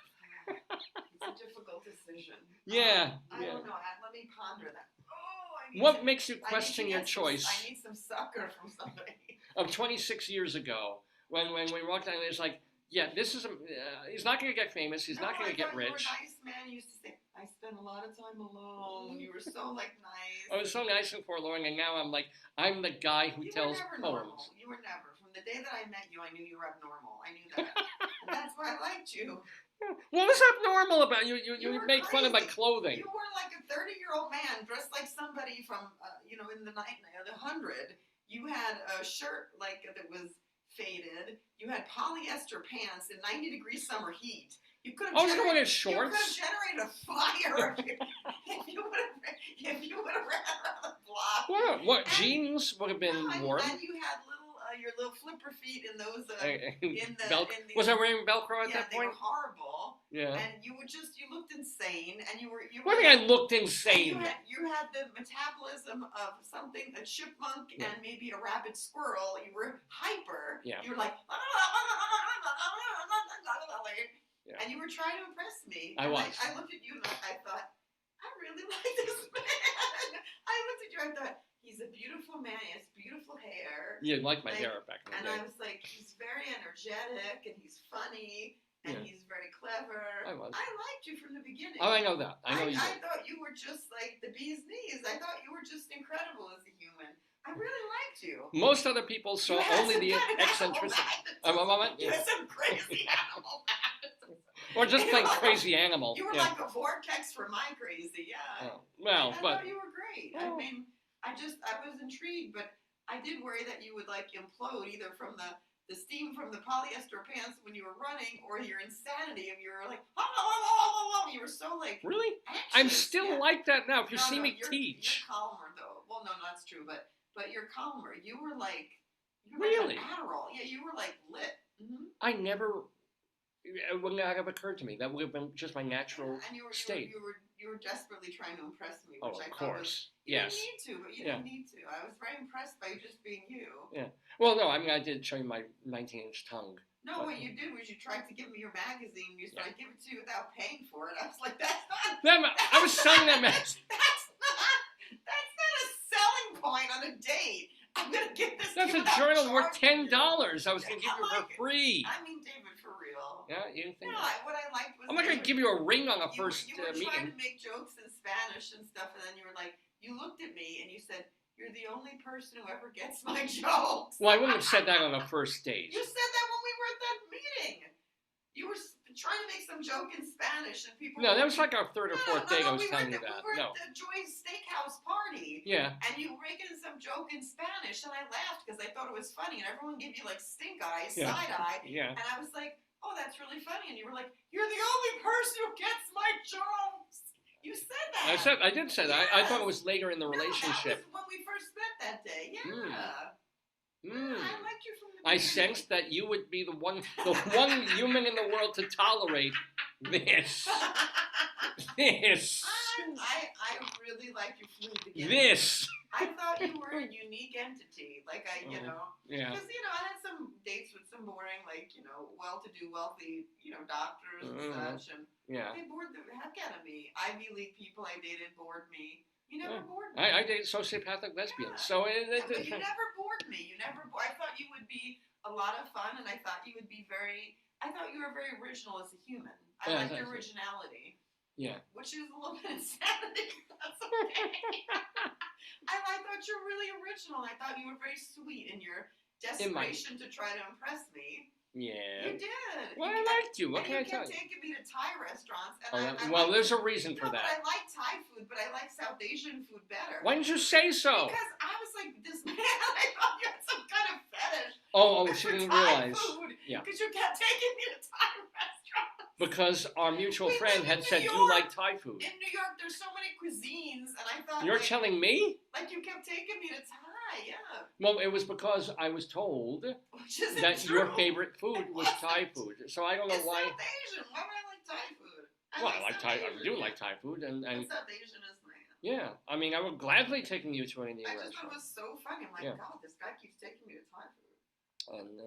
S2: It's a difficult decision.
S1: Yeah,
S2: I
S1: yeah.
S2: don't know. Let me ponder that. Oh, I need
S1: What
S2: to,
S1: makes you
S2: I need to
S1: question your
S2: get some-
S1: choice
S2: I need some succor from somebody.
S1: of 26 years ago when we walked down? It's like, yeah, this is he's not going to get famous. He's not going to get rich.
S2: You were a nice man. You used to say, "I spent a lot of time alone." You were so nice.
S1: I was so nice and forlorn, and now I'm like, I'm the guy who
S2: You
S1: tells
S2: were never
S1: poems.
S2: normal. You were never. From the day that I met you, I knew you were abnormal. I knew that, and that's why I liked you.
S1: What was abnormal about you? You
S2: were
S1: make fun of my
S2: crazy.
S1: clothing.
S2: You were like a 30-year-old man dressed like somebody from, in the 100. You had a shirt that was faded. You had polyester pants in 90-degree summer heat. You could have.
S1: I was going to
S2: You could
S1: shorts.
S2: have generated a fire if you would have ran around the block.
S1: What jeans would have been warm?
S2: And you had your little flipper feet in those
S1: Was I wearing Velcro at that
S2: they
S1: point?
S2: were horrible.
S1: Yeah.
S2: And you looked insane, and you were.
S1: What do you mean I looked insane?
S2: You had the metabolism of a chipmunk and maybe a rabbit squirrel. You were hyper.
S1: Yeah.
S2: You were like, and you were trying to impress me.
S1: I was.
S2: I looked at you and I thought, I really like this man. I looked at you and I thought, he's a beautiful man. He has beautiful hair.
S1: You liked my hair back in the day.
S2: And I was like, he's very energetic and he's funny and he's very clever.
S1: I was.
S2: I liked you from the beginning.
S1: Oh, I know that. I know you.
S2: I thought you were just like the bee's knees. I thought you were just incredible as a human. I really liked you.
S1: Most other people saw only the eccentricity.
S2: You had some crazy animal magnetism.
S1: Or just plain crazy animal.
S2: You were like a vortex for my crazy, yeah.
S1: Oh, well,
S2: I thought you were great. I mean, I was intrigued, but I did worry that you would implode either from the steam from the polyester pants when you were running, or your insanity of your you were so
S1: really
S2: anxious.
S1: I'm still like that now. If you see me
S2: You're
S1: teach.
S2: calmer though. Well, no, that's true, but you're calmer. You were
S1: really
S2: an Adderall. Yeah, you were lit. Mm-hmm.
S1: I never. It wouldn't have occurred to me. That would have been just my natural state.
S2: You were desperately trying to impress me, which I
S1: of
S2: thought
S1: course.
S2: You
S1: Yes.
S2: didn't need to, but you didn't need to. I was very impressed by you just being you.
S1: Yeah. Well, no, I mean, I did show you my 19-inch tongue.
S2: No, what you did was you tried to give me your magazine. You said, "I give it to you without paying for it." I was like, "That's not."
S1: I was selling that magazine.
S2: That's not a selling point on a date. I'm gonna get this.
S1: That's a journal worth $10. I was gonna give you for free.
S2: I mean, David, for real.
S1: Yeah, you think?
S2: No, what I liked was.
S1: I'm not gonna give you a ring on a first
S2: You were
S1: meeting.
S2: trying to make jokes in Spanish and stuff, and then you were like, you looked at me and you said, "You're the only person who ever gets my jokes."
S1: Well, I wouldn't have said that on a first date.
S2: You said that when we were at that meeting. You were trying to make some joke in Spanish, and people.
S1: No, that was like our third or fourth date. I was
S2: we
S1: telling you
S2: we
S1: that.
S2: were
S1: No.
S2: at the Joyce Steakhouse party.
S1: Yeah.
S2: And you were making some joke in Spanish, and I laughed because I thought it was funny, and everyone gave you stink eye,
S1: Yeah.
S2: side eye.
S1: Yeah.
S2: And I was like, "Oh, that's really funny," and you were like, "You're the only person who gets my jokes." You said that.
S1: I did say that.
S2: Yes.
S1: I thought it was later in the relationship.
S2: That was when we first met that day. Yeah.
S1: Mm.
S2: I liked you from the beginning.
S1: I sensed that you would be the one human in the world to tolerate this. This.
S2: I really liked you from the beginning.
S1: This.
S2: I thought you were a unique entity.
S1: Yeah.
S2: Because, I had some dates with some boring, well-to-do, wealthy, doctors and such. And
S1: yeah.
S2: they bored the heck out of me. Ivy League people I dated bored me. You never bored me.
S1: I dated sociopathic lesbians. So
S2: but you never bored me. I thought you would be a lot of fun, and I thought you would be I thought you were very original as a human. I liked your originality.
S1: Yeah.
S2: Which is a little bit insanity. That's okay. I thought you were really original. I thought you were very sweet in your desperation to try to impress me.
S1: Yeah.
S2: You did.
S1: Well, I liked you. What can I tell you?
S2: You kept taking me to Thai restaurants.
S1: And there's a reason for that.
S2: But I like Thai food, but I like South Asian food better.
S1: Why didn't you say so?
S2: Because I was like, this man, I thought you had some kind of fetish.
S1: She didn't realize. Yeah.
S2: Because you kept taking me to Thai restaurants.
S1: Because our mutual friend had said you like Thai food.
S2: In New York, there's so many cuisines, and I thought.
S1: You're telling me?
S2: Like you kept taking me to Thai, yeah.
S1: Well, it was because I was told that your favorite food was Thai food. So I don't know why.
S2: South Asian. Why would I like Thai food?
S1: I do like Thai food, and
S2: South Asian is nice.
S1: Yeah, I mean, I would gladly taking you to an Indian restaurant.
S2: I just thought it was so funny. I'm like, God, this guy keeps taking me to Thai food.
S1: And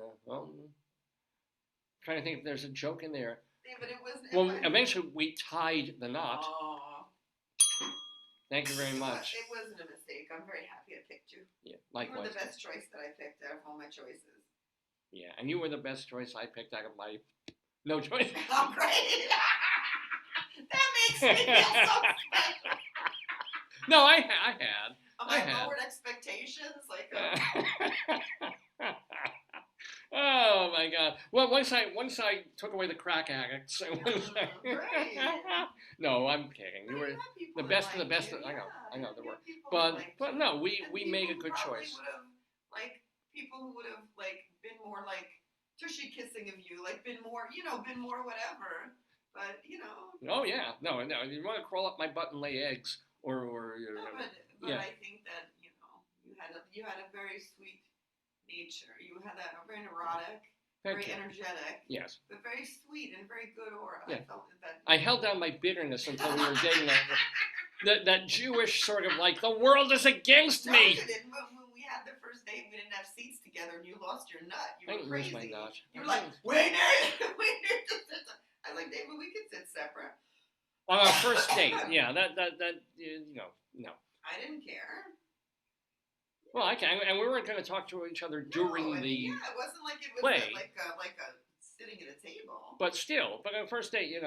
S1: trying to think if there's a joke in there.
S2: Yeah, but it wasn't.
S1: Well, eventually we tied the knot.
S2: Oh.
S1: Thank you very much.
S2: It wasn't a mistake. I'm very happy I picked you.
S1: Yeah,
S2: You were
S1: likewise.
S2: the best choice that I picked out of all my choices.
S1: Yeah, and you were the best choice I picked out of my no choice.
S2: Oh, great! That makes me feel so special.
S1: No, I had.
S2: I had lowered expectations, like.
S1: Oh my God! Well, once I took away the crack addicts.
S2: Great.
S1: No, I'm kidding. You were the best of the best. I know there were, but no, we made a good choice.
S2: Like people who would have like been more like tushy kissing of you, like been more whatever. But
S1: Oh yeah, no. You want to crawl up my butt and lay eggs, or
S2: no, but
S1: yeah.
S2: I think that you had a very sweet nature. You had a very neurotic, very energetic.
S1: Yes.
S2: But very sweet and very good aura.
S1: Yeah.
S2: I felt that.
S1: I held down my bitterness until we were dating. That Jewish sort of like the world is against me.
S2: You didn't. When we had the first date, we didn't have seats together, and you lost your nut. You were
S1: crazy.
S2: crazy.
S1: My nut.
S2: You were like, wait, to sit. I was like, David, we could sit separate.
S1: On our first date, yeah, that no.
S2: I didn't care.
S1: Well, I can, and we weren't going to talk to each other during the
S2: it wasn't like it was
S1: play.
S2: like a sitting at a table.
S1: But still, on a first date, you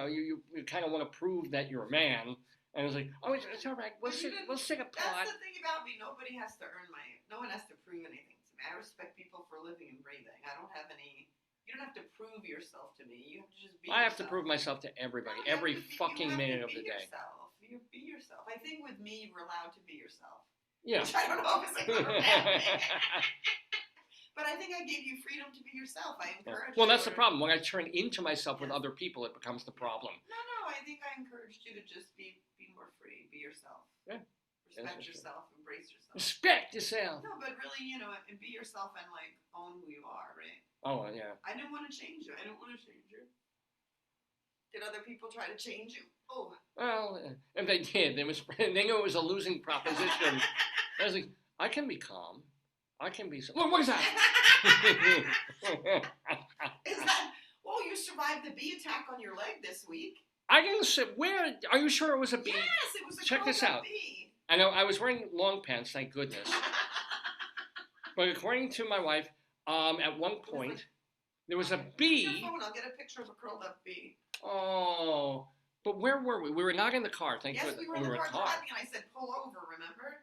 S1: kind of want to prove that you're a man, and it's like, oh, it's all right, we'll sing a plot.
S2: That's the thing about me. No one has to prove anything to me. I respect people for living and breathing. I don't have any. You don't have to prove yourself to me. You have to just be.
S1: I have to prove myself to everybody, every fucking minute of the day.
S2: You be yourself. I think with me, you were allowed to be yourself.
S1: Yeah.
S2: Which I don't know if it's a good or bad thing. But I think I gave you freedom to be yourself. I encouraged you.
S1: Well, that's the problem. When I turn into myself with other people, it becomes the problem.
S2: No. I think I encouraged you to just be more free. Be yourself.
S1: Yeah.
S2: Respect yourself. Embrace yourself.
S1: Respect yourself.
S2: No, but really, and be yourself and like own who you are, right?
S1: Oh, yeah.
S2: I didn't want to change you. Did other people try to change you? Oh.
S1: Well, if they did, they knew it was a losing proposition. I was like, I can be calm. I can be. What is that?
S2: Is that? Well, you survived the bee attack on your leg this week.
S1: I didn't say. Where? Are you sure it was a bee?
S2: Yes, it was a
S1: Check this out.
S2: bee.
S1: I know. I was wearing long pants. Thank goodness. But according to my wife, at one point there was a bee.
S2: Your phone, I'll get a picture of a curled up bee.
S1: Oh, but where were we? We were not in the car. Thank goodness.
S2: Yes, we were in the car driving, and I said, "Pull over." Remember?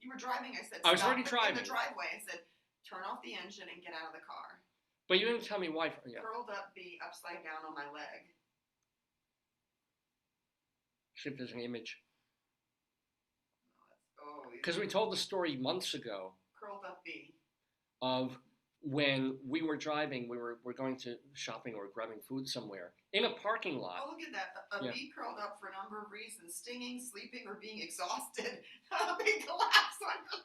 S2: You were driving. I said, "Stop."
S1: I was already driving.
S2: In the driveway, I said, "Turn off the engine and get out of the car."
S1: But you didn't tell me why. Yeah.
S2: Curled up bee upside down on my leg.
S1: See if there's an image.
S2: Because
S1: we told the story months ago.
S2: Curled up bee.
S1: Of when we were driving, we're going to shopping or grabbing food somewhere in a parking lot.
S2: Oh, look at that! A bee curled up for a number of reasons: stinging, sleeping, or being exhausted. A bee collapsed on the leg.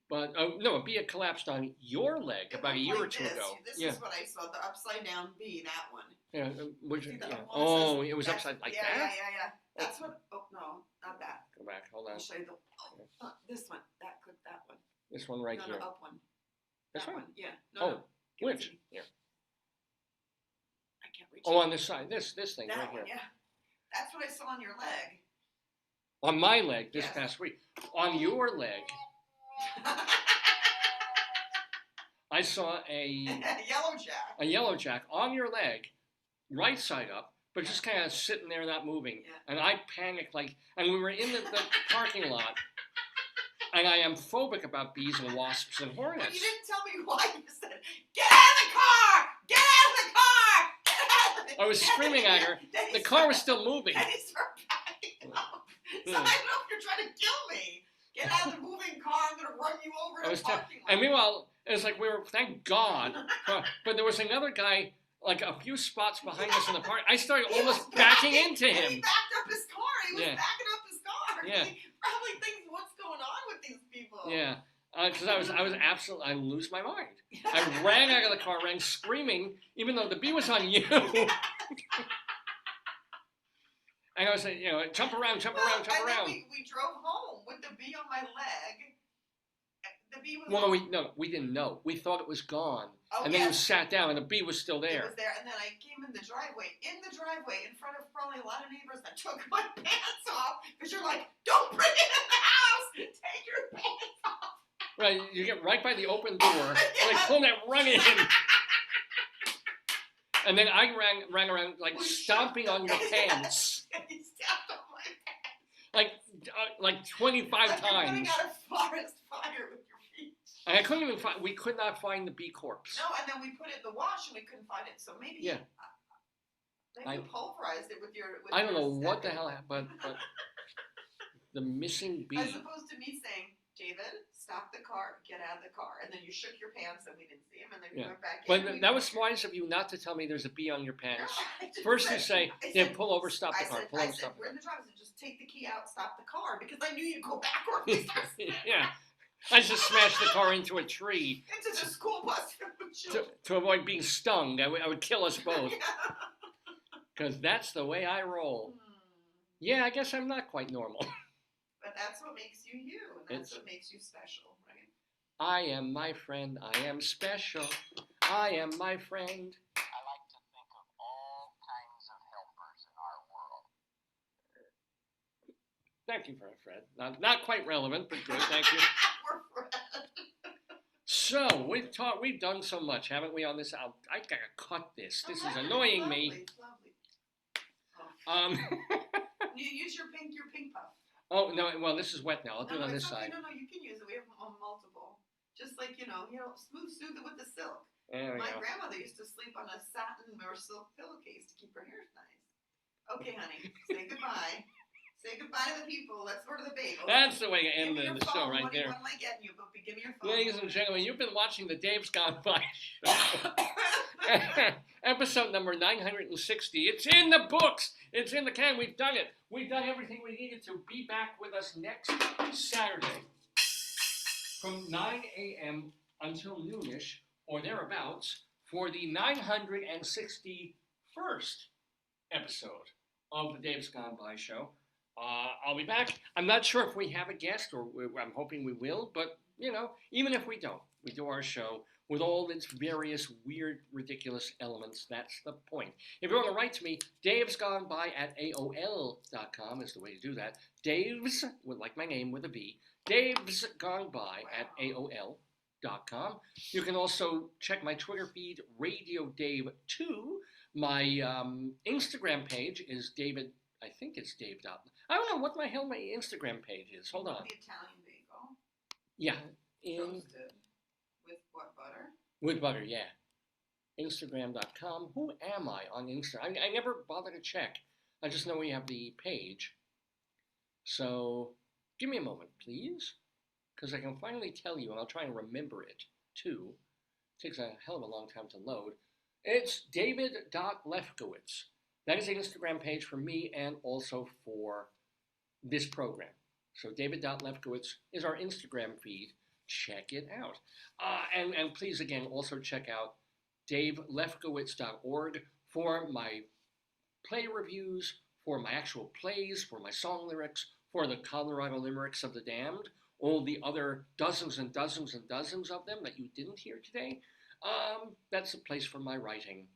S1: But no, a bee had collapsed on your leg about a year or two ago.
S2: This is what I saw: the upside down bee. That one.
S1: Yeah.
S2: Oh,
S1: it was upside like that.
S2: Yeah. That's what. Oh no, not that.
S1: Go back. Hold on.
S2: I'll show you this one. That one.
S1: This one right here.
S2: No, up one.
S1: This
S2: that
S1: one?
S2: Yeah.
S1: No. Which? Here.
S2: I can't reach.
S1: Oh, on this side. This thing
S2: that
S1: right
S2: one,
S1: here.
S2: Yeah. That's what I saw on your leg.
S1: On my leg this past week. On your leg. I saw a yellow jack on your leg, right side up, but just kind of sitting there not moving.
S2: Yeah.
S1: And I panicked and we were in the parking lot, and I am phobic about bees and wasps and hornets.
S2: But you didn't tell me why. You said, "Get out of the car! Get out of the car! Get out of the car!"
S1: I was screaming at her. The car was still moving.
S2: And he started backing up. So I don't know if you're trying to kill me. Get out of the moving car! I'm gonna run you over in the parking lot.
S1: And meanwhile, it was like we were, thank God, but there was another guy like a few spots behind us in the park. I started almost backing into him.
S2: He backed up his car. He was backing up his car.
S1: Yeah.
S2: He probably thinks, what's going on with these people?
S1: Yeah. Because I was absolutely, I lose my mind. I ran out of the car, ran screaming, even though the bee was on you. And I was saying, jump around.
S2: We drove home with the bee on my leg. The bee was
S1: Well,
S2: all-
S1: we didn't know. We thought it was gone,
S2: Oh,
S1: and then you
S2: yes.
S1: sat down, and the bee was still
S2: It
S1: there.
S2: was there, and then I came in the driveway, in front of probably a lot of neighbors that took my pants off, because you're like, don't bring it in the house! Take your pants off!
S1: Right, you get right by the open door, and they pull that run in. And then I ran around like stomping on your pants,
S2: He stepped on my pants.
S1: like 25
S2: Like you're
S1: times.
S2: putting out a forest fire with your feet.
S1: And I couldn't even find. We could not find the bee corpse.
S2: No, and then we put it in the wash and we couldn't find it. So maybe
S1: Yeah.
S2: maybe you pulverized it with your.
S1: I don't know what the hell happened, but the missing bee.
S2: As opposed to me saying, David, stop the car, get out of the car, and then you shook your pants and we didn't see him, and then we went back in.
S1: But that was wise of you not to tell me there's a bee on your pants.
S2: No,
S1: First you say,
S2: I
S1: yeah,
S2: said-
S1: pull over, stop the car, pull
S2: I
S1: over,
S2: said,
S1: stop the
S2: we're
S1: car.
S2: in the driveway, so just take the key out, stop the car, because I knew you'd go backwards.
S1: Yeah. I just smashed the car into a tree
S2: Into the school bus for the children.
S1: to avoid being stung. I would kill us both. Because that's the way I roll. Yeah, I guess I'm not quite normal.
S2: But that's what makes you you, and that's what makes you special, right?
S1: I am my friend. I am special. I am my friend.
S3: I like to think of all kinds of helpers in our world.
S1: Thank you for that, Fred. Not quite relevant, but good. Thank you.
S2: We're friends.
S1: So we've done so much, haven't we? On this, I gotta cut this. This is annoying me.
S2: Lovely. Oh.
S1: Um.
S2: You use your pink puff.
S1: Oh no! Well, this is wet now. I'll do it on this
S2: it's okay.
S1: side.
S2: No, you can use it. We have multiple. Just like soothe it with the silk.
S1: There we
S2: My
S1: go.
S2: grandmother used to sleep on a satin or silk pillowcase to keep her hair nice. Okay, honey, say goodbye. Say goodbye to the people. Let's go to the bagel.
S1: That's the way to
S2: Give
S1: end
S2: me your
S1: the show
S2: phone.
S1: right
S2: What
S1: there.
S2: am I getting you, Boopy? Give me your phone.
S1: Ladies and gentlemen, you've been watching the Dave's Gone By show. Episode number 960. It's in the books. It's in the can. We've done it. We've done everything we needed to. Be back with us next Saturday from 9 a.m. until noonish or thereabouts for the 961st episode of the Dave's Gone By show. I'll be back. I'm not sure if we have a guest, or I'm hoping we will, but, even if we don't, we do our show with all its various weird, ridiculous elements. That's the point. If you want to write to me, davesgoneby@aol.com is the way to do that. Daves, like my name with a V, davesgoneby@aol.com. You can also check my Twitter feed, Radio Dave 2. My Instagram page is David. I think it's Dave. I don't know what the hell my Instagram page is. Hold on.
S2: The Italian bagel.
S1: Yeah.
S2: Toasted. With what, butter?
S1: With butter, yeah. Instagram.com. Who am I on Instagram? I never bother to check. I just know we have the page. So, give me a moment, please. Because I can finally tell you, and I'll try and remember it, too. It takes a hell of a long time to load. It's david.lefkowitz. That is the Instagram page for me and also for this program. So david.lefkowitz is our Instagram feed. Check it out. And please, again, also check out davelefkowitz.org for my play reviews, for my actual plays, for my song lyrics, for the Colorado Limericks of the Damned, all the other dozens and dozens and dozens of them that you didn't hear today. That's the place for my writing.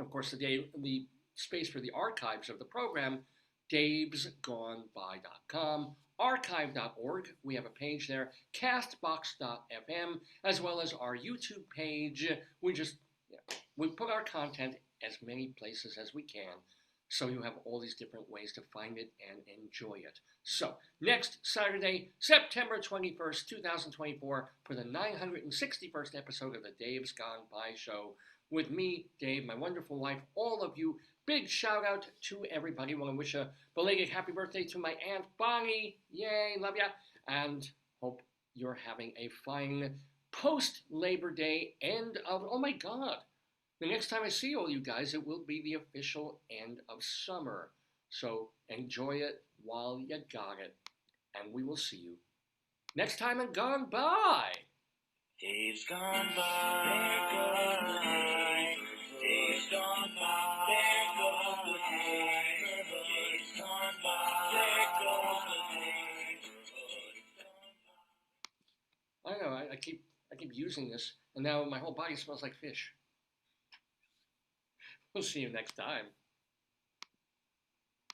S1: Of course, the space for the archives of the program, davesgoneby.com, archive.org. We have a page there, castbox.fm, as well as our YouTube page. We put our content as many places as we can, so you have all these different ways to find it and enjoy it. So, next Saturday, September 21st, 2024, for the 961st episode of the Dave's Gone By show, with me, Dave, my wonderful wife, all of you. Big shout out to everybody. I want to wish a belated happy birthday to my Aunt Bonnie. Yay, love ya. And hope you're having a fine post-Labor Day end of, oh my God. The next time I see all you guys, it will be the official end of summer. So enjoy it while you got it. And we will see you next time on Gone By.
S4: Days gone by, there goes the day. Days gone by, there goes the day. Days gone by, there goes the day.
S1: I don't know. I keep using this, and now my whole body smells like fish. We'll see you next time.